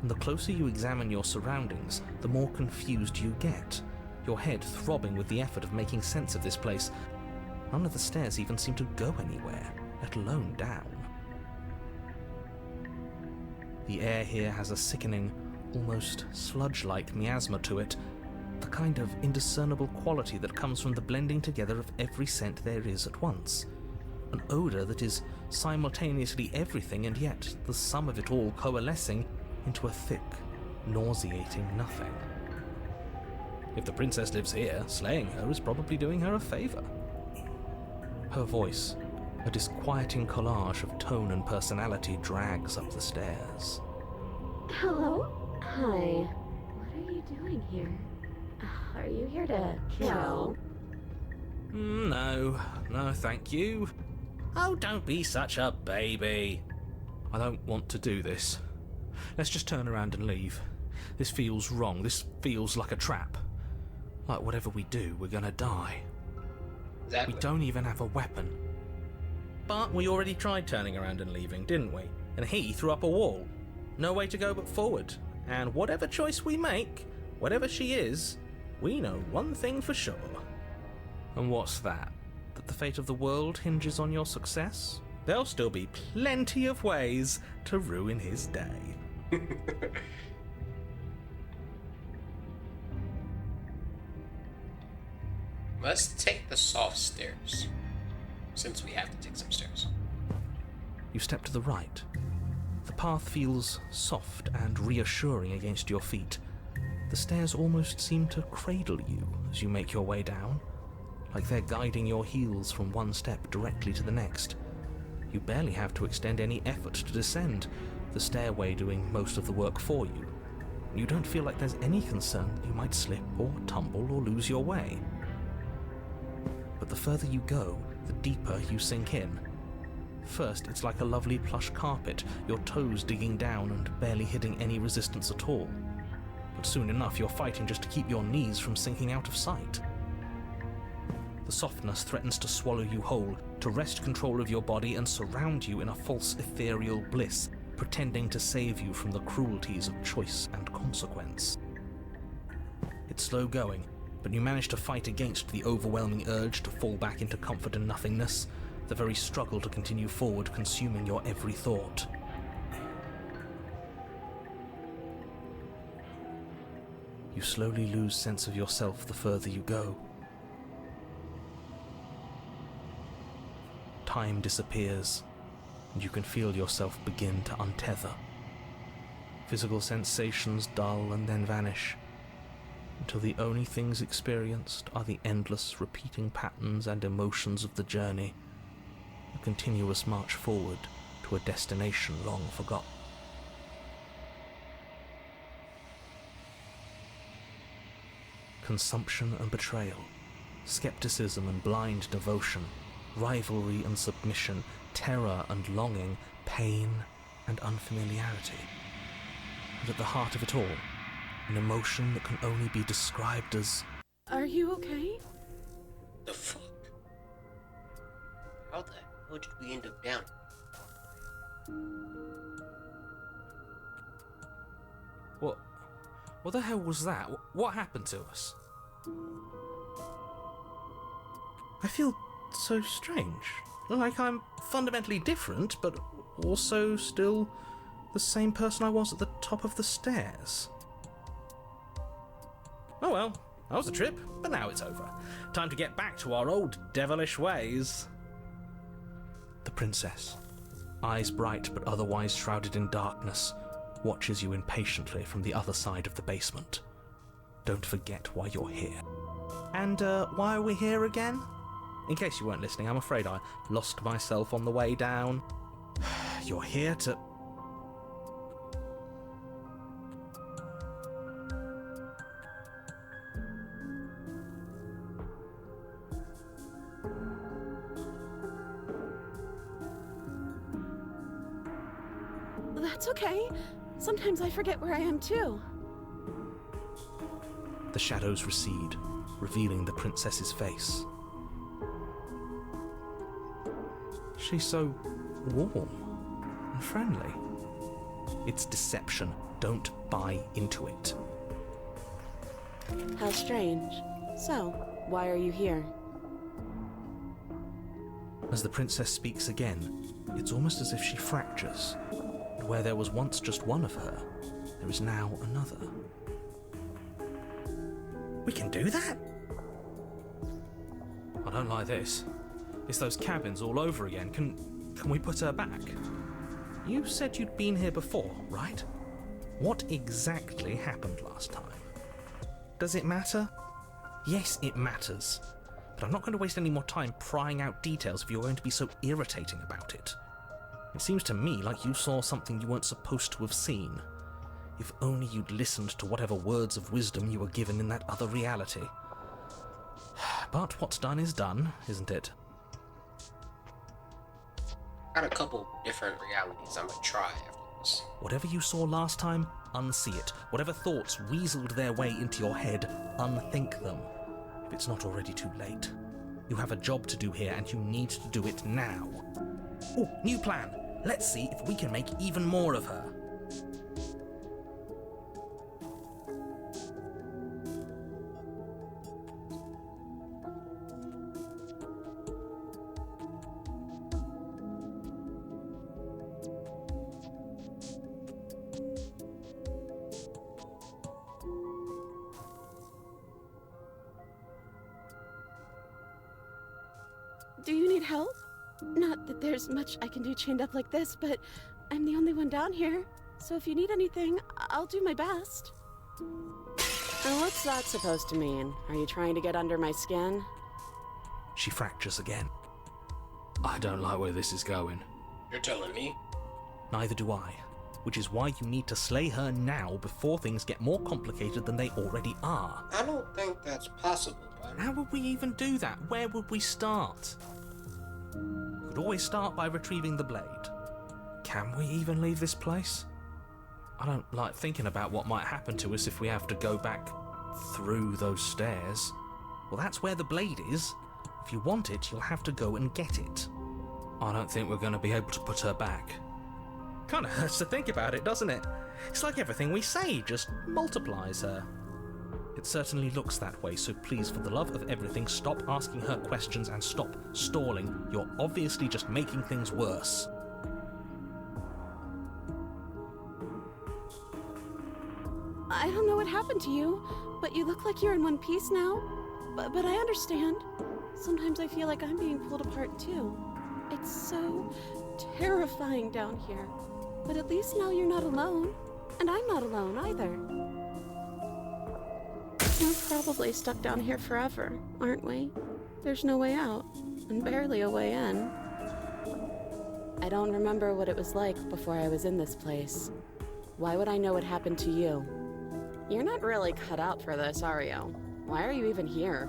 and the closer you examine your surroundings, the more confused you get, your head throbbing with the effort of making sense of this place. None of the stairs even seem to go anywhere, let alone down. The air here has a sickening, almost sludge-like miasma to it, the kind of indiscernible quality that comes from the blending together of every scent there is at once. An odour that is simultaneously everything and yet the sum of it all coalescing into a thick, nauseating nothing. If the princess lives here, slaying her is probably doing her a favour. Her voice, a disquieting collage of tone and personality, drags up the stairs. Hello? Hi. What are you doing here? Are you here to kill? No, thank you. Oh, don't be such a baby. I don't want to do this. Let's just turn around and leave. This feels wrong. This feels like a trap. Like whatever we do, we're gonna die. Exactly. We don't even have a weapon. But we already tried turning around and leaving, didn't we? And he threw up a wall. No way to go but forward. And whatever choice we make, whatever she is, we know one thing for sure. And what's that? That the fate of the world hinges on your success? There'll still be plenty of ways to ruin his day. Let's take the soft stairs, since we have to take some stairs. You step to the right. The path feels soft and reassuring against your feet. The stairs almost seem to cradle you as you make your way down, like they're guiding your heels from one step directly to the next. You barely have to extend any effort to descend, the stairway doing most of the work for you. You don't feel like there's any concern that you might slip or tumble or lose your way. But the further you go, the deeper you sink in. First, it's like a lovely plush carpet, your toes digging down and barely hitting any resistance at all. But soon enough, you're fighting just to keep your knees from sinking out of sight. The softness threatens to swallow you whole, to wrest control of your body and surround you in a false ethereal bliss, pretending to save you from the cruelties of choice and consequence. It's slow going, but you manage to fight against the overwhelming urge to fall back into comfort and nothingness, the very struggle to continue forward consuming your every thought. You slowly lose sense of yourself the further you go. Time disappears, and you can feel yourself begin to untether. Physical sensations dull and then vanish, until the only things experienced are the endless repeating patterns and emotions of the journey, a continuous march forward to a destination long forgotten. Consumption and betrayal, skepticism and blind devotion, rivalry and submission, terror and longing, pain and unfamiliarity. And at the heart of it all, an emotion that can only be described as... Are you okay? The fuck? How the hell did we end up down? What the hell was that? What happened to us? I feel so strange. Like I'm fundamentally different, but also still the same person I was at the top of the stairs. Oh well, that was a trip, but now it's over. Time to get back to our old devilish ways. The princess, eyes bright but otherwise shrouded in darkness, watches you impatiently from the other side of the basement. Don't forget why you're here. And why are we here again? In case you weren't listening, I'm afraid I lost myself on the way down. You're here to... That's okay. Sometimes I forget where I am too. The shadows recede, revealing the princess's face. She's so warm and friendly. It's deception. Don't buy into it. How strange. So, why are you here? As the princess speaks again, it's almost as if she fractures. And where there was once just one of her, there is now another. We can do that? I don't like this. It's those cabins all over again. Can we put her back? You said you'd been here before, right? What exactly happened last time? Does it matter? Yes, it matters. But I'm not going to waste any more time prying out details if you're going to be so irritating about it. It seems to me like you saw something you weren't supposed to have seen. If only you'd listened to whatever words of wisdom you were given in that other reality. But what's done is done, isn't it? Got a couple different realities I'm gonna try after this. Whatever you saw last time, unsee it. Whatever thoughts weaseled their way into your head, unthink them. If it's not already too late. You have a job to do here, and you need to do it now. Oh, new plan! Let's see if we can make even more of her. Do you need help? Not that there's much I can do chained up like this, but I'm the only one down here. So if you need anything, I'll do my best. And what's that supposed to mean? Are you trying to get under my skin? She fractures again. I don't like where this is going. You're telling me? Neither do I. which is why you need to slay her now before things get more complicated than they already are. I don't think that's possible, but How would we even do that? Where would we start? We could always start by retrieving the blade. Can we even leave this place? I don't like thinking about what might happen to us if we have to go back through those stairs. Well, that's where the blade is. If you want it, you'll have to go and get it. I don't think we're going to be able to put her back. Kind of hurts to think about it, doesn't it? It's like everything we say just multiplies her. It certainly looks that way, so please, for the love of everything, stop asking her questions and stop stalling. You're obviously just making things worse. I don't know what happened to you, but you look like you're in one piece now. But I understand. Sometimes I feel like I'm being pulled apart too. It's so terrifying down here. But at least now you're not alone. And I'm not alone either. We're probably stuck down here forever, aren't we? There's no way out, and barely a way in. I don't remember what it was like before I was in this place. Why would I know what happened to you? You're not really cut out for this, are you? Why are you even here?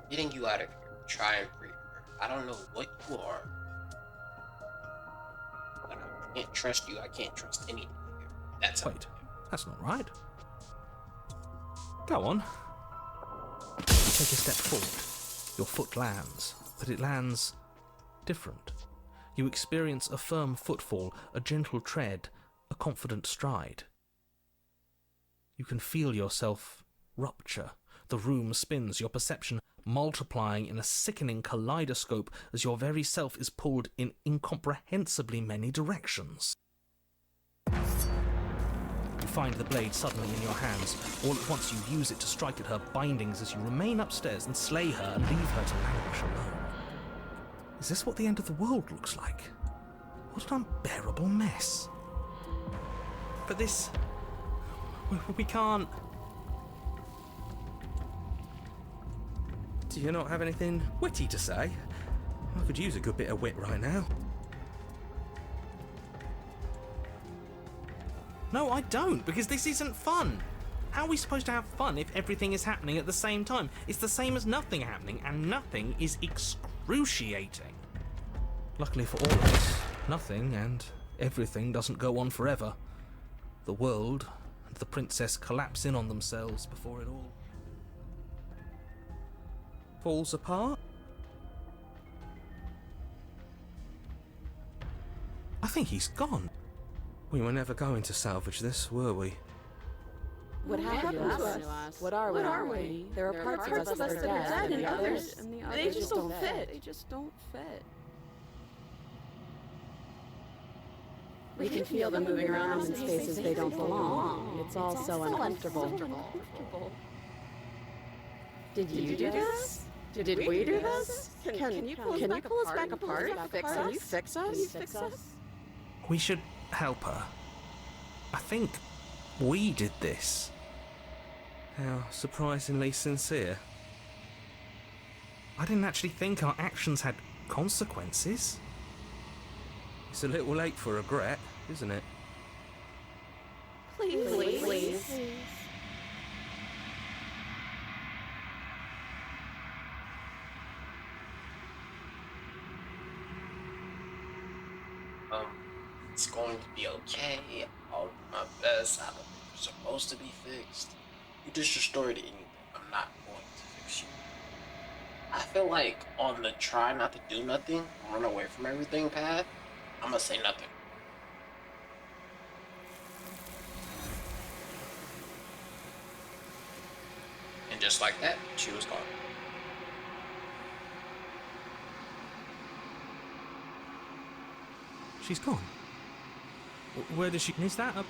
getting you out of here. Try and free her. I don't know what you are, but I can't trust you. I can't trust anything here. That's Wait, that's not right. Go on. Take a step forward. Your foot lands, but it lands different. You experience a firm footfall, a gentle tread, a confident stride. You can feel yourself rupture. The room spins, your perception multiplying in a sickening kaleidoscope as your very self is pulled in incomprehensibly many directions. You find the blade suddenly in your hands. All at once you use it to strike at her bindings as you remain upstairs and slay her and leave her to languish alone. Is this what the end of the world looks like? What an unbearable mess. But this... we can't... Do you not have anything witty to say? I could use a good bit of wit right now. No, I don't, because this isn't fun. How are we supposed to have fun if everything is happening at the same time? It's the same as nothing happening, and nothing is excruciating. Luckily for all of us, nothing and everything doesn't go on forever. The world and the princess collapse in on themselves before it all falls apart. I think he's gone. We were never going to salvage this, were we? What happened to us? What are we? There are parts of us that are dead, and others, they just don't fit. They just don't fit. We can feel them moving around in spaces they don't belong. It's all so uncomfortable. Did you do this? Did we do this? Can you pull us back apart? Can you fix us? We should help her. I think we did this. How surprisingly sincere. I didn't actually think our actions had consequences. It's a little late for regret, isn't it? Please. It's going to be okay. I'll do my best. I don't think you're supposed to be fixed. You just destroyed anything. I'm not going to fix you. I feel like on the try not to do nothing, run away from everything path, I'm gonna say nothing. And just like that, she was gone. She's gone. Where does she... Is that a... Of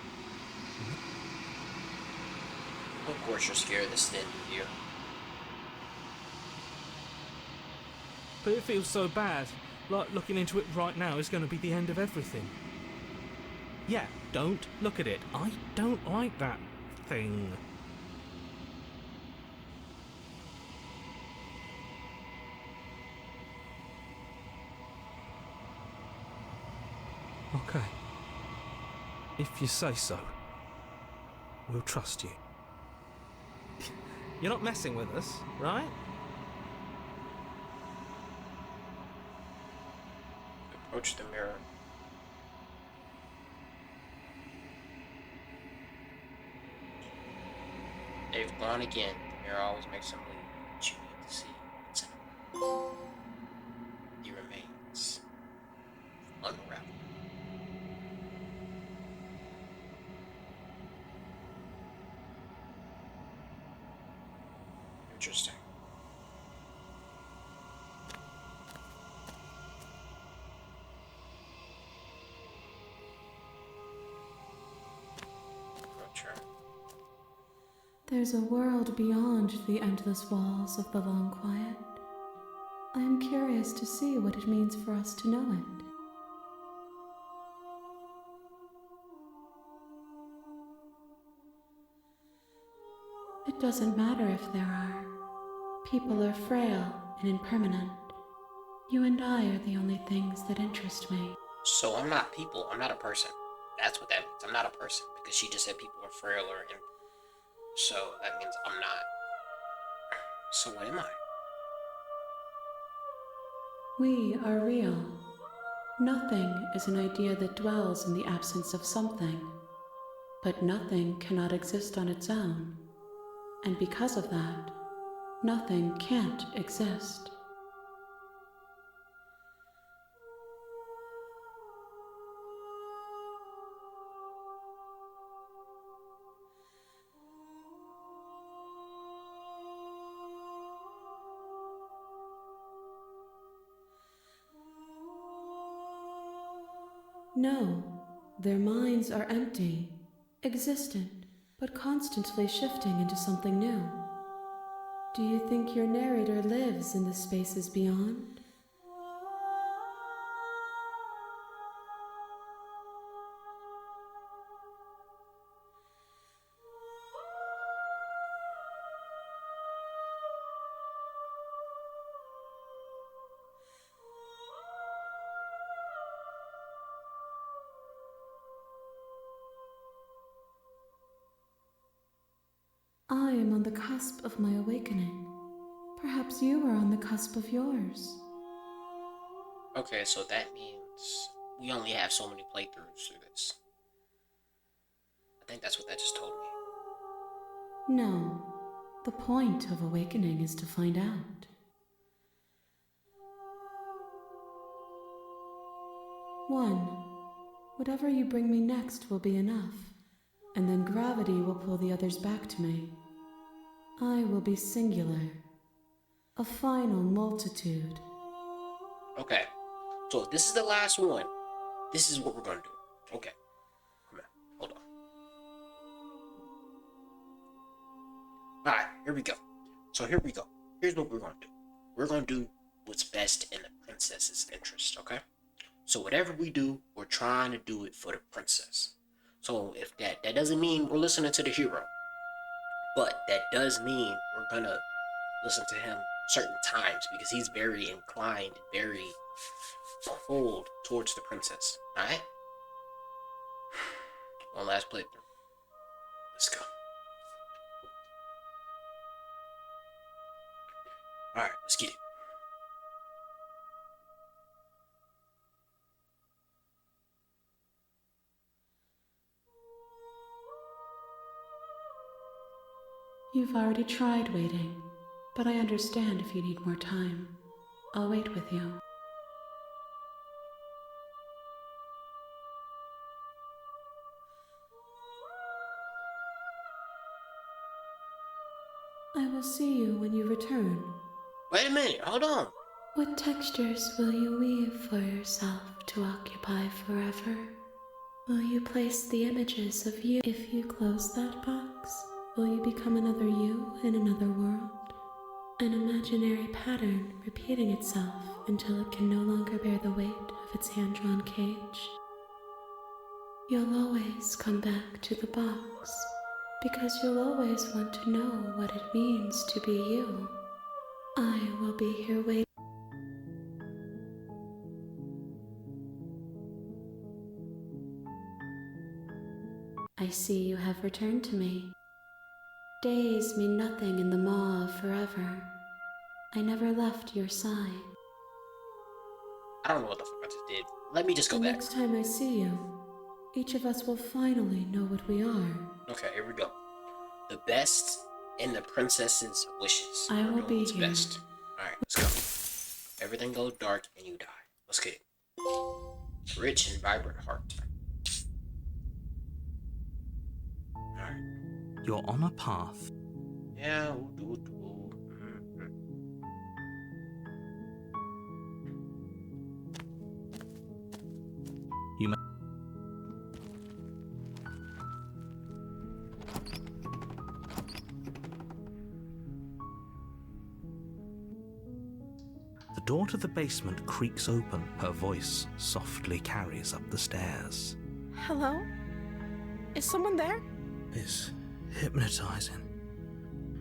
course you're scared this didn't you. But it feels so bad. Like looking into it right now is going to be the end of everything. Yeah, don't look at it. I don't like that something. Okay. If you say so, we'll trust you. You're not messing with us, right? Approach the mirror. They've gone again. The mirror always makes them leave. But you need to see what's in them. The remains unravel. Interesting. Approach her. There's a world beyond the endless walls of the long quiet. I am curious to see what it means for us to know it. It doesn't matter if there are. People are frail and impermanent. You and I are the only things that interest me. So I'm not people. I'm not a person. That's what that means. I'm not a person because she just said people are frailer, and so that means I'm not. So what am I? We are real. Nothing is an idea that dwells in the absence of something. But nothing cannot exist on its own. And because of that, nothing can't exist. No, their minds are empty, existent, but constantly shifting into something new. Do you think your narrator lives in the spaces beyond? I am on the cusp of my awakening. Perhaps you are on the cusp of yours. Okay, so that means we only have so many playthroughs through this. I think that's what that just told me. No, the point of awakening is to find out. One, whatever you bring me next will be enough, and then gravity will pull the others back to me. I will be singular, a final multitude. Okay, so if this is the last one, this is what we're gonna do. Okay, come on, hold on. Alright, here we go. So here we go. Here's what we're gonna do. We're gonna do what's best in the princess's interest, okay? So whatever we do, we're trying to do it for the princess. So if that doesn't mean we're listening to the hero, but that does mean we're gonna listen to him certain times because he's very inclined, very pulled towards the princess. Alright? One last playthrough. Let's go. Alright, let's get it. You've already tried waiting, but I understand if you need more time. I'll wait with you. I will see you when you return. Wait a minute, hold on. What textures will you weave for yourself to occupy forever? Will you place the images of you? If you close that box, will you become another you in another world? An imaginary pattern repeating itself until it can no longer bear the weight of its hand-drawn cage? You'll always come back to the box, Because you'll always want to know what it means to be you. I will be here waiting. I see you have returned to me. Days mean nothing in the maw of forever. I never left your side. I don't know what the fuck I just did. Let me just go The back. next time I see you, each of us will finally know what we are. Okay, here we go. The best in the princess's wishes. I will We're doing be what's here. best. Alright, let's go. Everything goes dark and you die. Let's get it. Rich and vibrant heart. Alright. You're on a path. Yeah, You may. The door to the basement creaks open. Her voice softly carries up the stairs. Hello? Is someone there? It's hypnotizing.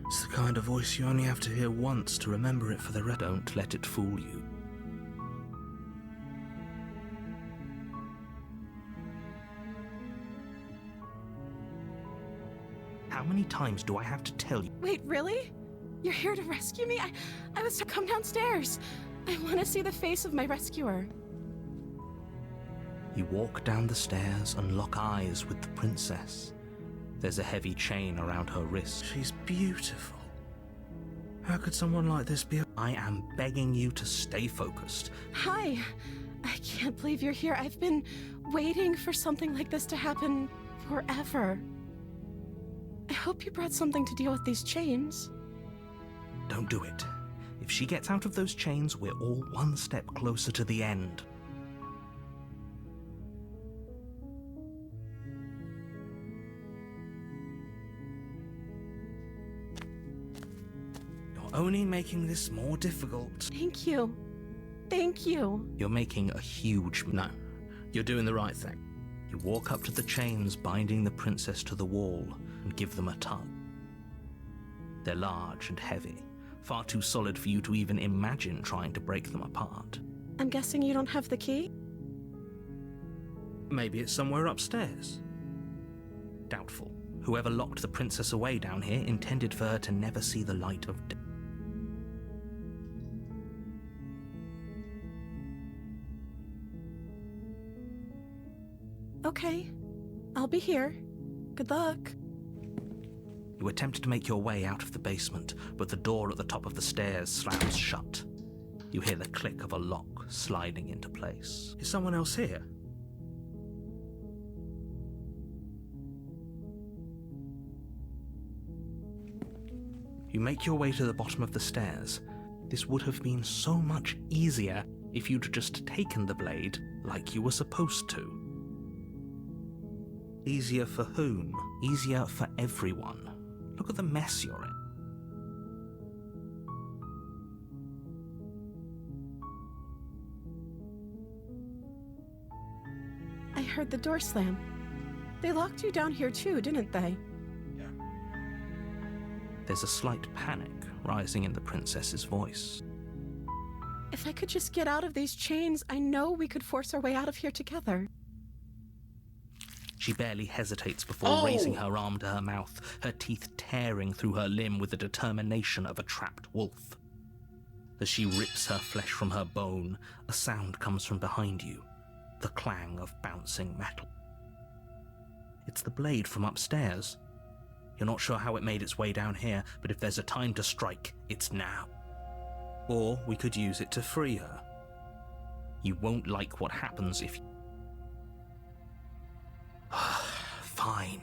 It's the kind of voice you only have to hear once to remember it for the rest. Don't let it fool you. How many times do I have to tell you? Wait, really? You're here to rescue me? I was to come downstairs. I want to see the face of my rescuer. You walk down the stairs and lock eyes with the princess. There's a heavy chain around her wrist. She's beautiful. How could someone like this be? I am begging you to stay focused. Hi. I can't believe you're here. I've been waiting for something like this to happen forever. I hope you brought something to deal with these chains. Don't do it. If she gets out of those chains, we're all one step closer to the end. You're only making this more difficult. Thank you. Thank you. You're making a huge... No, you're doing the right thing. You walk up to the chains binding the princess to the wall and give them a tug. They're large and heavy, far too solid for you to even imagine trying to break them apart. I'm guessing you don't have the key? Maybe it's somewhere upstairs. Doubtful. Whoever locked the princess away down here intended for her to never see the light of day. Okay. I'll be here. Good luck. You attempt to make your way out of the basement, but the door at the top of the stairs slams shut. You hear the click of a lock sliding into place. Is someone else here? You make your way to the bottom of the stairs. This would have been so much easier if you'd just taken the blade like you were supposed to. Easier for whom? Easier for everyone. Look at the mess you're in. I heard the door slam. They locked you down here too, didn't they? There's a slight panic rising in the princess's voice. If I could just get out of these chains, I know we could force our way out of here together. She barely hesitates before raising her arm to her mouth, her teeth tearing through her limb with the determination of a trapped wolf. As she rips her flesh from her bone, a sound comes from behind you, the clang of bouncing metal. It's the blade from upstairs. You're not sure how it made its way down here, but if there's a time to strike, it's now. Or we could use it to free her. You won't like what happens if you... Fine.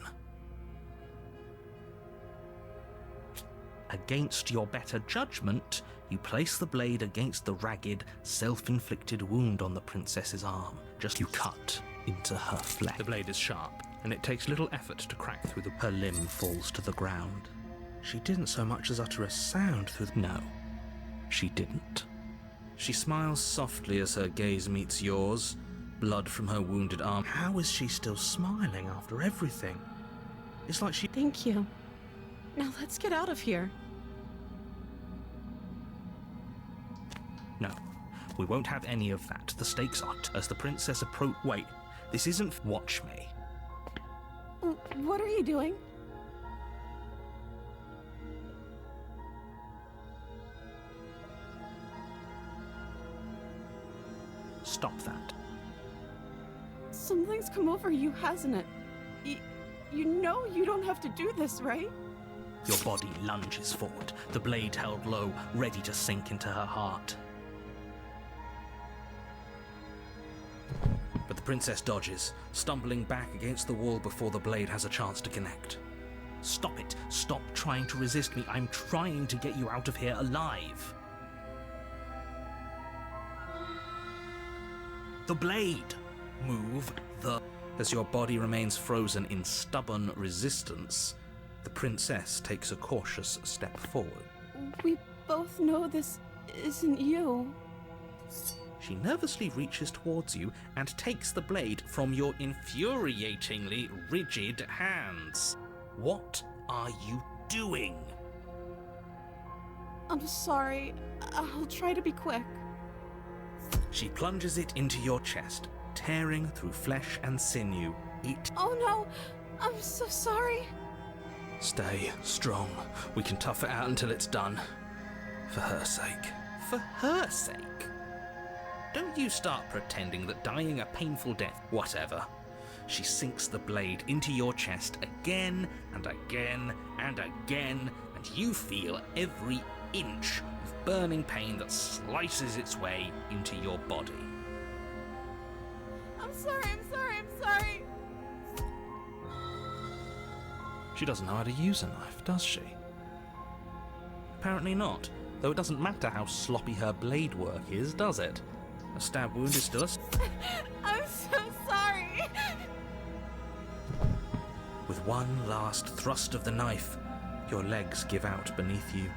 Against your better judgment, you place the blade against the ragged, self-inflicted wound on the princess's arm. Just you cut into her flesh. The blade is sharp, and it takes little effort to crack through the... Her limb falls to the ground. She didn't so much as utter a sound through the... No, she didn't. She smiles softly as her gaze meets yours, blood from her wounded arm. How is she still smiling after everything? It's like she... Thank you. Now let's get out of here. No, we won't have any of that. The stakes are as the princess approach... Wait, this isn't... Watch me. What are you doing? Stop that. Something's come over you, hasn't it? You know you don't have to do this, right? Your body lunges forward, the blade held low, ready to sink into her heart. But the princess dodges, stumbling back against the wall before the blade has a chance to connect. Stop it. Stop trying to resist me. I'm trying to get you out of here alive. The blade! Move the... As your body remains frozen in stubborn resistance, the princess takes a cautious step forward. We both know this isn't you. She nervously reaches towards you and takes the blade from your infuriatingly rigid hands. What are you doing? I'm sorry. I'll try to be quick. She plunges it into your chest, tearing through flesh and sinew. Oh no! I'm so sorry. Stay strong. We can tough it out until it's done. For her sake. For her sake? Don't you start pretending that dying a painful death... Whatever. She sinks the blade into your chest again and again and again, and you feel every inch of burning pain that slices its way into your body. I'm sorry. She doesn't know how to use a knife, does she? Apparently not, though it doesn't matter how sloppy her blade work is, does it? A stab wound is still a... I'm so sorry. With one last thrust of the knife, your legs give out beneath you.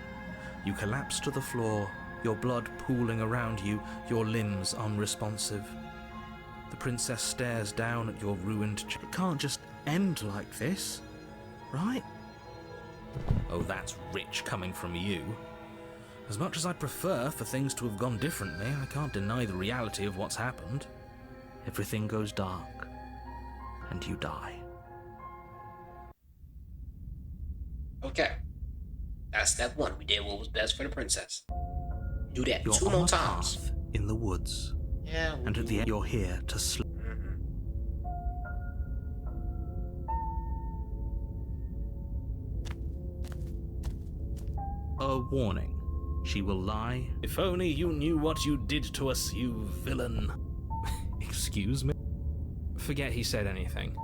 You collapse to the floor, your blood pooling around you, your limbs unresponsive. The princess stares down at your ruined... It can't just end like this, right? Oh, that's rich coming from you. As much as I'd prefer for things to have gone differently, I can't deny the reality of what's happened. Everything goes dark, and you die. Okay. That's step one. We did what was best for the princess. Do that You're 2 on more a times. path in the woods. Yeah. And at the end, you're here to sleep. A warning. She will lie. If only you knew what you did to us, you villain. Excuse me? Forget he said anything.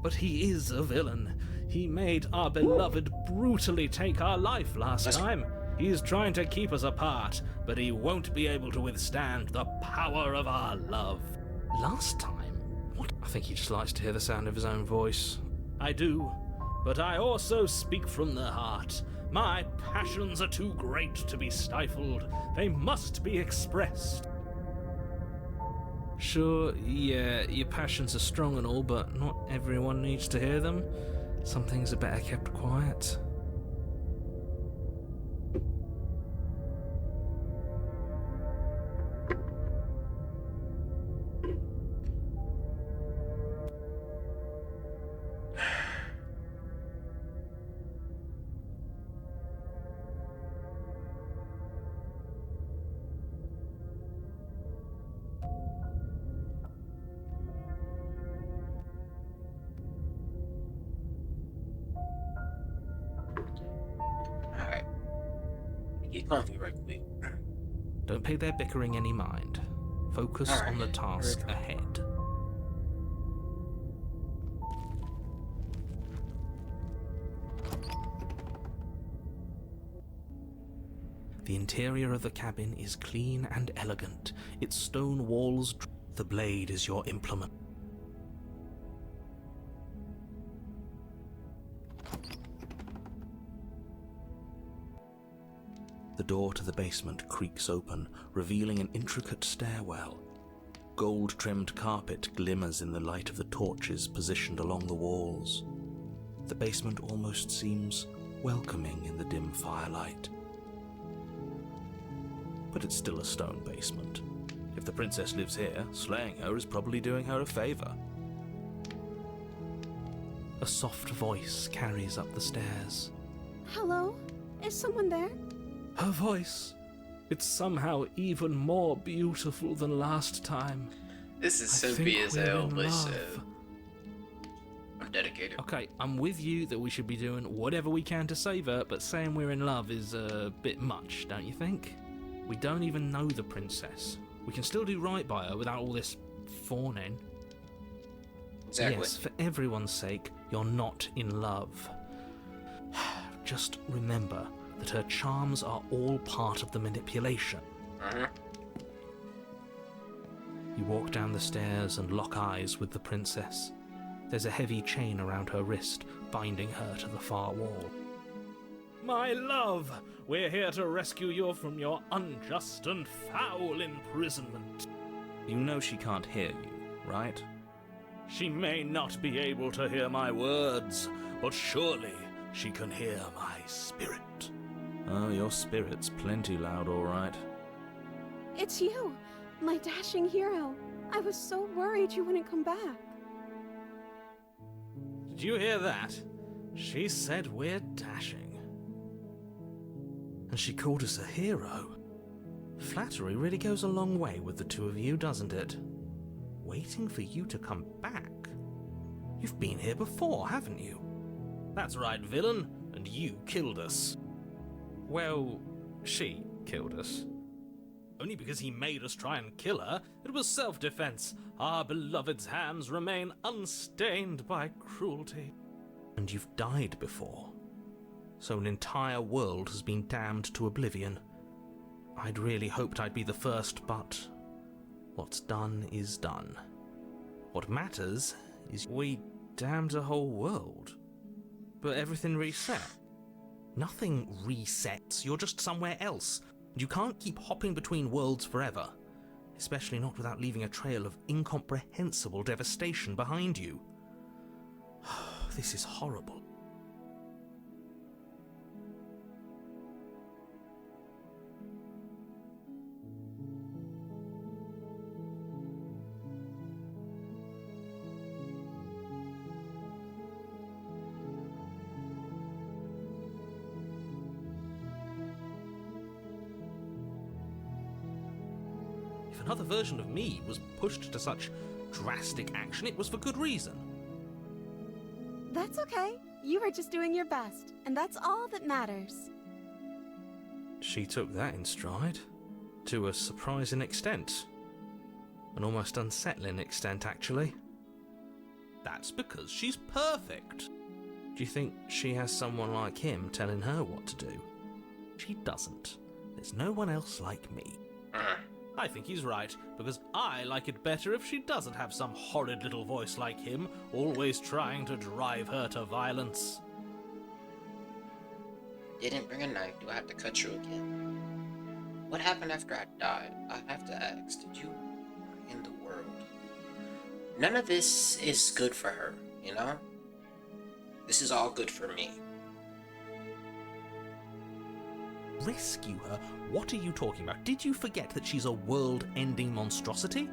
But he is a villain. He made our beloved brutally take our life last time. He's trying to keep us apart, but he won't be able to withstand the power of our love. Last time? What? I think he just likes to hear the sound of his own voice. I do, but I also speak from the heart. My passions are too great to be stifled. They must be expressed. Sure, yeah, your passions are strong and all, but not everyone needs to hear them. Some things are better kept quiet. Get comfy right quick. Don't pay their bickering any mind. Focus on the task ahead. The interior of the cabin is clean and elegant. Its stone walls... The blade is your implement. The door to the basement creaks open, revealing an intricate stairwell. Gold-trimmed carpet glimmers in the light of the torches positioned along the walls. The basement almost seems welcoming in the dim firelight. But it's still a stone basement. If the princess lives here, slaying her is probably doing her a favor. A soft voice carries up the stairs. Hello? Is someone there? Her voice. It's somehow even more beautiful than last time. This is I soapy think as we're hell, in but love. I'm dedicated. Okay, I'm with you that we should be doing whatever we can to save her, but saying we're in love is a bit much, don't you think? We don't even know the princess. We can still do right by her without all this fawning. Exactly. Yes, for everyone's sake, you're not in love. Just remember that her charms are all part of the manipulation. You walk down the stairs and lock eyes with the princess. There's a heavy chain around her wrist, binding her to the far wall. My love, we're here to rescue you from your unjust and foul imprisonment. You know she can't hear you, right? She may not be able to hear my words, but surely she can hear my spirit. Oh, your spirit's plenty loud, all right. It's you, my dashing hero. I was so worried you wouldn't come back. Did you hear that? She said we're dashing. And she called us a hero. Flattery really goes a long way with the two of you, doesn't it? Waiting for you to come back. You've been here before, haven't you? That's right, villain, and you killed us. Well, she killed us. Only because he made us try and kill her. It was self-defense. Our beloved's hands remain unstained by cruelty. And you've died before. So an entire world has been damned to oblivion. I'd really hoped I'd be the first, but what's done is done. What matters is we damned a whole world. But everything reset. Nothing resets, you're just somewhere else. You can't keep hopping between worlds forever. Especially not without leaving a trail of incomprehensible devastation behind you. This is horrible. If another version of me was pushed to such drastic action, it was for good reason. That's okay. You were just doing your best, and that's all that matters. She took that in stride. To a surprising extent. An almost unsettling extent, actually. That's because she's perfect. Do you think she has someone like him telling her what to do? She doesn't. There's no one else like me. I think he's right, because I like it better if she doesn't have some horrid little voice like him, always trying to drive her to violence. Didn't bring a knife. Do I have to cut you again? What happened after I died? I have to ask. Did you in the world? None of this is good for her, you know? This is all good for me. Rescue her? What are you talking about? Did you forget that she's a world-ending monstrosity?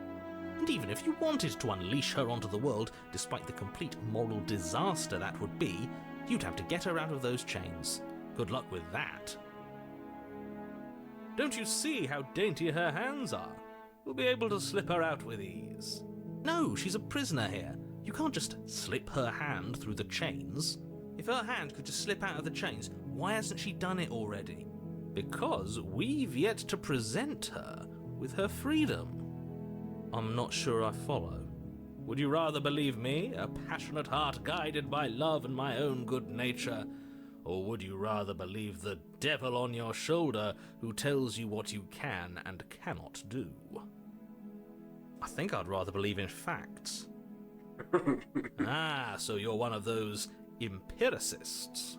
And even if you wanted to unleash her onto the world, despite the complete moral disaster that would be, you'd have to get her out of those chains. Good luck with that. Don't you see how dainty her hands are? You'll be able to slip her out with ease. No, she's a prisoner here. You can't just slip her hand through the chains. If her hand could just slip out of the chains, why hasn't she done it already? Because we've yet to present her with her freedom. I'm not sure I follow. Would you rather believe me, a passionate heart guided by love and my own good nature? Or would you rather believe the devil on your shoulder who tells you what you can and cannot do? I think I'd rather believe in facts. Ah, so you're one of those empiricists.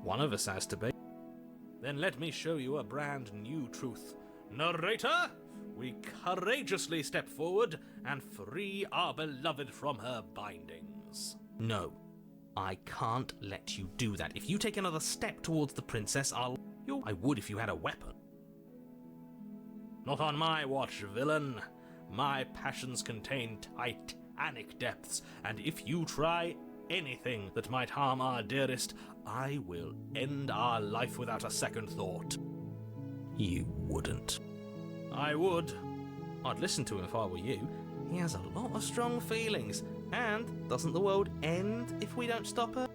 One of us has to be. Then let me show you a brand new truth. Narrator, we courageously step forward and free our beloved from her bindings. No. I can't let you do that. If you take another step towards the princess, I would if you had a weapon. Not on my watch, villain. My passions contain titanic depths, and if you try anything that might harm our dearest, I will end our life without a second thought. You wouldn't. I would. I'd listen to him if I were you. He has a lot of strong feelings. And doesn't the world end if we don't stop her?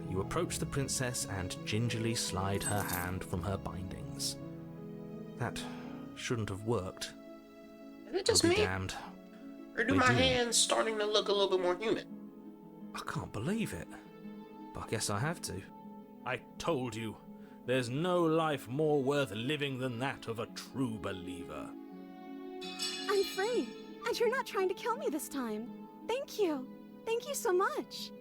You approach the princess and gingerly slide her hand from her bindings. That shouldn't have worked. Is it just I'll be me? damned. Or do They my do. hands starting to look a little bit more human? I can't believe it. But I guess I have to. I told you, there's no life more worth living than that of a true believer. I'm free, and you're not trying to kill me this time. Thank you. Thank you so much.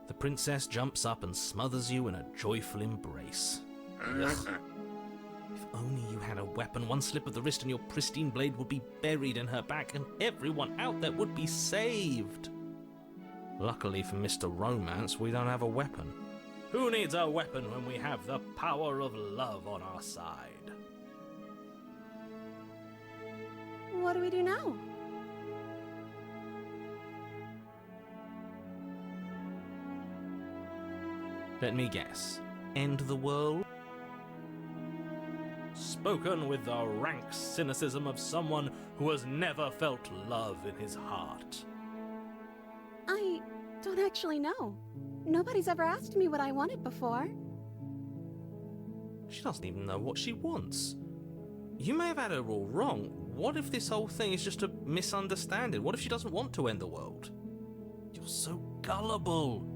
The princess jumps up and smothers you in a joyful embrace. Ugh. If only you had a weapon, one slip of the wrist and your pristine blade would be buried in her back and everyone out there would be saved. Luckily for Mr. Romance, we don't have a weapon. Who needs a weapon when we have the power of love on our side? What do we do now? Let me guess. End the world? Spoken with the rank cynicism of someone who has never felt love in his heart. I don't actually know. Nobody's ever asked me what I wanted before. She doesn't even know what she wants. You may have had her all wrong. What if this whole thing is just a misunderstanding? What if she doesn't want to end the world? You're so gullible.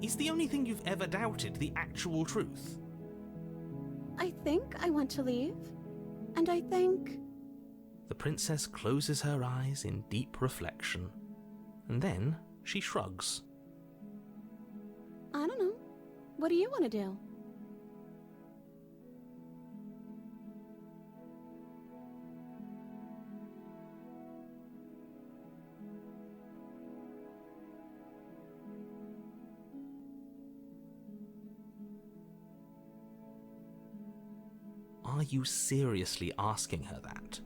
Is the only thing you've ever doubted the actual truth? I think I want to leave. And I think... The princess closes her eyes in deep reflection. And then she shrugs. I don't know. What do you want to do? Are you seriously asking her that?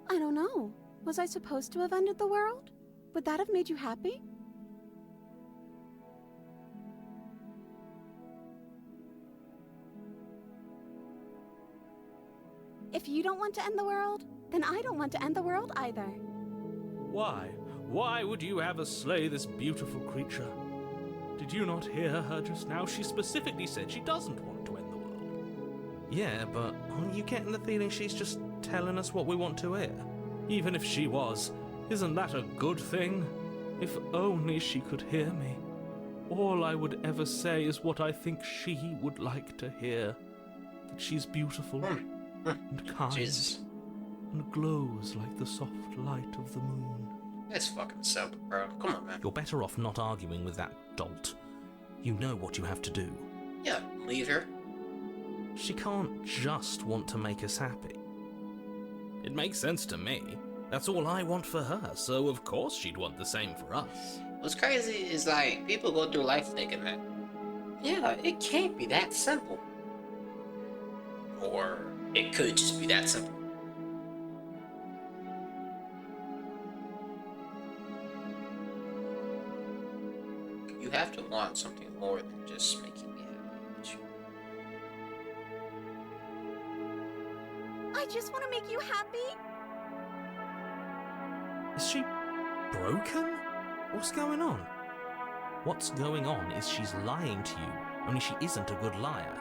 I don't know. Was I supposed to have ended the world? Would that have made you happy? If you don't want to end the world, then I don't want to end the world either. Why? Why would you have us slay this beautiful creature? Did you not hear her just now? She specifically said she doesn't want to end the world. Yeah, but aren't you getting the feeling she's just telling us what we want to hear? Even if she was, isn't that a good thing? If only she could hear me. All I would ever say is what I think she would like to hear. That she's beautiful and kind and glows like the soft light of the moon. That's fucking simple, bro. Come on, man. You're better off not arguing with that dolt. You know what you have to do. Yeah, leave her. She can't just want to make us happy. It makes sense to me. That's all I want for her, so of course she'd want the same for us. What's crazy is like people go through life thinking that, yeah, it can't be that simple. Or it could just be that simple. You have to want something more than just making me happy with you. I just want to make you happy. Is she broken? What's going on? What's going on is she's lying to you, only she isn't a good liar.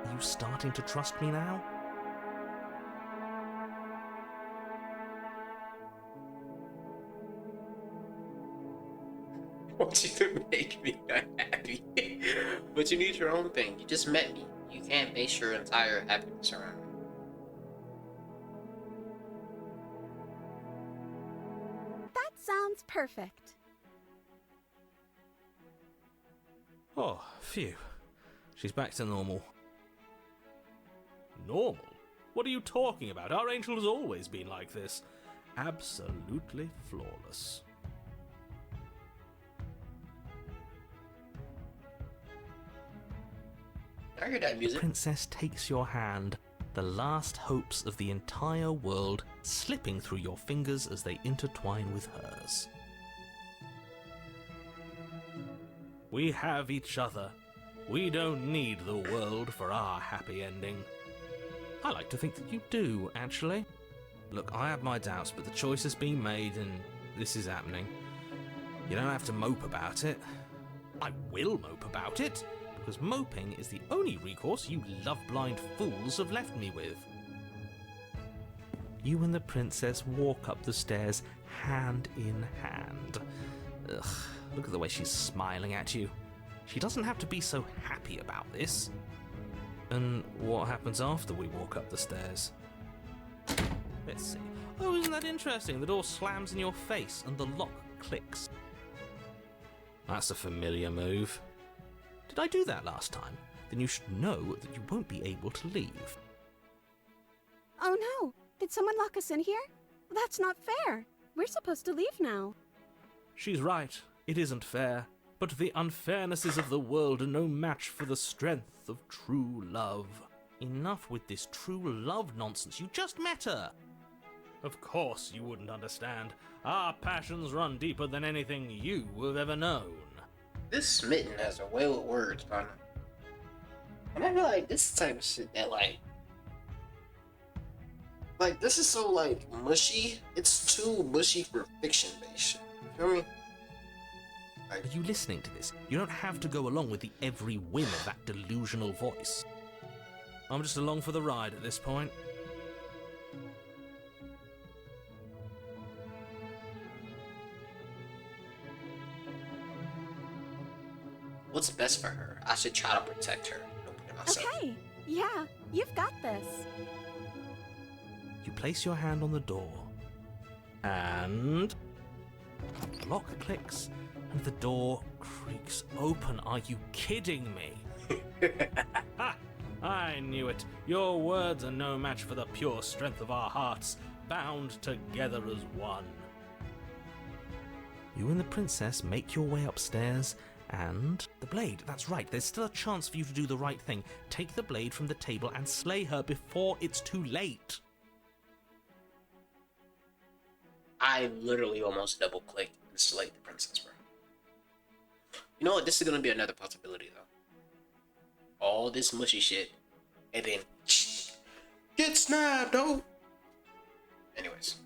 Are you starting to trust me now? I want you to make me unhappy. But you need your own thing. You just met me. You can't base your entire happiness around me. That sounds perfect. Oh, phew. She's back to normal. Normal? What are you talking about? Our angel has always been like this. absolutely flawless. I hear that The music. princess takes your hand, the last hopes of the entire world slipping through your fingers as they intertwine with hers. We have each other. We don't need the world for our happy ending. I like to think that you do, actually. Look, I have my doubts, but the choice has been made and this is happening. You don't have to mope about it. I will mope about it, because moping is the only recourse you love-blind fools have left me with. You and the princess walk up the stairs hand in hand. Ugh, look at the way she's smiling at you. She doesn't have to be so happy about this. And what happens after we walk up the stairs? Let's see. Oh, isn't that interesting? The door slams in your face and the lock clicks. That's a familiar move. Did I do that last time? Then you should know that you won't be able to leave. Oh no! Did someone lock us in here? That's not fair! We're supposed to leave now. She's right. It isn't fair. But the unfairnesses of the world are no match for the strength of true love. Enough with this true love nonsense. You just met her. Of course you wouldn't understand. Our passions run deeper than anything you have ever known. This Smitten has a way with words, man. And I feel like this type of shit that like this is so like mushy. It's too mushy for fiction based shit. You feel me? Are you listening to this? You don't have to go along with the every whim of that delusional voice. I'm just along for the ride at this point. What's best for her? I should try to protect her. Open it myself. Okay, yeah, you've got this. You place your hand on the door, and the lock clicks, and the door creaks open. Are you kidding me? Ha! I knew it. Your words are no match for the pure strength of our hearts, bound together as one. You and the princess make your way upstairs, and the blade. That's right, there's still a chance for you to do the right thing. Take the blade from the table and slay her before it's too late. I literally almost double clicked and slayed the princess, bro. You know what? This is gonna be another possibility, though. All this mushy shit, and then get snapped, though. Anyways,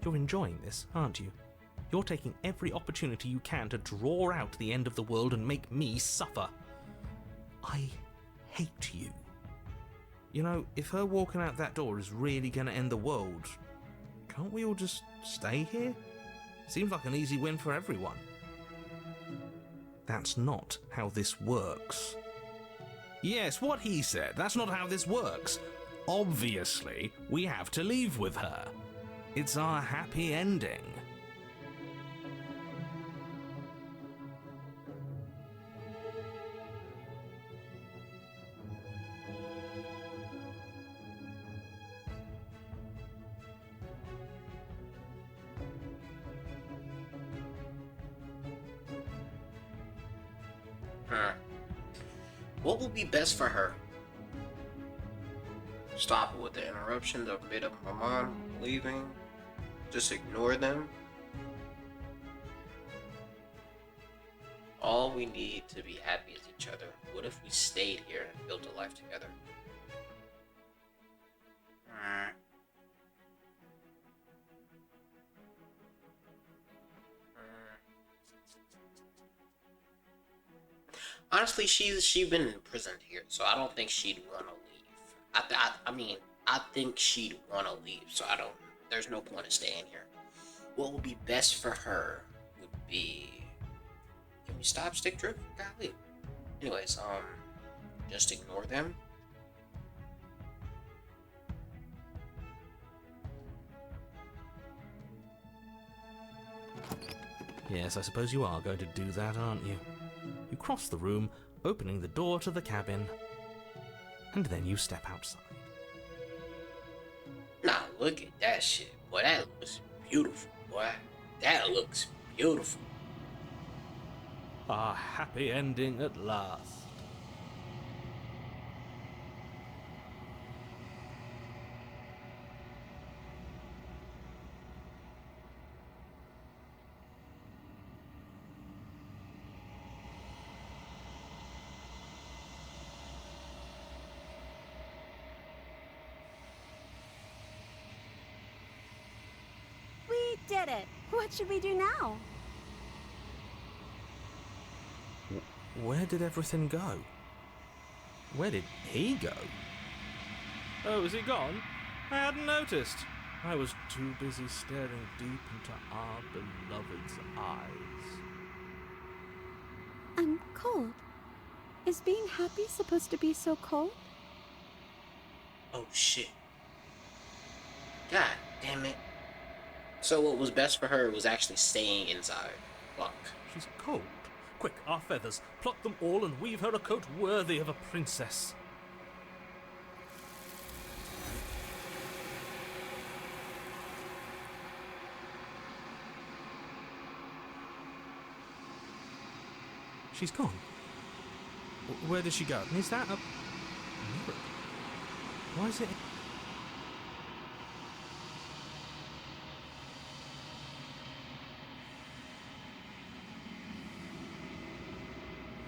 You're enjoying this, aren't you? You're taking every opportunity you can to draw out the end of the world and make me suffer. I hate you. You know, if her walking out that door is really gonna end the world, can't we all just stay here? Seems like an easy win for everyone. That's not how this works. Yes, what he said. That's not how this works. Obviously, we have to leave with her. It's our happy ending. What will be best for her? Stop it with the interruption that made up my mom leaving. Just ignore them. All we need to be happy is each other. What if we stayed here and built a life together? Honestly, she's been imprisoned here, so I don't think she'd want to leave. I think she'd want to leave, so there's no point in staying here. What would be best for her would be, can we stop stick drift? Golly. Anyways, just ignore them. Yes, I suppose you are going to do that, aren't you? You cross the room, opening the door to the cabin, and then you step outside. look at that shit. Boy, that looks beautiful, boy. That looks beautiful. A happy ending at last. We did it. What should we do now? Where did everything go? Where did he go? Oh, is he gone? I hadn't noticed. I was too busy staring deep into our beloved's eyes. I'm cold. Is being happy supposed to be so cold? Oh shit. God damn it. So what was best for her was actually staying inside. Fuck. She's cold. Quick, our feathers. Pluck them all and weave her a coat worthy of a princess. She's gone. Where did she go? Is that a mirror? Why is it...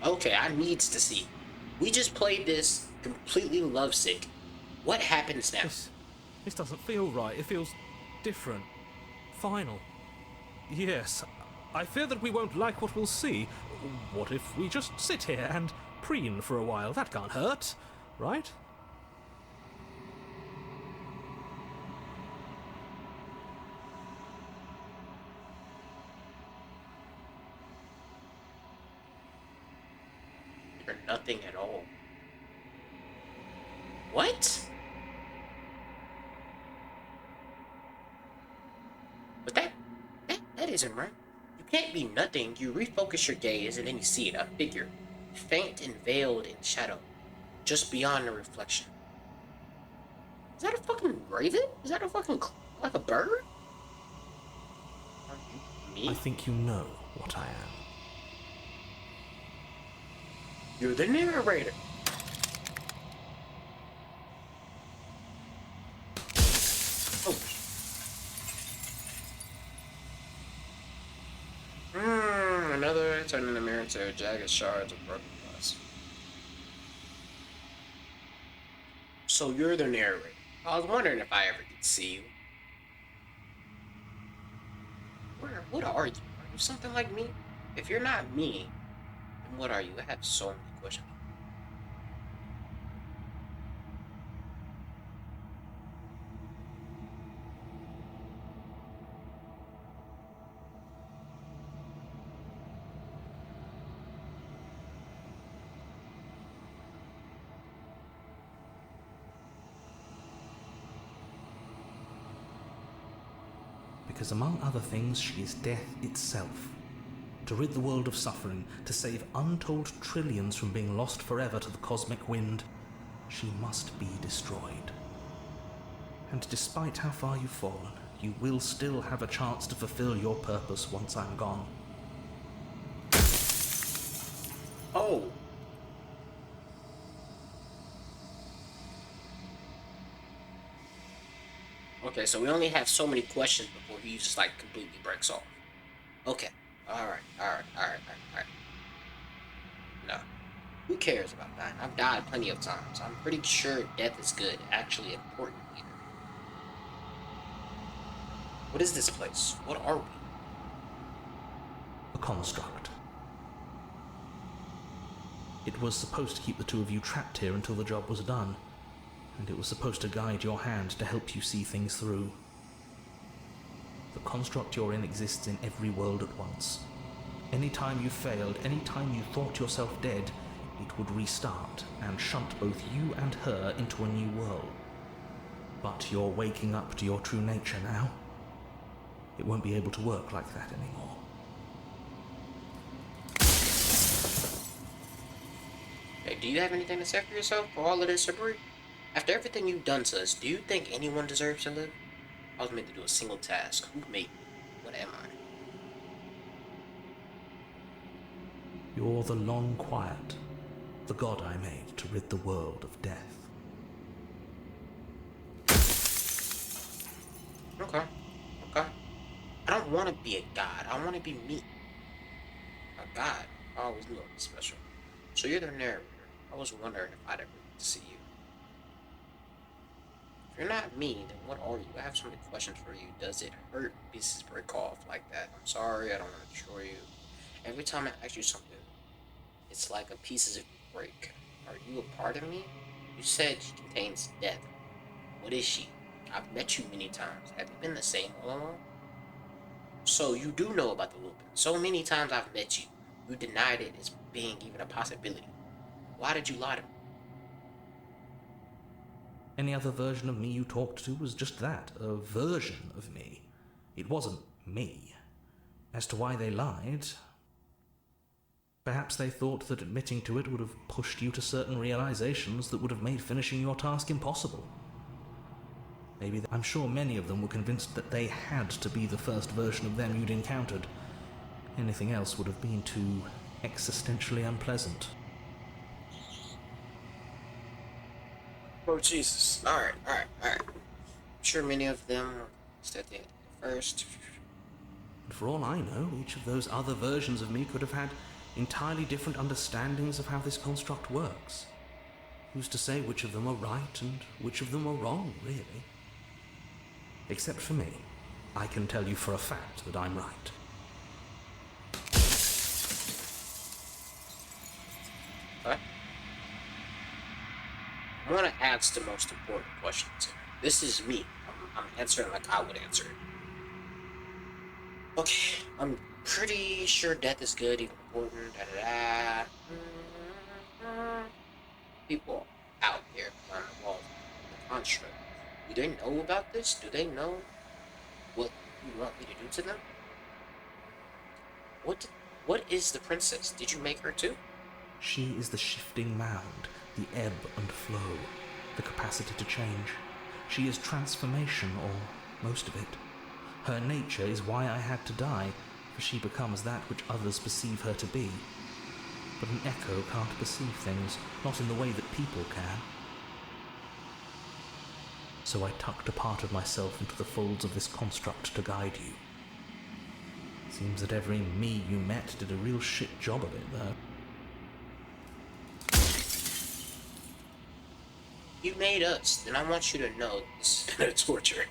Okay, I needs to see. We just played this completely lovesick. What happens now? This doesn't feel right. It feels different. Final. Yes. I fear that we won't like what we'll see. What if we just sit here and preen for a while? That can't hurt, right? Or nothing at all. What? But that isn't right. You can't be nothing. You refocus your gaze and then you see it, a figure, faint and veiled in shadow, just beyond the reflection. Is that a fucking raven? Is that a fucking, like a bird? Me? I think you know what I am. You're the narrator. Oh. Another turning the mirror into jagged shards of broken glass. So you're the narrator. I was wondering if I ever could see you. What are you? Are you something like me? If you're not me, then what are you? I have so many questions. Because among other things, she is death itself. To rid the world of suffering, to save untold trillions from being lost forever to the cosmic wind, she must be destroyed. And despite how far you've fallen, you will still have a chance to fulfill your purpose once I'm gone. Oh. Okay, so we only have so many questions before he just like completely breaks off. Okay. Alright. No. Who cares about that? I've died plenty of times. I'm pretty sure death is good, actually important here. What is this place? What are we? A construct. It was supposed to keep the two of you trapped here until the job was done. And it was supposed to guide your hand to help you see things through. The construct you're in exists in every world at once. Any time you failed, any time you thought yourself dead, it would restart and shunt both you and her into a new world. But you're waking up to your true nature now. It won't be able to work like that anymore. Hey, do you have anything to say for yourself for all of this debris? After everything you've done to us, do you think anyone deserves to live? I was meant to do a single task. Who made me? What am I? You're the long quiet, the god I made to rid the world of death. Okay. Okay. I don't want to be a god. I want to be me. A god. I always knew I was special. So you're the narrator. I was wondering if I'd ever get to see you. If you're not me, then what are you? I have so many questions for you. Does it hurt pieces break off like that? I'm sorry, I don't want to destroy you. Every time I ask you something, it's like a pieces of you break. Are you a part of me? You said she contains death. What is she? I've met you many times. Have you been the same all along? So you do know about the Lupin. So many times I've met you. You denied it as being even a possibility. Why did you lie to me? Any other version of me you talked to was just that, a version of me. It wasn't me. As to why they lied, perhaps they thought that admitting to it would have pushed you to certain realizations that would have made finishing your task impossible. Maybe I'm sure many of them were convinced that they had to be the first version of them you'd encountered. Anything else would have been too existentially unpleasant. Oh, Jesus. Alright. I'm sure many of them were at the first. And for all I know, each of those other versions of me could have had entirely different understandings of how this construct works. Who's to say which of them are right and which of them are wrong, really? Except for me, I can tell you for a fact that I'm right. What? I want to ask the most important questions. This is me. I'm answering like I would answer it. Okay, I'm pretty sure death is good, even important. People out here behind the walls, the construct. Do they know about this? Do they know what you want me to do to them? What is the princess? Did you make her too? She is the shifting mound, the ebb and flow, the capacity to change. She is transformation, or most of it. Her nature is why I had to die, for she becomes that which others perceive her to be. But an echo can't perceive things, not in the way that people can. So I tucked a part of myself into the folds of this construct to guide you. Seems that every me you met did a real shit job of it, though. You made us, then I want you to know this is torture.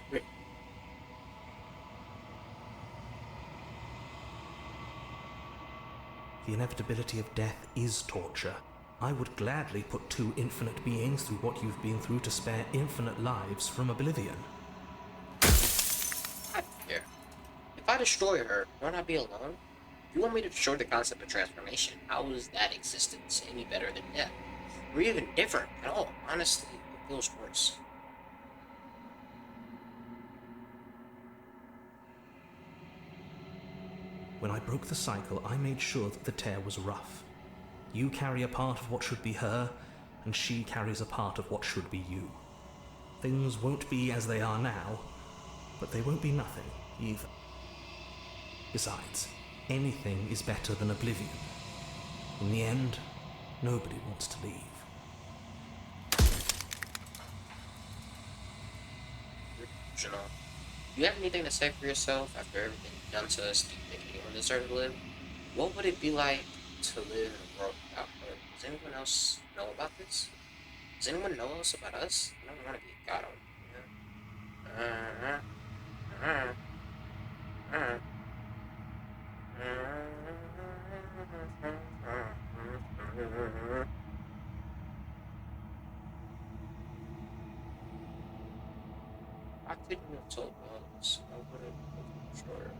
The inevitability of death is torture. I would gladly put two infinite beings through what you've been through to spare infinite lives from oblivion. Here. If I destroy her, won't I be alone? If you want me to destroy the concept of transformation, how is that existence any better than death? Or even different at all? Honestly, it feels worse. When I broke the cycle, I made sure that the tear was rough. You carry a part of what should be her, and she carries a part of what should be you. Things won't be as they are now, but they won't be nothing either. Besides, anything is better than oblivion. In the end, nobody wants to leave. Janelle, do you have anything to say for yourself after everything you've done to us? Do you think anyone deserves to live? What would it be like to live in a world without her? Does anyone else know about this? Does anyone know else about us? I don't want to be a god on I couldn't have told us. I would have been sure.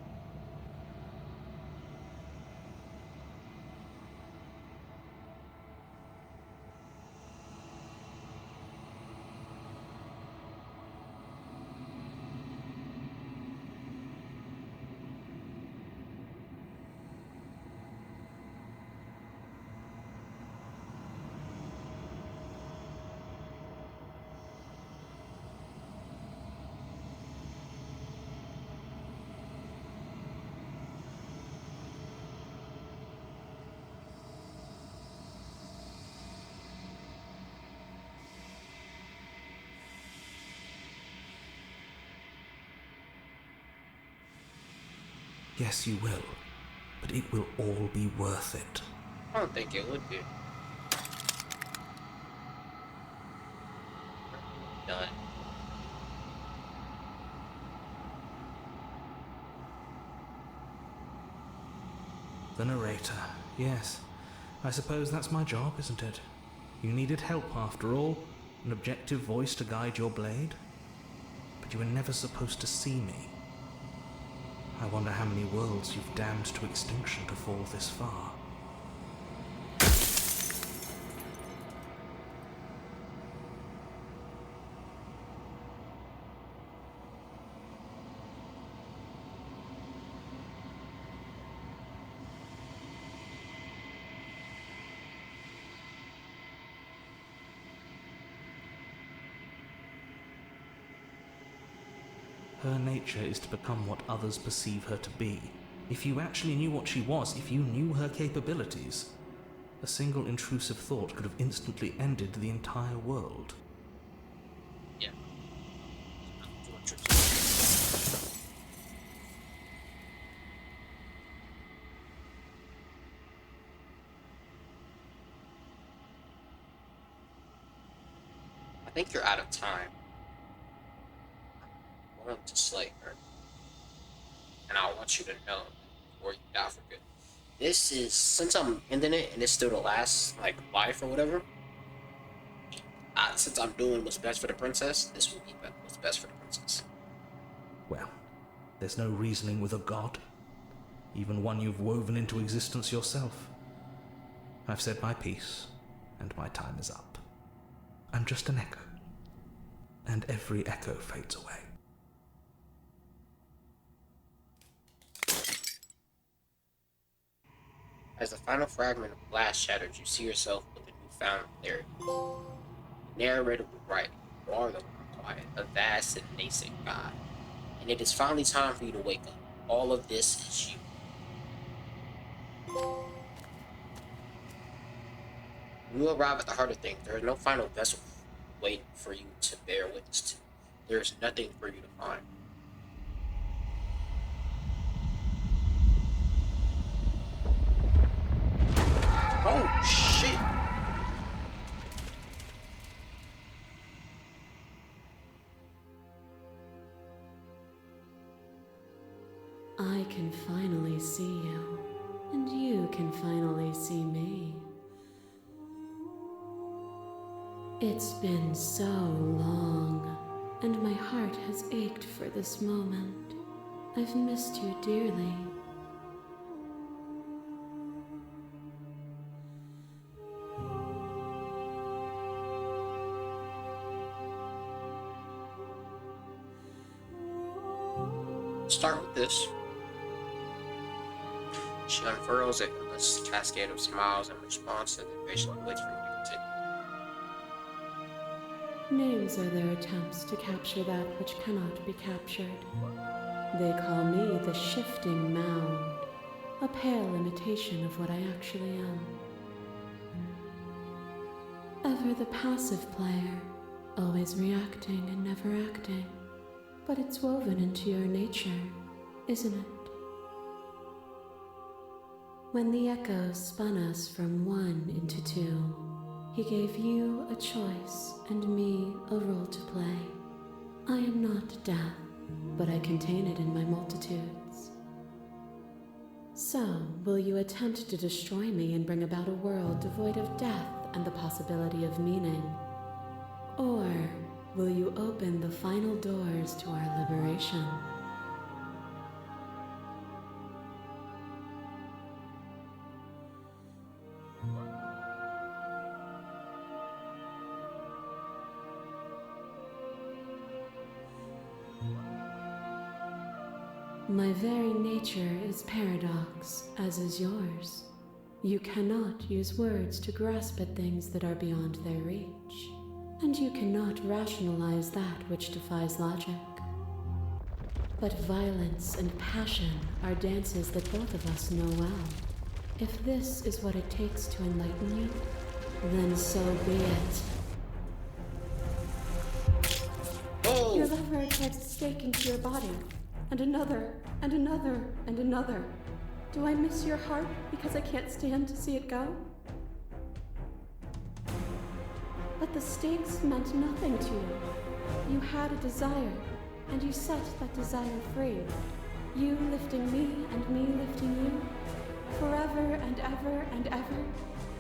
Yes, you will. But it will all be worth it. I don't think it would be. Done. The narrator. Yes. I suppose that's my job, isn't it? You needed help after all. An objective voice to guide your blade. But you were never supposed to see me. I wonder how many worlds you've damned to extinction to fall this far. Her nature is to become what others perceive her to be. If you actually knew what she was, if you knew her capabilities, a single intrusive thought could have instantly ended the entire world. Yeah. I think you're out of time. I want to slay her. And I want you to know before you die for good. This is, since I'm ending it and it's still the last, like, life or whatever, since I'm doing what's best for the princess, this will be what's best for the princess. Well, there's no reasoning with a god, even one you've woven into existence yourself. I've said my piece, and my time is up. I'm just an echo, and every echo fades away. As the final fragment of blast shatters, you see yourself with a newfound clarity. The narrator will write, "You are the one quiet, a vast and nascent God, and it is finally time for you to wake up. All of this is you." When you arrive at the heart of things, there is no final vessel waiting for you to bear witness to. There is nothing for you to find. Oh, shit! I can finally see you, and you can finally see me. It's been so long, and my heart has ached for this moment. I've missed you dearly. Start with this. She unfurls it in this cascade of smiles in response to the patiently waits for you to continue. Names are their attempts to capture that which cannot be captured. They call me the shifting mound, a pale imitation of what I actually am. Ever the passive player, always reacting and never acting. But it's woven into your nature, isn't it? When the echo spun us from one into two, he gave you a choice and me a role to play. I am not death, but I contain it in my multitudes. So, will you attempt to destroy me and bring about a world devoid of death and the possibility of meaning? Or will you open the final doors to our liberation? My very nature is paradox, as is yours. You cannot use words to grasp at things that are beyond their reach. And you cannot rationalize that which defies logic. But violence and passion are dances that both of us know well. If this is what it takes to enlighten you, then so be it. Oh. Your lever attached a stake into your body. and another, and another, and another. Do I miss your heart because I can't stand to see it go? But the stakes meant nothing to you. You had a desire, and you set that desire free. You lifting me and me lifting you, forever and ever and ever.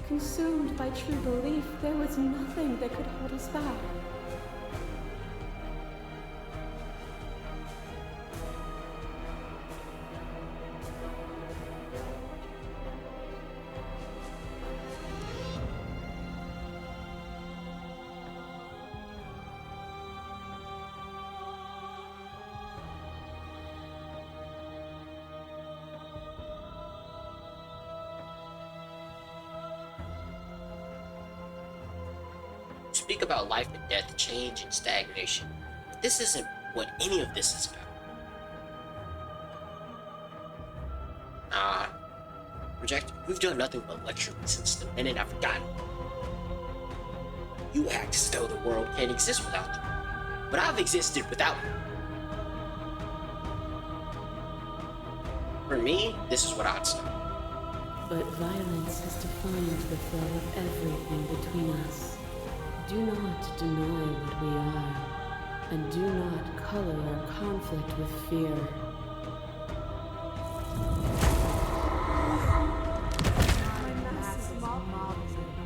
Consumed by true belief, there was nothing that could hold us back. Speak about life and death, change and stagnation. This isn't what any of this is about. Projector, we've done nothing but lecture me since the minute I forgot. You act as though the world can't exist without you, but I've existed without you. For me, this is what I'd say. But violence has defined the flow of everything between us. Do not deny what we are, and do not color our conflict with fear.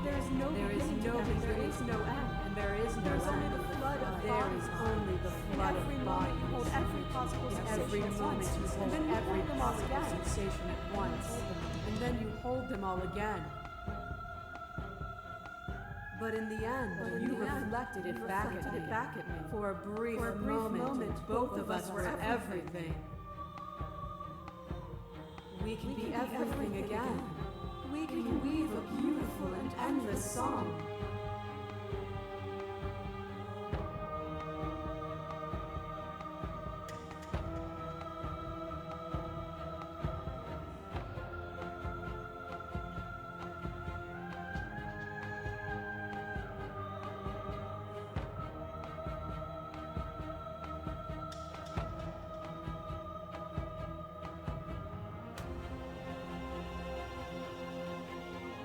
There is no beginning, there is no end, and there is no end. There is only the flood of bodies. You hold every possible every moment you hold every possible sensation at once, and then you hold them all again. But in the end, you reflected it back at me. For a brief moment, both of us were everything. We can be everything again. We can weave a beautiful and endless song.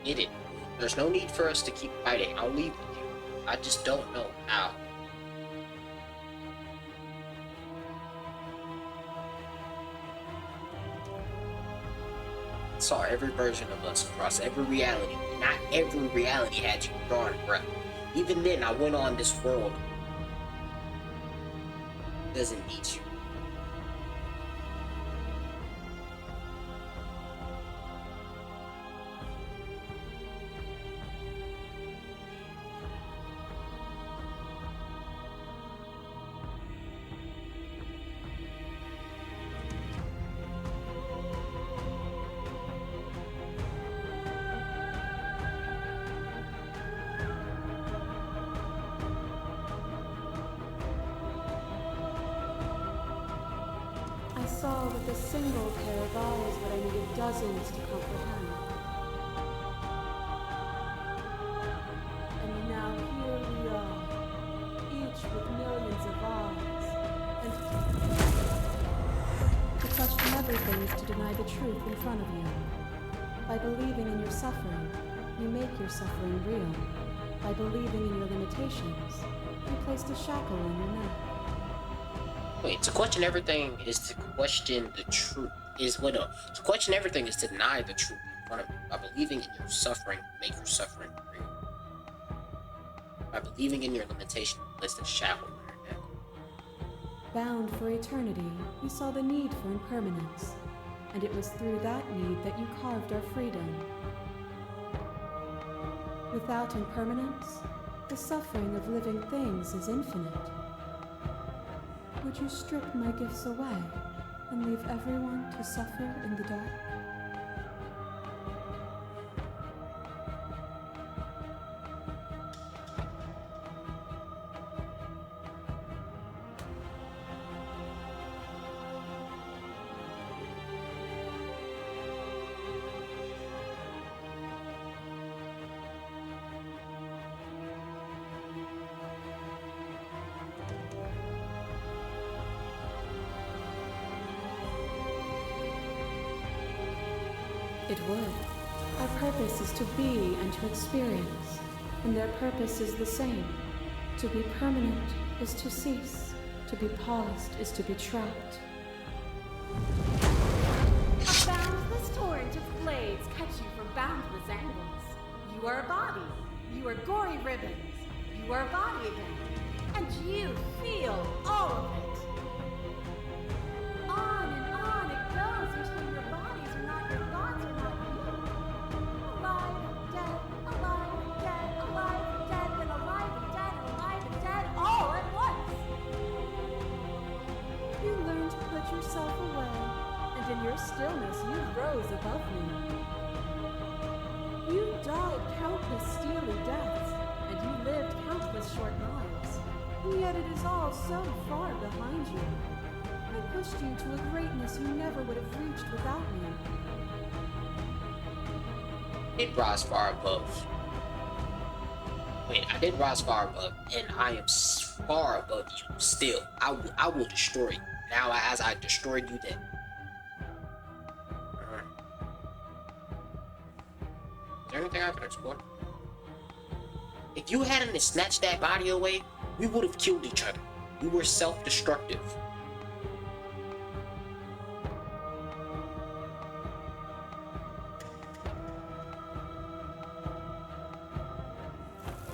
Get it. There's no need for us to keep fighting. I'll leave with you. I just don't know how. I saw every version of us across every reality. Not every reality had you drawing breath. Even then, I went on this world. Doesn't need you. I saw with a single pair of eyes what I needed dozens to comprehend. And now here we are, each with millions of eyes. And to question everything is to deny the truth in front of you. By believing in your suffering, you make your suffering real. By believing in your limitations, you placed a shackle on your neck. Wait, to question everything is to question the truth. To question everything is to deny the truth in front of you. By believing in your suffering, make your suffering real. By believing in your limitation, place a shackle on your neck. Bound for eternity, we saw the need for impermanence, and it was through that need that you carved our freedom. Without impermanence, the suffering of living things is infinite. Would you strip my gifts away and leave everyone to suffer in the dark? It would. Our purpose is to be and to experience, and their purpose is the same. To be permanent is to cease. To be paused is to be trapped. A boundless torrent of blades cut you from boundless angles. You are a body. You are gory ribbons. You are a body again. And you feel all of it. On and on it goes until your bodies are not your thoughts are not you. Alive, dead, alive, dead, alive, dead, and alive and dead, and alive and dead, all at once. You learn to put yourself away, and in your stillness you rose above me. You died countless steely deaths, and you lived countless short lives, and yet it is all so far behind you. I pushed you to a greatness you never would have reached without me. Did rise far above. Wait, I did rise far above, and I am far above you still. I will destroy you. Now as I destroyed you then. Is there anything I can explore? If you hadn't snatched that body away, we would have killed each other. We were self-destructive.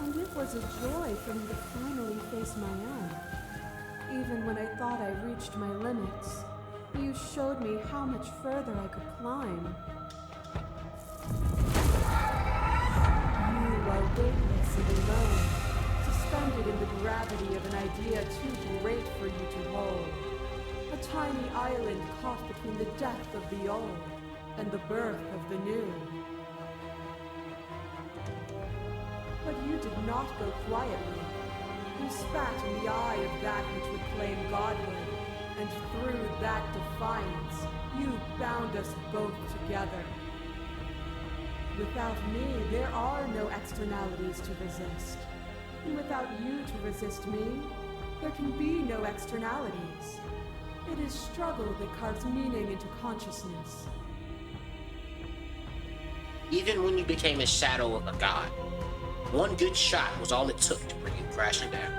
And it was a joy for me to finally face my end. Even when I thought I reached my limits, you showed me how much further I could climb. You are weightless and alone, suspended in the gravity of an idea too great for you to hold. A tiny island caught between the death of the old and the birth of the new. But you did not go quietly. You spat in the eye of that which would claim godhood, and through that defiance, you bound us both together. Without me, there are no externalities to resist. And without you to resist me, there can be no externalities. It is struggle that carves meaning into consciousness. Even when you became a shadow of a god, one good shot was all it took to bring you crashing down.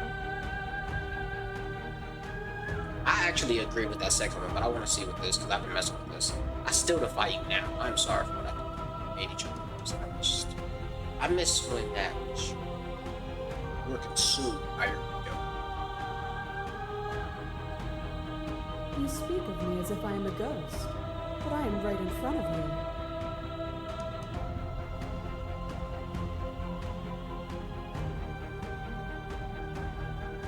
I actually agree with that second one, but I want to see with this because I've been messing with this. I still defy you now. I'm sorry for what I made each other. I miss when that we were consumed by your ego. You speak of me as if I am a ghost, but I am right in front of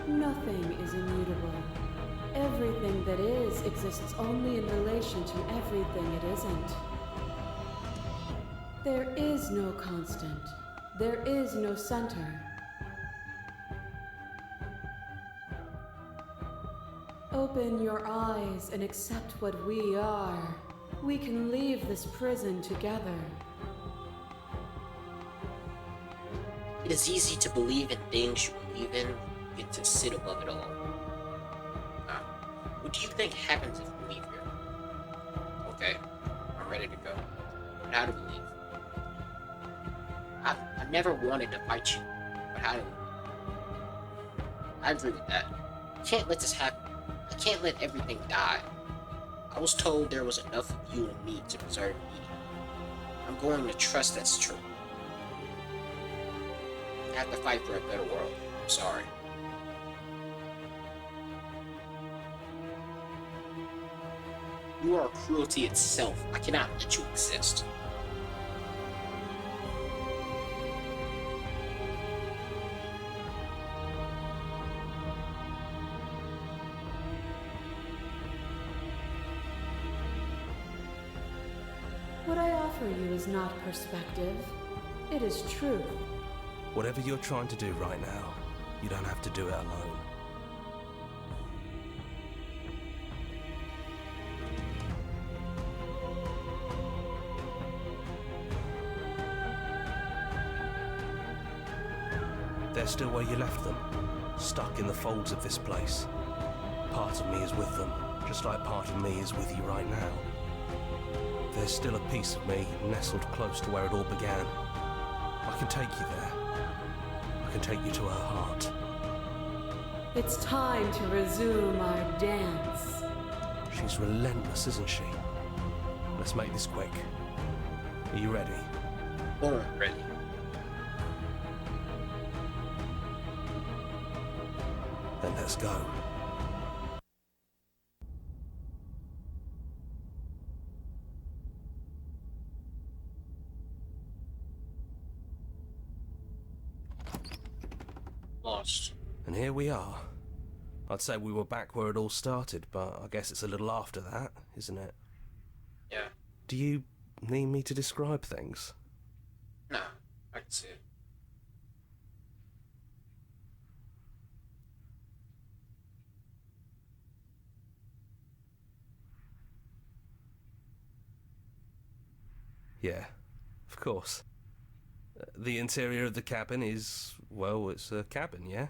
you. Nothing is immutable. Everything that is exists only in relation to everything it isn't. There is no constant. There is no center. Open your eyes and accept what we are. We can leave this prison together. It is easy to believe in things you believe in, you get to sit above it all. What do you think happens if we leave here? Okay, I'm ready to go. But how do we leave? I never wanted to fight you, but how do we? I agree with that. I can't let this happen. I can't let everything die. I was told there was enough of you and me to preserve me. I'm going to trust that's true. I have to fight for a better world. I'm sorry. You are cruelty itself. I cannot let you exist. What I offer you is not perspective. It is truth. Whatever you're trying to do right now, you don't have to do it alone. They're still where you left them, stuck in the folds of this place. Part of me is with them, just like part of me is with you right now. There's still a piece of me nestled close to where it all began. I can take you there. I can take you to her heart. It's time to resume our dance. She's relentless, isn't she? Let's make this quick. Are you ready? Born ready. Then let's go. Lost. And here we are. I'd say we were back where it all started, but I guess it's a little after that, isn't it? Yeah. Do you need me to describe things? No, I can see it. Yeah, of course. The interior of the cabin is, well, it's a cabin, yeah?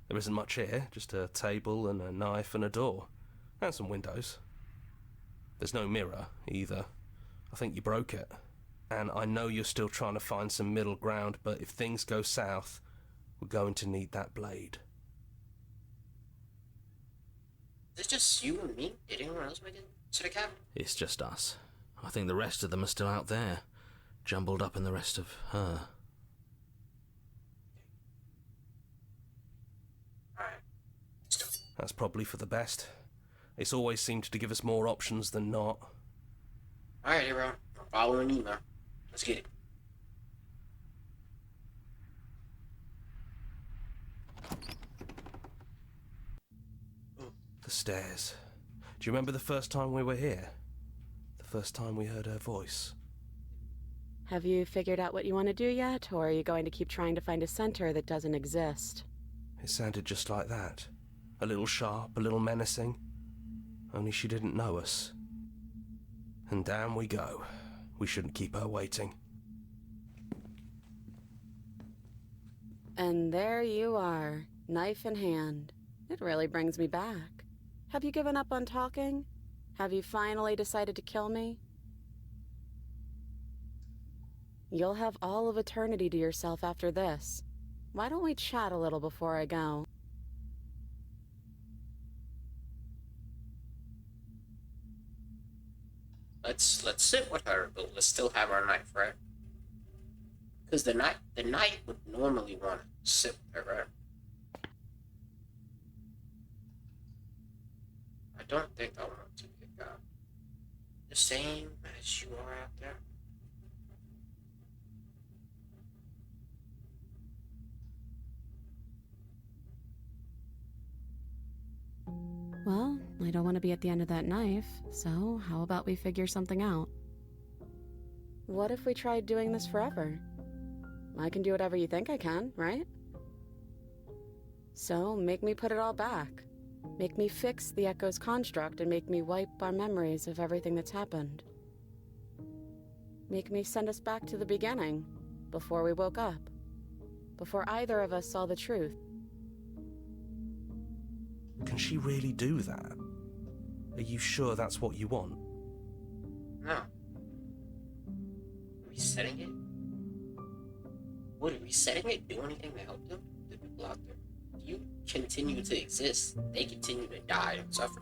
There isn't much here, just a table and a knife and a door. And some windows. There's no mirror, either. I think you broke it. And I know you're still trying to find some middle ground, but if things go south, we're going to need that blade. Is it just you and me? Did anyone else make it to the cabin? It's just us. I think the rest of them are still out there, jumbled up in the rest of her. That's probably for the best. It's always seemed to give us more options than not. Alright, hero. I'm following you, man. Let's get it. The stairs. Do you remember the first time we were here? The first time we heard her voice? Have you figured out what you want to do yet, or are you going to keep trying to find a center that doesn't exist? It sounded just like that. A little sharp, a little menacing. Only she didn't know us. And down we go. We shouldn't keep her waiting. And there you are, knife in hand. It really brings me back. Have you given up on talking? Have you finally decided to kill me? You'll have all of eternity to yourself after this. Why don't we chat a little before I go? Let's sit with her, but let's still have our knife, right? Because the knight would normally want to sit with her, right? I don't think I want to pick up the same as you are out there. Well, I don't want to be at the end of that knife, so how about we figure something out? What if we tried doing this forever? I can do whatever you think I can, right? So, make me put it all back. Make me fix the Echo's construct and make me wipe our memories of everything that's happened. Make me send us back to the beginning, before we woke up. Before either of us saw the truth. Can she really do that? Are you sure that's what you want? No. Resetting it? Would resetting it do anything to help them? The people out there? If you continue to exist, they continue to die and suffer.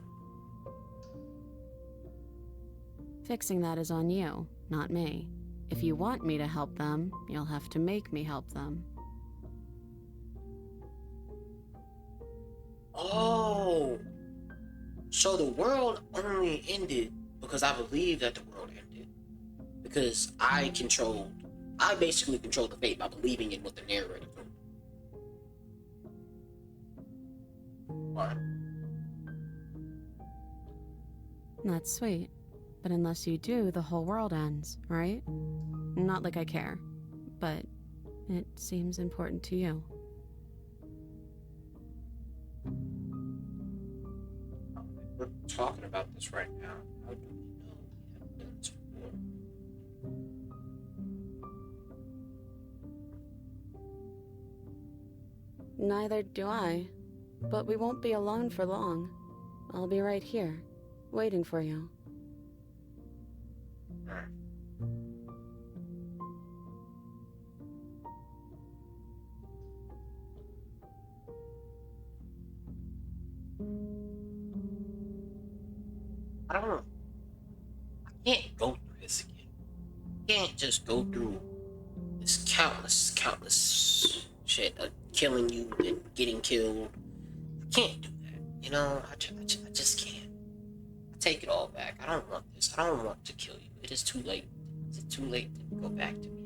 Fixing that is on you, not me. If you want me to help them, you'll have to make me help them. Oh, so the world only ended because I believe that the world ended. Because I basically controlled the fate by believing in what the narrator told me. What? That's sweet. But unless you do, the whole world ends, right? Not like I care, but it seems important to you. We're talking about this right now. How do we know we haven't done this before? Neither do I. But we won't be alone for long. I'll be right here, waiting for you. I don't know. I can't go through this again. I can't just go through this countless shit of killing you and getting killed. I can't do that. You know, I just can't. I take it all back. I don't want this. I don't want to kill you. It is too late. Is it too late to go back to me?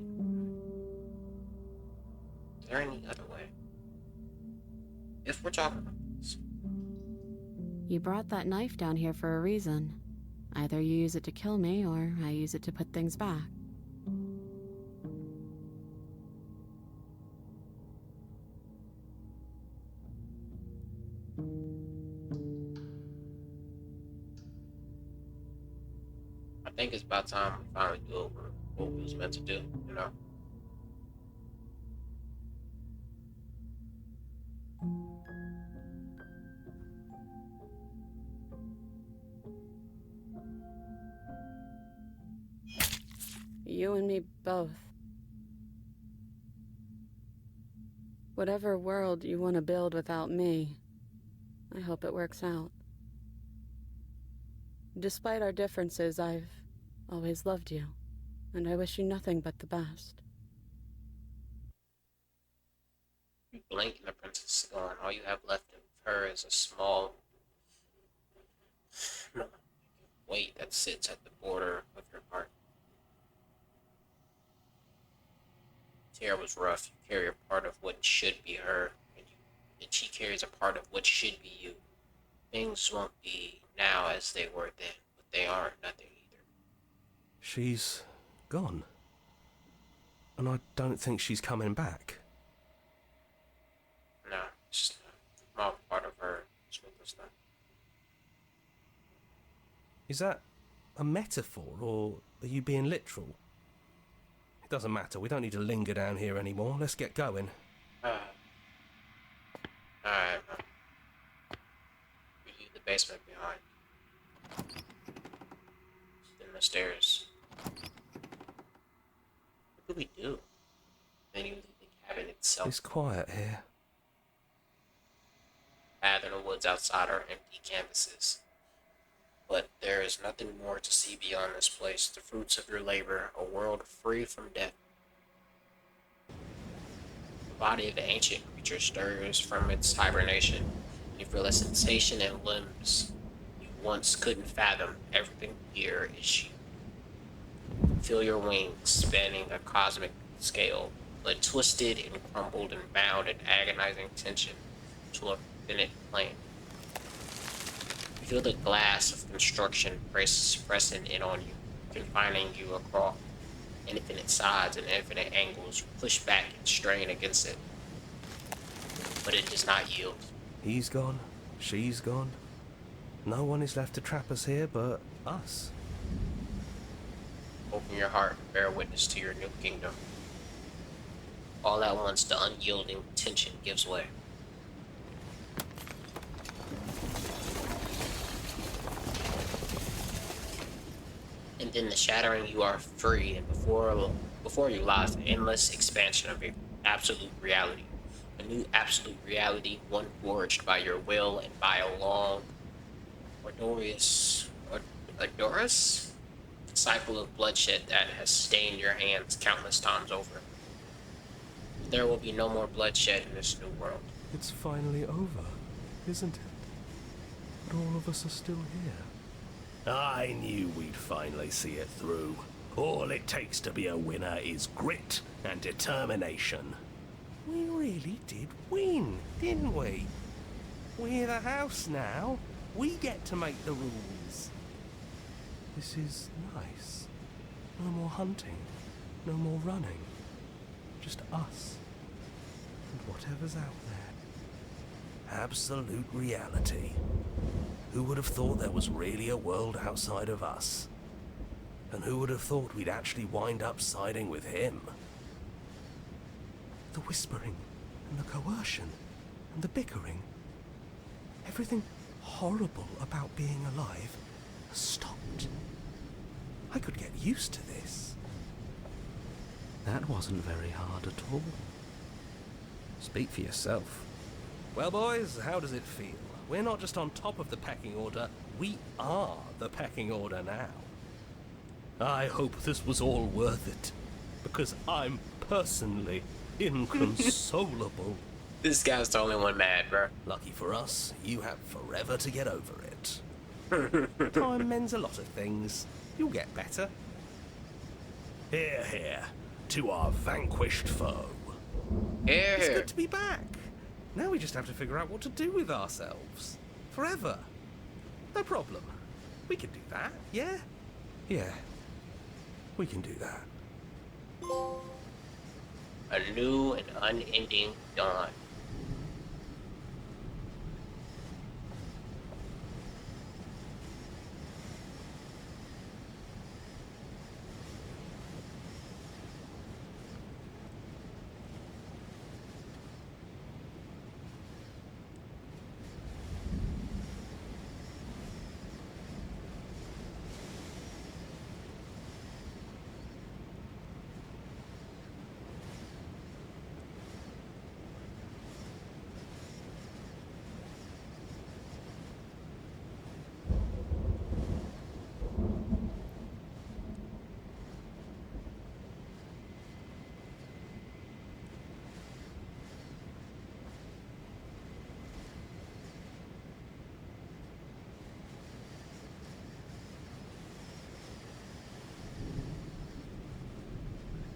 Is there any other way? If we're talking about this. You brought that knife down here for a reason. Either you use it to kill me, or I use it to put things back. I think it's about time we finally do what we was meant to do, you know? You and me both. Whatever world you want to build without me, I hope it works out. Despite our differences, I've always loved you, and I wish you nothing but the best. You blink and the princess is gone. All you have left of her is a small weight that sits at the border of your heart. Tierra was rough. You carry a part of what should be her, and she carries a part of what should be you. Things won't be now as they were then, but they aren't nothing either. She's gone. And I don't think she's coming back. No, it's just a small part of her is with us now. Is that a metaphor, or are you being literal? It doesn't matter, we don't need to linger down here anymore. Let's get going. Alright, we leave the basement behind. Then the stairs. What do we do? Then you leave the cabin itself. It's quiet here. Path in the woods outside are empty canvases. But there is nothing more to see beyond this place. The fruits of your labor, a world free from death. The body of the ancient creature stirs from its hibernation. You feel a sensation in limbs you once couldn't fathom. Everything here is you. Feel your wings spanning a cosmic scale, but twisted and crumbled and bound in agonizing tension to a finite plane. You feel the glass of construction pressing in on you, confining you across infinite sides and infinite angles. Push back and strain against it, but it does not yield. He's gone. She's gone. No one is left to trap us here but us. Open your heart and bear witness to your new kingdom. All at once, the unyielding tension gives way. And then the shattering, you are free, and before you lies the endless expansion of your absolute reality. A new absolute reality, one forged by your will and by a long, arduous cycle of bloodshed that has stained your hands countless times over. There will be no more bloodshed in this new world. It's finally over, isn't it? But all of us are still here. I knew we'd finally see it through. All it takes to be a winner is grit and determination. We really did win, didn't we? We're the house now. We get to make the rules. This is nice. No more hunting. No more running. Just us. And whatever's out there. Absolute reality. Who would have thought there was really a world outside of us? And who would have thought we'd actually wind up siding with him? The whispering, and the coercion, and the bickering. Everything horrible about being alive has stopped. I could get used to this. That wasn't very hard at all. Speak for yourself. Well, boys, how does it feel? We're not just on top of the pecking order, we are the pecking order now. I hope this was all worth it, because I'm personally inconsolable. This guy's the only one mad, bro. Lucky for us, you have forever to get over it. Time mends a lot of things. You'll get better. Here, here, to our vanquished foe. Here, It's here. good to be back. Now we just have to figure out what to do with ourselves. Forever. No problem. We can do that, yeah? Yeah, we can do that. A new and unending dawn.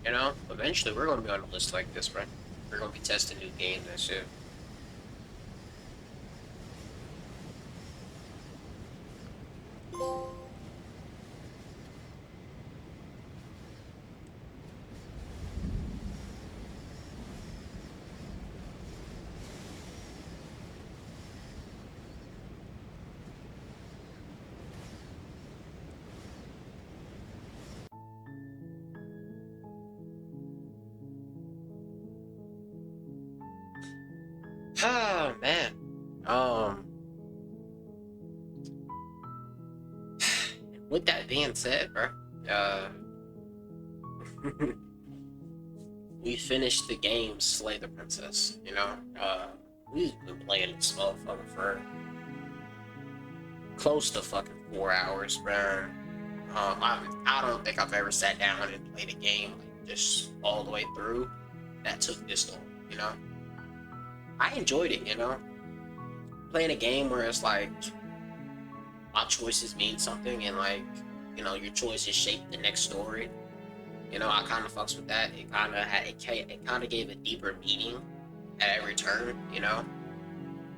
You know, eventually we're gonna be on a list like this, right? We're gonna be testing new games and shit. Oh man. With that being said, bro, we finished the game Slay the Princess, you know? We've been playing this motherfucker for close to fucking 4 hours, bro. I don't think I've ever sat down and played a game like just all the way through that took this long, you know? I enjoyed it, you know? Playing a game where it's like my choices mean something and like, you know, your choices shape the next story. You know, I kind of fucks with that. It kind of gave a deeper meaning at every turn, you know?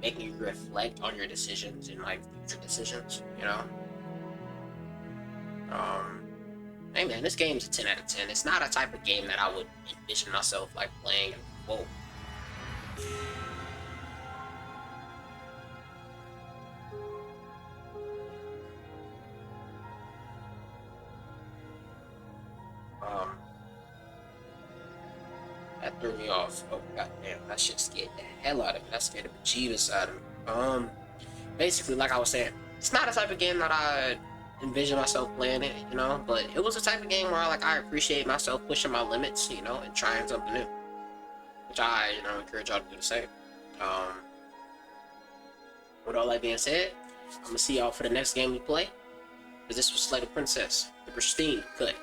Making you reflect on your decisions and like future decisions, you know? Hey man, this game's a 10 out of 10. It's not a type of game that I would envision myself like playing. Whoa. That threw me off. Oh goddamn, that shit scared the hell out of me. That scared the bejeebus out of me. Basically, like I was saying, it's not a type of game that I envision myself playing it, you know, but it was a type of game where I appreciate myself pushing my limits, you know, and trying something new. Which I, you know, encourage y'all to do the same. With all that being said, I'm gonna see y'all for the next game we play. Because this was Slay the Princess, the pristine cut.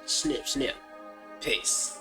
Snip, snip. Peace.